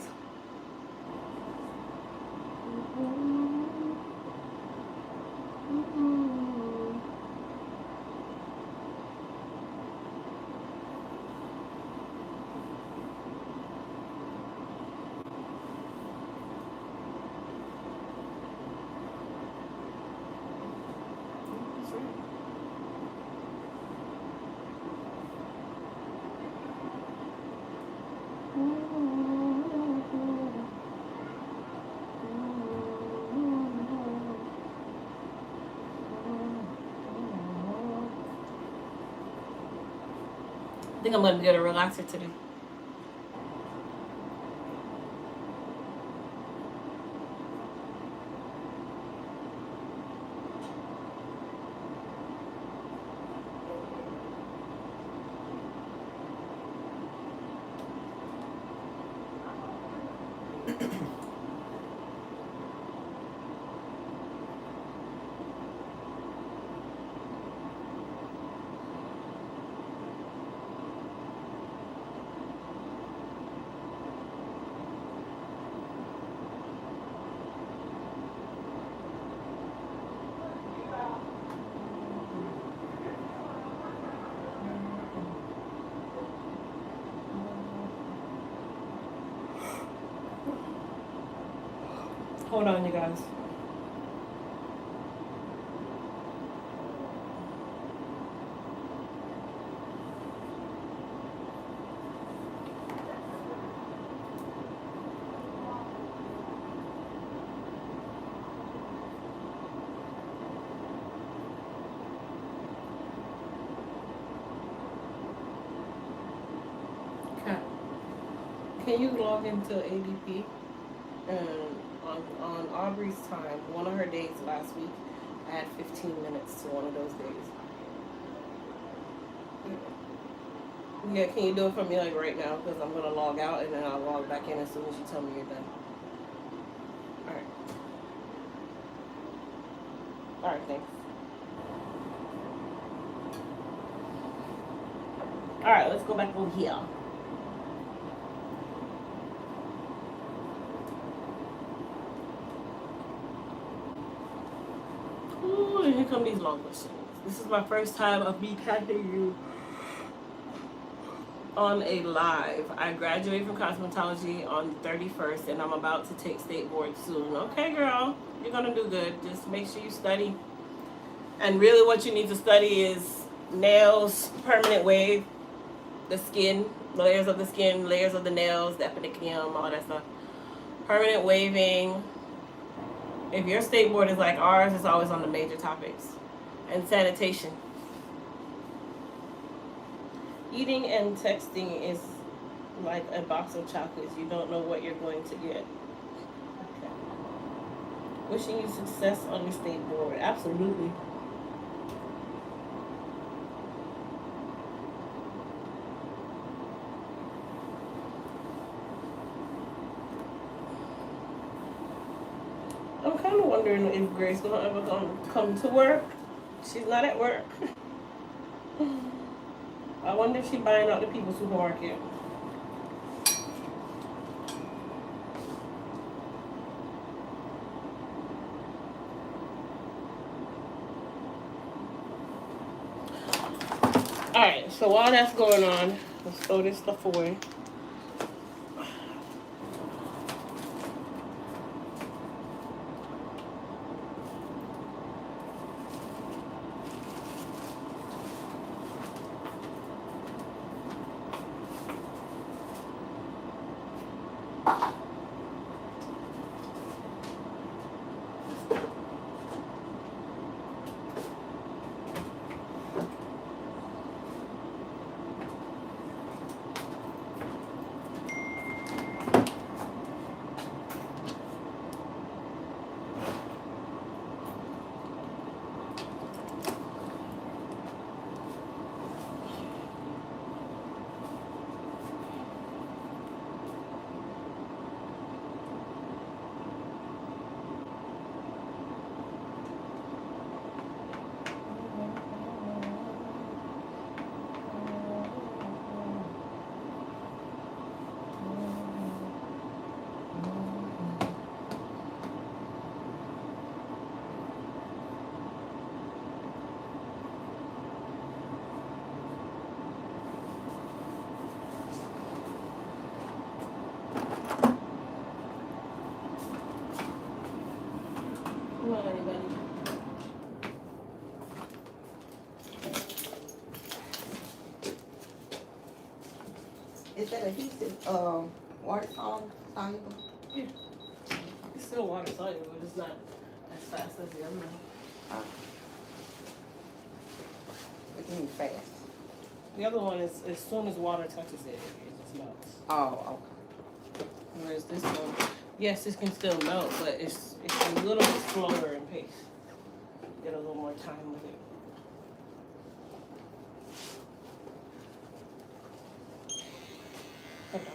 I think I'm gonna get a relaxer today. Hold on, you guys. Okay. Can you log into ADP? And on Aubrey's time, one of her days last week, I had 15 minutes to one of those days. Yeah, can you do it for me like right now? Because I'm gonna log out and then I'll log back in as soon as you tell me you're done. Alright. Alright, thanks. Alright, let's go back over here. Ooh, and here come these long questions. This is my first time of me catching you on a live. I graduated from cosmetology on the 31st and I'm about to take state board soon. Okay, girl, you're gonna do good. Just make sure you study. And really what you need to study is nails, permanent wave, the skin, layers of the skin, layers of the nails, the epidicium, all that stuff. Permanent waving. If your state board is like ours, it's always on the major topics. And sanitation. Eating and texting is like a box of chocolates. You don't know what you're going to get. Okay. Wishing you success on your state board. Absolutely. I'm kind of wondering if Grace gonna ever come to work. She's not at work. I wonder if she's buying out the people's supermarket. Alright, so while that's going on, let's throw this stuff away. Is that adhesive, water soluble? It's still water soluble, but it's not as fast as the other one. What do you mean fast? The other one is, as soon as water touches it, it just melts. Oh, Whereas this one, yes, it can still melt, but it's a little bit slower in pace. Get a little more time with it. Hold on.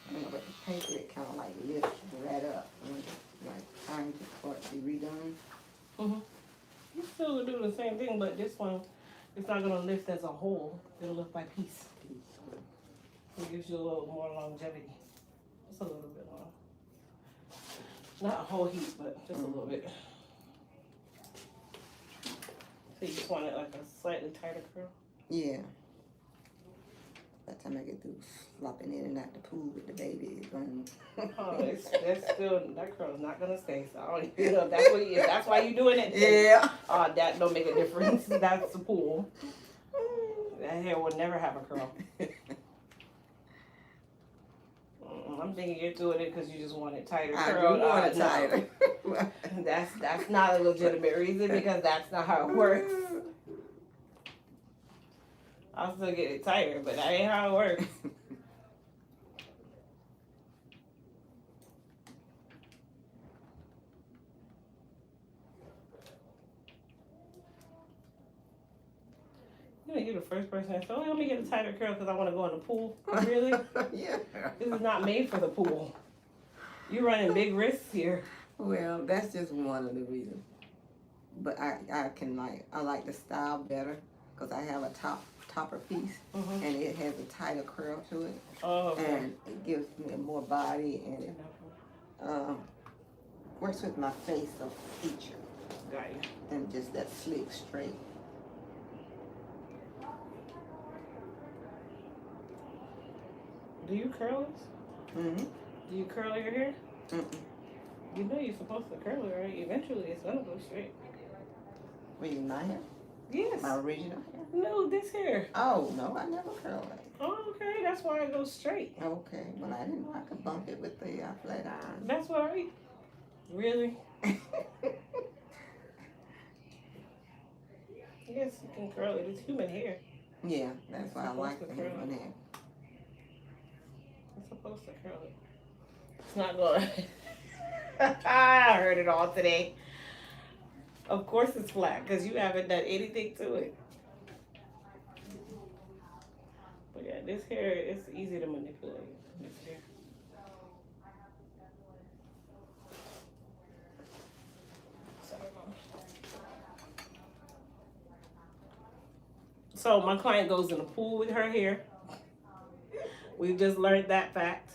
I don't know, but the paper, it kind of like lifts right up. When it's like time for it to be redone. Mm-hmm. You still do the same thing, but this one, it's not gonna lift as a whole. It'll lift by piece. It gives you a little more longevity. Just a little bit long. Not a whole heap, but just a little bit. So you just want it like a slightly tighter curl? Yeah. By the time I get through flopping in and out the pool with the baby, it's going. Oh, that's still, that curl's not gonna stay. So I don't even know if that's what if that's why you doing it. Yeah. That don't make a difference. That's the pool. That hair will never have a curl. I'm thinking you're doing it because you just want it tighter. I curl. do want it No. tighter. That's not a legitimate reason because that's not how it works. I'll still get it tighter, but that ain't how it works. You know, you're the first person that said, "Oh, let me get a tighter curl because I want to go in the pool." Really? Yeah. This is not made for the pool. You're running big risks here. Well, that's just one of the reasons. But I can I like the style better because I have a topper piece Mm-hmm. and it has a tighter curl to it Oh, okay. and it gives me more body and it works with my face of feature Got you. than just that slick straight. Do you curl it? Mm-hmm. Do you curl your hair? Mm-mm. You know you're supposed to curl it, right? Eventually it's gonna go straight. Wait, my hair? Yes. My original hair? No, this hair. Oh, no, I never curl it. Oh, okay. That's why it goes straight. Okay, well, I didn't know I could bump it with the flat iron. That's what I. Really? Yes, you can curl it. It's human hair. Yeah, that's why I like the Supposed to curl. human hair. It's supposed to curl it. It's not going. I heard it all today. Of course it's flat because you haven't done anything to it. But yeah, this hair is easy to manipulate. This hair. So my client goes in the pool with her hair. We've just learned that fact.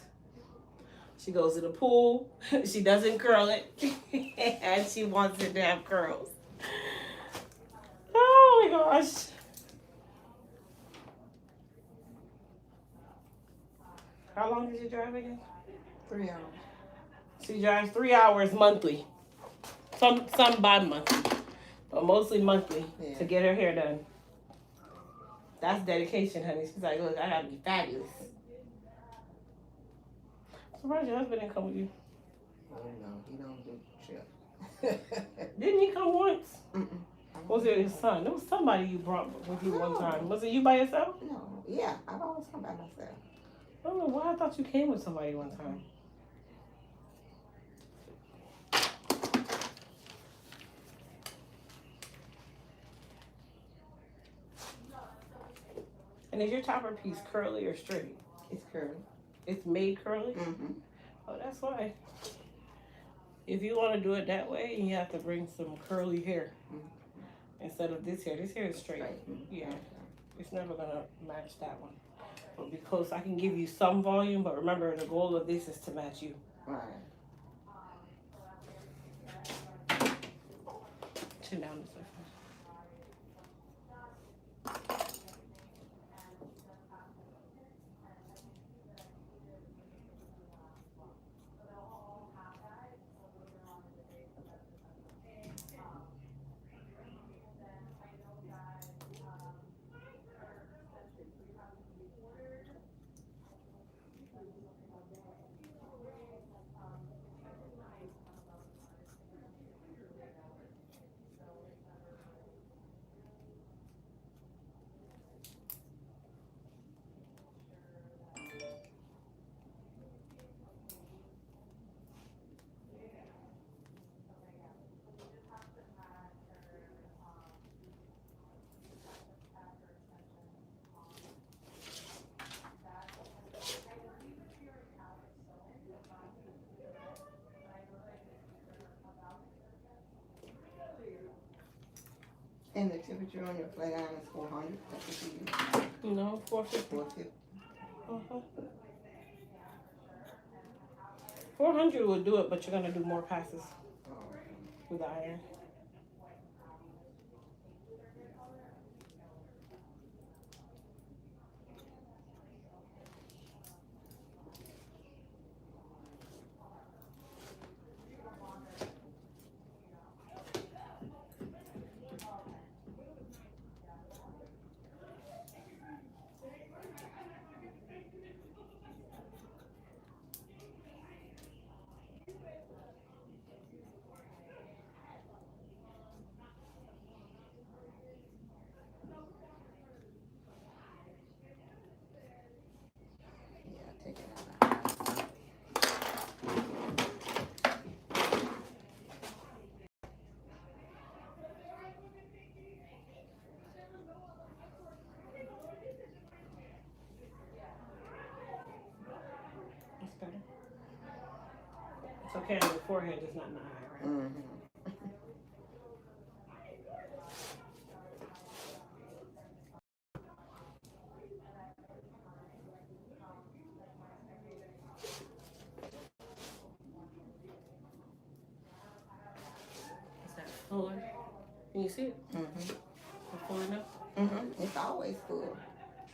She goes to the pool. She doesn't curl it. And she wants it to have curls. Oh my gosh. How long did you drive again? 3 hours. She drives 3 hours monthly. Some bi-monthly. But mostly monthly to get her hair done. That's dedication, honey. She's like, look, I gotta be fabulous. I'm surprised your husband didn't come with you. Oh, no, he don't do shit. Didn't he come once? Mm-mm. Was it his son? There was somebody you brought with you one time. Was it you by yourself? No, yeah, I've always come by myself. I don't know why I thought you came with somebody one time. And is your topper piece curly or straight? It's curly. It's made curly? Mm-hmm. Oh, that's why. If you want to do it that way, you have to bring some curly hair. instead of this hair. This hair is straight. Yeah. Okay. It's never gonna match that one. It'll be close. I can give you some volume, but remember the goal of this is to match you. Right. Chin down this way. And the temperature on your flat iron is 400. That's what you use. No, 450. 450. 400 will do it, but you're gonna do more passes Oh. with the iron. Yeah, take it out. That's better. It's okay on your forehead, just not in the eye, right? Mm-hmm. Is that fuller? Can you see it? Mm-hmm. It's full enough? Mm-hmm. It's always full.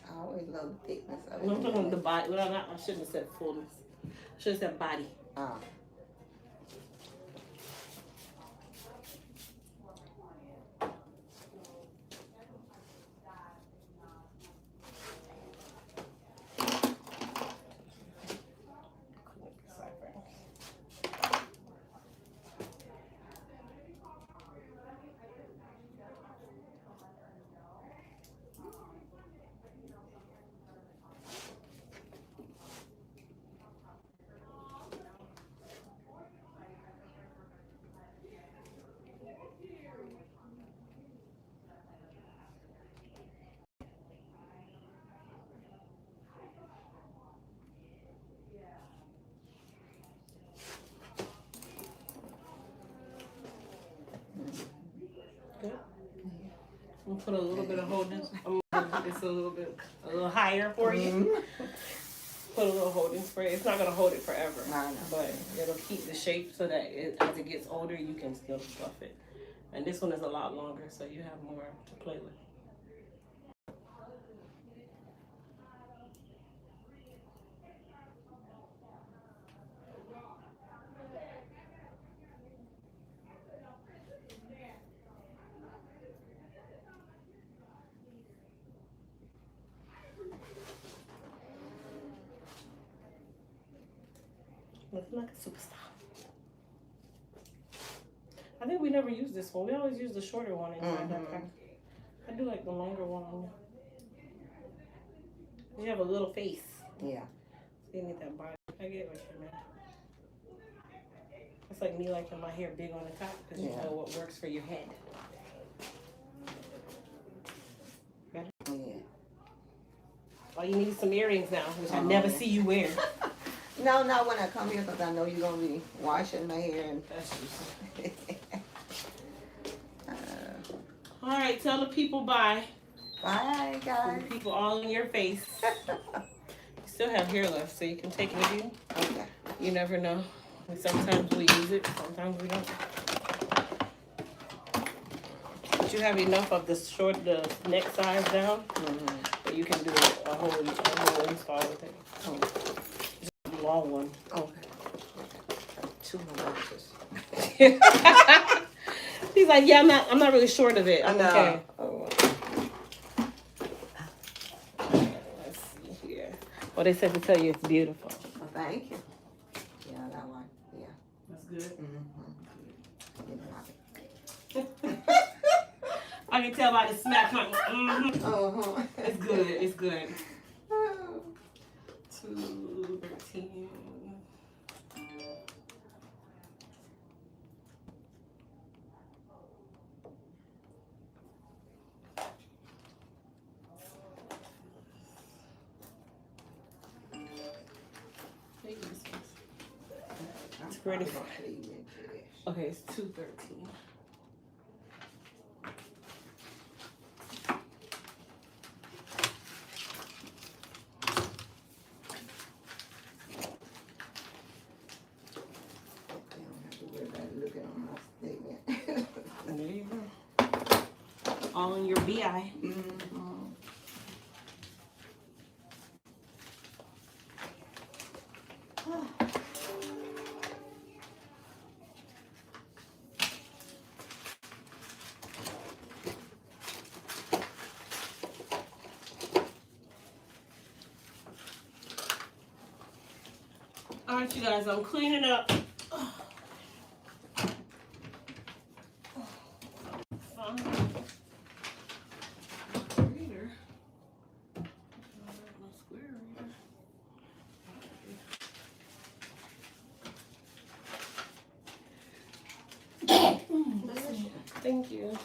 I always love the thickness of it. No, I'm talking about the body. Well, not, I shouldn't have said fullness. I should have said body. Ah. Good. I'm gonna put a little bit of holding. It's a little higher for you. Mm-hmm. Put a little holding spray. It's not gonna hold it forever, I know. but it'll keep the shape so that as it gets older, you can still fluff it. And this one is a lot longer, so you have more to play with. Looking like a superstar. I think we never use this one. We always use the shorter one inside that pack. I do like the longer one on you. You have a little face. Yeah. So you need that body. I get what you mean. It's like me liking my hair big on the top because you know what works for your head. Better? Yeah. Oh, you need some earrings now, which I never see you wear. No, not when I come here because I know you're going to be washing my hair. And That's true. All right, tell the people bye. Bye, guys. The people all in your face. You still have hair left, so you can take it with you. Okay. You never know. And sometimes we use it, sometimes we don't. But you have enough of the neck size down, that you can do a whole install with it. Oh, Just a long one. okay. 2 more inches. He's like, yeah, I'm not really short of it. I'm I know. okay. Oh, Let's see here. Well, they said to tell you it's beautiful. well, thank you. Yeah, that one. Yeah. That's good. Mm-hmm. I can tell by the smack. Mm-hmm. Uh-huh. It's good. It's good. Oh. 213. It's ready for Okay, it's 213. There you go. All in your BI. All right, you guys, I'm cleaning up. Thank you.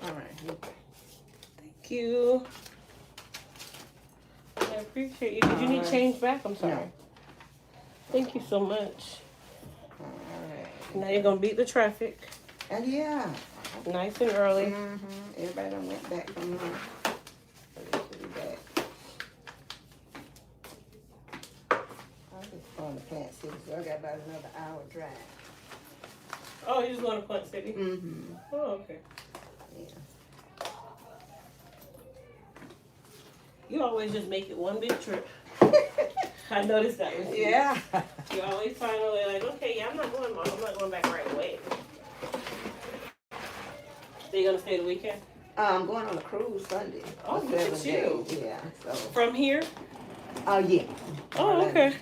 All right. Thank you. I appreciate you. Did you need change back? I'm sorry. No. Thank you so much. All right. Now you're gonna beat the traffic. And yeah. Nice and early. Everybody done went back from home. So they should be back. I'm just going to Plant City, so I got about another hour drive. Oh, you just going to Plant City? Mm-hmm. Oh, okay. Yeah. You always just make it one big trip. I noticed that with you. Yeah. You always find a way like, okay, yeah, I'm not going back right away. So you're gonna stay the weekend? I'm going on a cruise Sunday. Oh, for look at 7 you. days. Yeah. So. From here? Oh yeah. Oh, okay.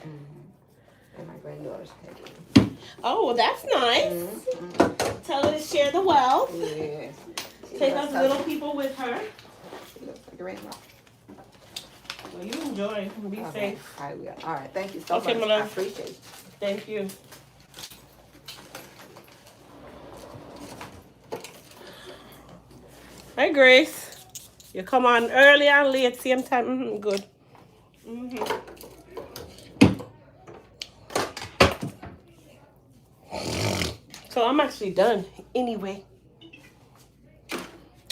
And my granddaughter's taking. Oh, well, that's nice. Tell her to share the wealth. Yes. Take us little people with her. She looks like grandma. Well, you enjoy. Be Okay. safe. I will. All right. Thank you so Okay, much. my love. I appreciate it. Thank you. Hi, Grace. You come on early and late, same time. Good. So I'm actually done anyway.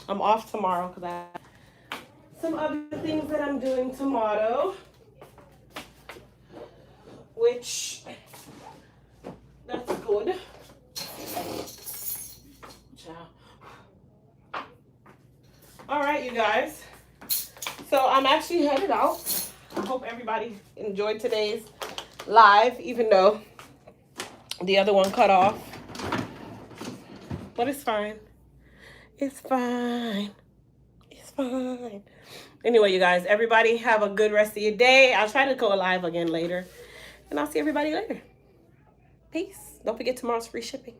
I'm off tomorrow because I have some other things that I'm doing tomorrow. Which, that's good. Ciao. All right, you guys. So I'm actually headed out. I hope everybody enjoyed today's live, even though the other one cut off. But it's fine. It's fine. It's fine. Anyway, you guys, everybody have a good rest of your day. I'll try to go live again later. And I'll see everybody later. Peace. Don't forget tomorrow's free shipping.